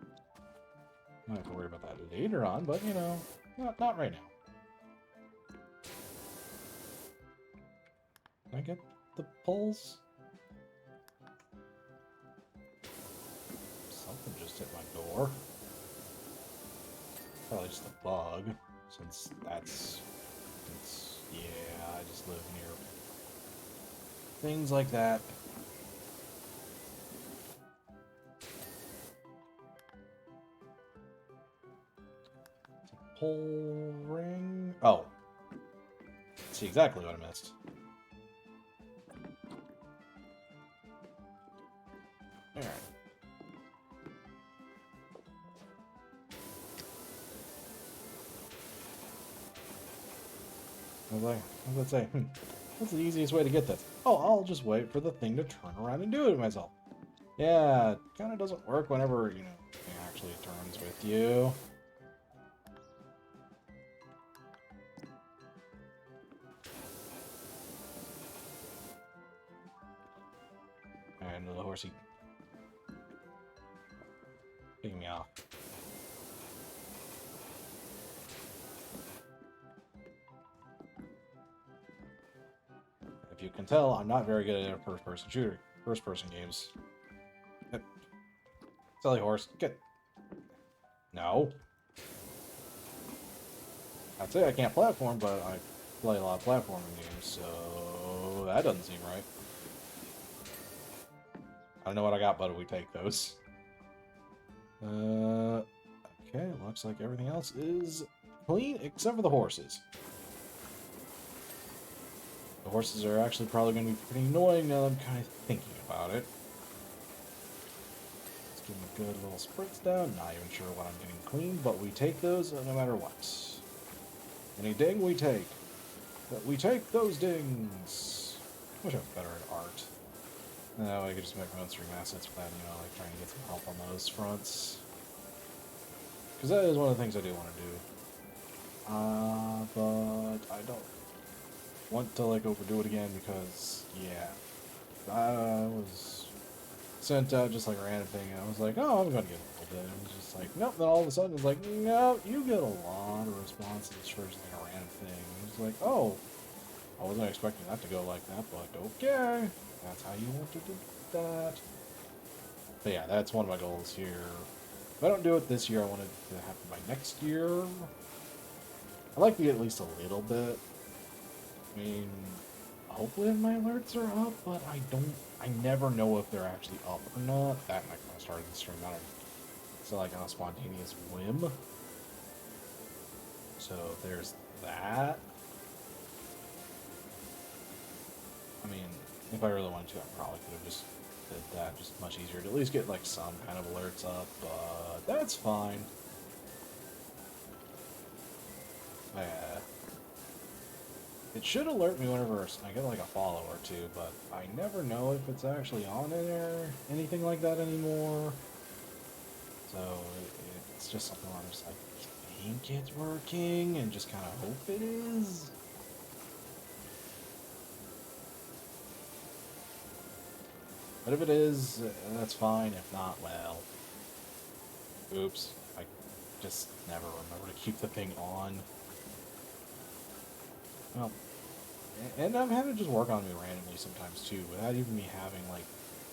S1: I don't have to worry about that later on, but, you know, not right now. Can I get the pulse? Something just hit my door. Probably just a bug, since yeah, I just live near things like that. Pull ring. Oh. See exactly what I missed. Alright. I was about to say, what's the easiest way to get this? Oh, I'll just wait for the thing to turn around and do it myself. Yeah, it kind of doesn't work whenever, you know, it actually turns with you. And the horsey picking me off. If you can tell, I'm not very good at first-person games. Silly horse, get. No. I'd say I can't platform, but I play a lot of platforming games, so that doesn't seem right. I don't know what I got, but we take those. Okay, looks like everything else is clean except for the horses. The horses are actually probably going to be pretty annoying now that I'm kind of thinking about it. Let's give them a good little spritz down. Not even sure what I'm getting clean, but we take those no matter what. Any ding we take. But we take those dings. I wish I was better at art. No, I could just make my own stream assets without, you know, like trying to get some help on those fronts. Because that is one of the things I do want to do. But I don't want to, like, overdo it again because, yeah. I was sent out just like a random thing, and I was like, oh, I'm going to get a little bit. And it was just like, nope. Then all of a sudden, it's like, no, you get a lot of responses for just like a random thing. And it's like, oh, I wasn't expecting that to go like that, but okay. That's how you want to do that. But yeah, that's one of my goals here. If I don't do it this year, I want it to happen by next year. I'd like to get at least a little bit. I mean, hopefully my alerts are up, but I never know if they're actually up or not. That and I kind of started the stream out. So like on a spontaneous whim. So there's that. I mean, if I really wanted to, I probably could have just did that. Just much easier to at least get like some kind of alerts up, but that's fine. Yeah. It should alert me whenever I get like a follow or two, but I never know if it's actually on there, anything like that anymore. So it's just something where I'm just like, I think it's working, and just kind of hope it is. But if it is, that's fine. If not, well, oops. I just never remember to keep the thing on. Well, and I'm having to just work on me randomly sometimes too, without even me having like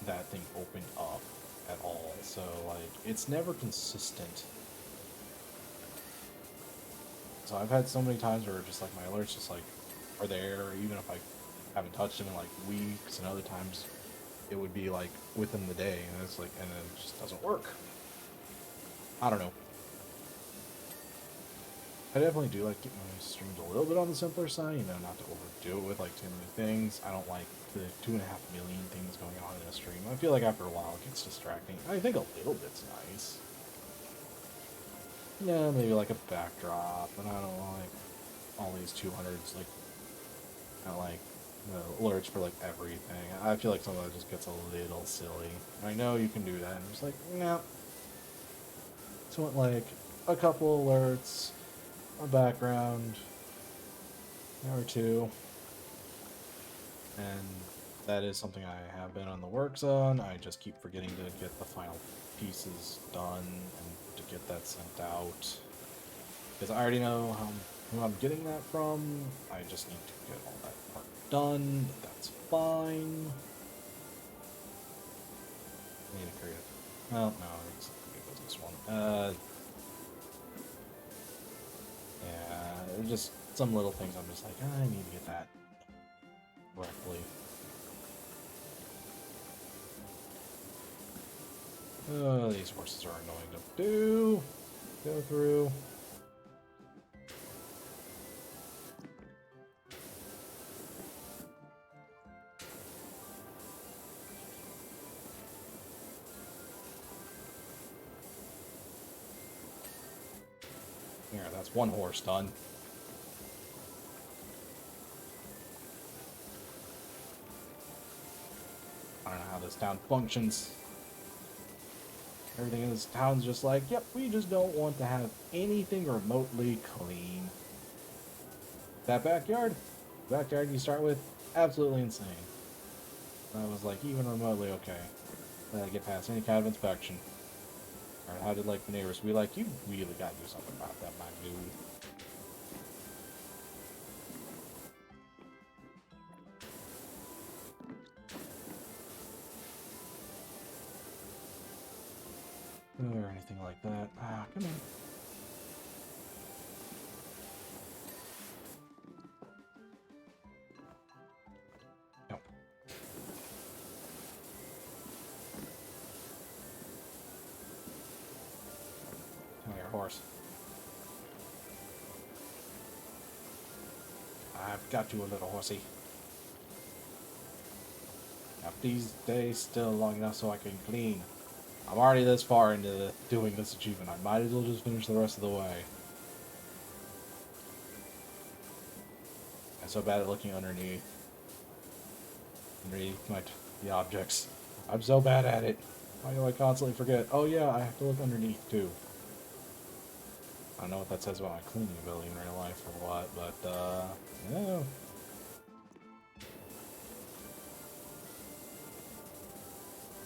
S1: that thing open up at all. So like, it's never consistent. So I've had so many times where just like my alerts just like are there, even if I haven't touched them in like weeks, and other times it would be like within the day, and it's like, and it just doesn't work. I don't know. I definitely do like keep my streams a little bit on the simpler side, you know, not to overdo it with like too many things. I don't like the 2.5 million things going on in a stream. I feel like after a while it gets distracting. I think a little bit's nice. Yeah, maybe like a backdrop, but I don't like all these 200s, like, I like the alerts for like everything. I feel like some of that just gets a little silly. I know you can do that, and I'm just like, no. So it like a couple alerts, a background, or two, and that is something I have been on the works on. I just keep forgetting to get the final pieces done and to get that sent out. Because I already know who I'm getting that from. I just need to get all that part done. That's fine. I need to create it. Well, no, it was this one. Yeah, just some little things I'm just like, I need to get that correctly. Oh, these horses are annoying to go through. Here, that's one horse done. I don't know how this town functions. Everything in this town's just like, yep, we just don't want to have anything remotely clean. That backyard you start with, absolutely insane. I was like, even remotely okay. Then I get past any kind of inspection. Or how did like the neighbors be like, you really gotta do something about that, my dude. Or anything like that. Ah, come on. No. Come here, horse. I've got you, a little horsey. Now, these days still long enough so I can clean. I'm already this far into doing this achievement. I might as well just finish the rest of the way. I'm so bad at looking underneath the objects. I'm so bad at it. Why do I constantly forget? Oh yeah, I have to look underneath too. I don't know what that says about my cleaning ability in real life or what, but yeah.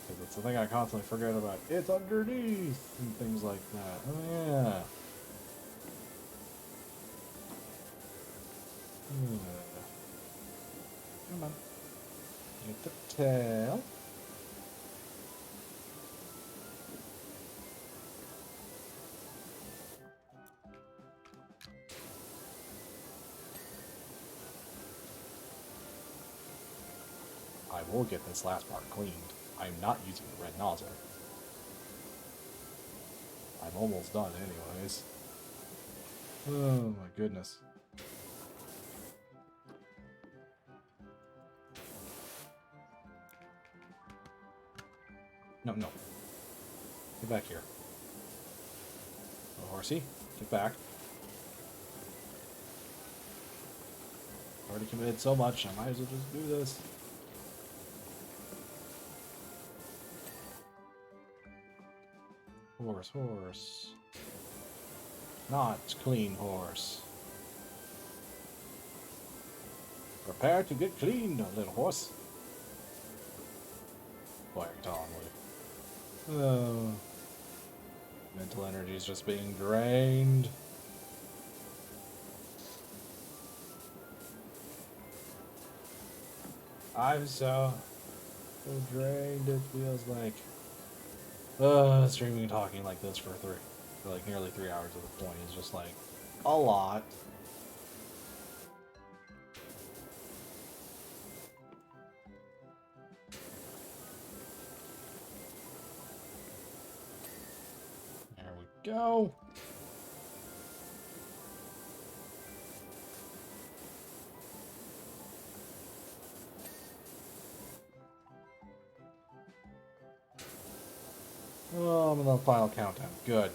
S1: Because it's the thing I constantly forget about. It's underneath and things like that. Oh yeah. Hmm. Come on. Get the tail. I will get this last part cleaned. I'm not using the red nozzle. I'm almost done anyways. Oh my goodness. No, no. Get back here. Oh, horsey, get back. Already committed so much, I might as well just do this. Horse, horse. Not clean horse. Prepare to get cleaned, little horse. Quiet calmly. Oh. Mental energy is just being drained. I'm so drained, it feels like. Streaming and talking like this for like nearly 3 hours at the point is just like a lot. There we go. Oh, I'm in the final countdown. Good.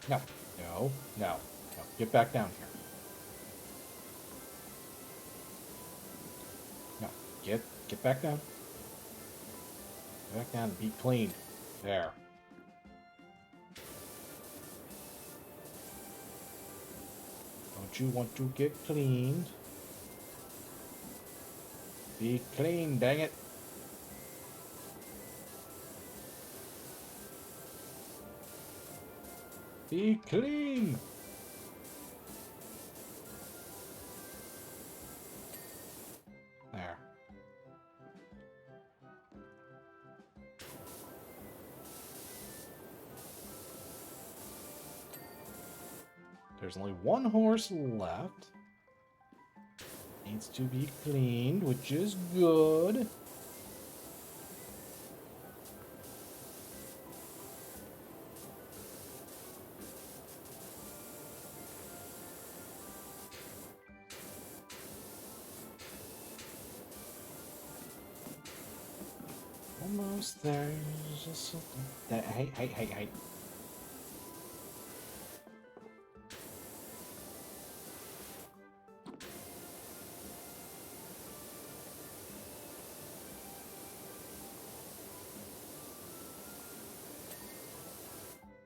S1: No, no, no, no. Get back down here. No, get back down. Get back down and be clean. There. Don't you want to get cleaned? Be clean, dang it. Be clean! There. There's only one horse left. Needs to be cleaned, which is good. Almost there. Just that. Hey, hey, hey, hey.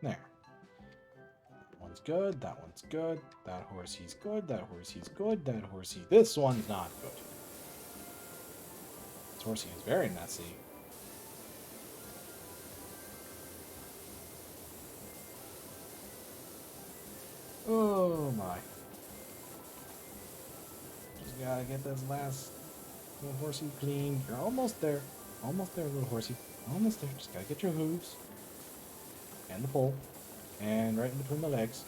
S1: There. That one's good. That one's good. That horsey's good. That horsey's good. That horsey. This one's not good. This horsey is very messy. Oh my. Just gotta get this last little horsey clean. You're almost there. Almost there, little horsey. Almost there. Just gotta get your hooves. And the pole. And right in between the legs.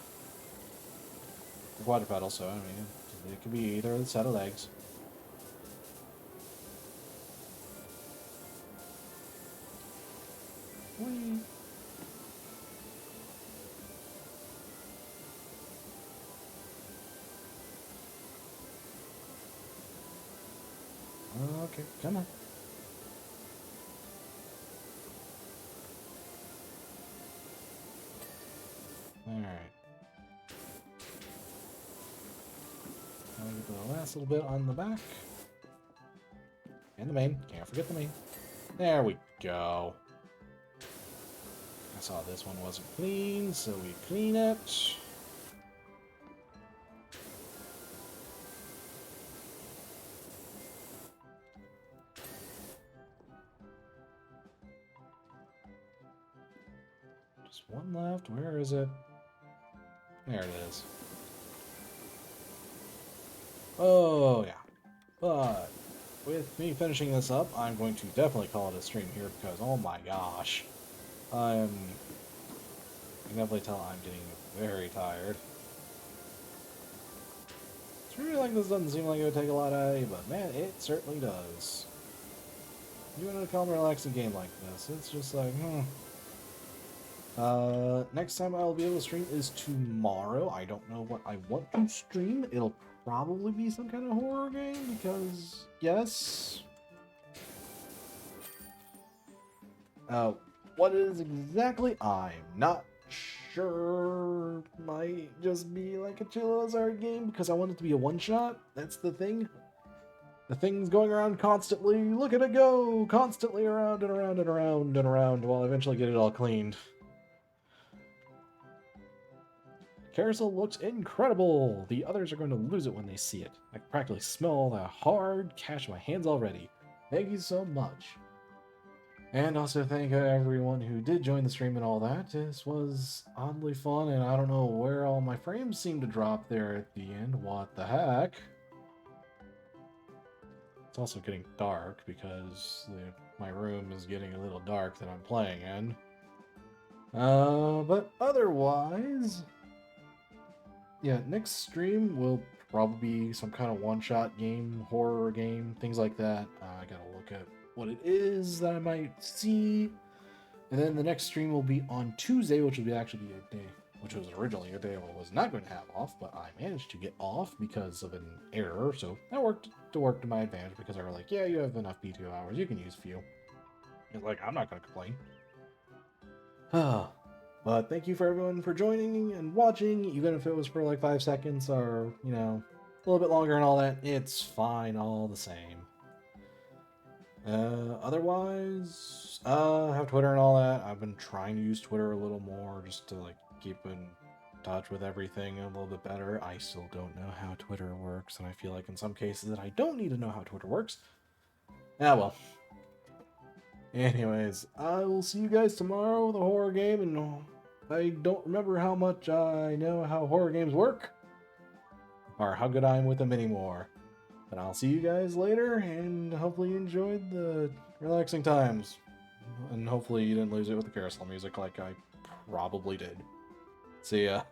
S1: The quadrupedal, so I mean, it could be either set of legs. Whee. Okay, come on. Alright. Now we get the last little bit on the back. And the mane. Can't forget the mane. There we go. I saw this one wasn't clean, so we clean it. Just one left. Where is it? There it is. Oh, yeah. But with me finishing this up, I'm going to definitely call it a stream here because, oh my gosh. I can definitely tell I'm getting very tired. It's Streaming like this doesn't seem like it would take a lot out of you, but man, it certainly does. Doing a calm, relaxing game like this, it's just like, next time I'll be able to stream is tomorrow. I don't know what I want to stream. It'll probably be some kind of horror game because, yes. What it is exactly, I'm not sure. Might just be like a chill Lizard game because I want it to be a one-shot. That's the thing. The thing's going around constantly. Look at it go! Constantly around and around and around and around while I eventually get it all cleaned. Carousel looks incredible! The others are going to lose it when they see it. I can practically smell the hard cash in my hands already. Thank you so much. And also thank everyone who did join the stream and all that. This was oddly fun, and I don't know where all my frames seem to drop there at the end. What the heck? It's also getting dark because my room is getting a little dark that I'm playing in. But otherwise, yeah, next stream will probably be some kind of one-shot game, horror game, things like that. I gotta look at what it is that I might see. And then the next stream will be on Tuesday, which will be actually a day, which was originally a day I was not going to have off, but I managed to get off because of an error. So that worked to my advantage because they were like, yeah, you have enough PTO hours, you can use a few. It's like, I'm not going to complain. But thank you for everyone for joining and watching, even if it was for like 5 seconds or, you know, a little bit longer and all that. It's fine all the same. Otherwise, I have Twitter and all that. I've been trying to use Twitter a little more just to like keep in touch with everything a little bit better. I still don't know how Twitter works, and I feel like in some cases that I don't need to know how Twitter works. Well. Anyways, I will see you guys tomorrow with a horror game, and I don't remember how much I know how horror games work, or how good I am with them anymore. But I'll see you guys later, and hopefully you enjoyed the relaxing times. And hopefully you didn't lose it with the carousel music like I probably did. See ya.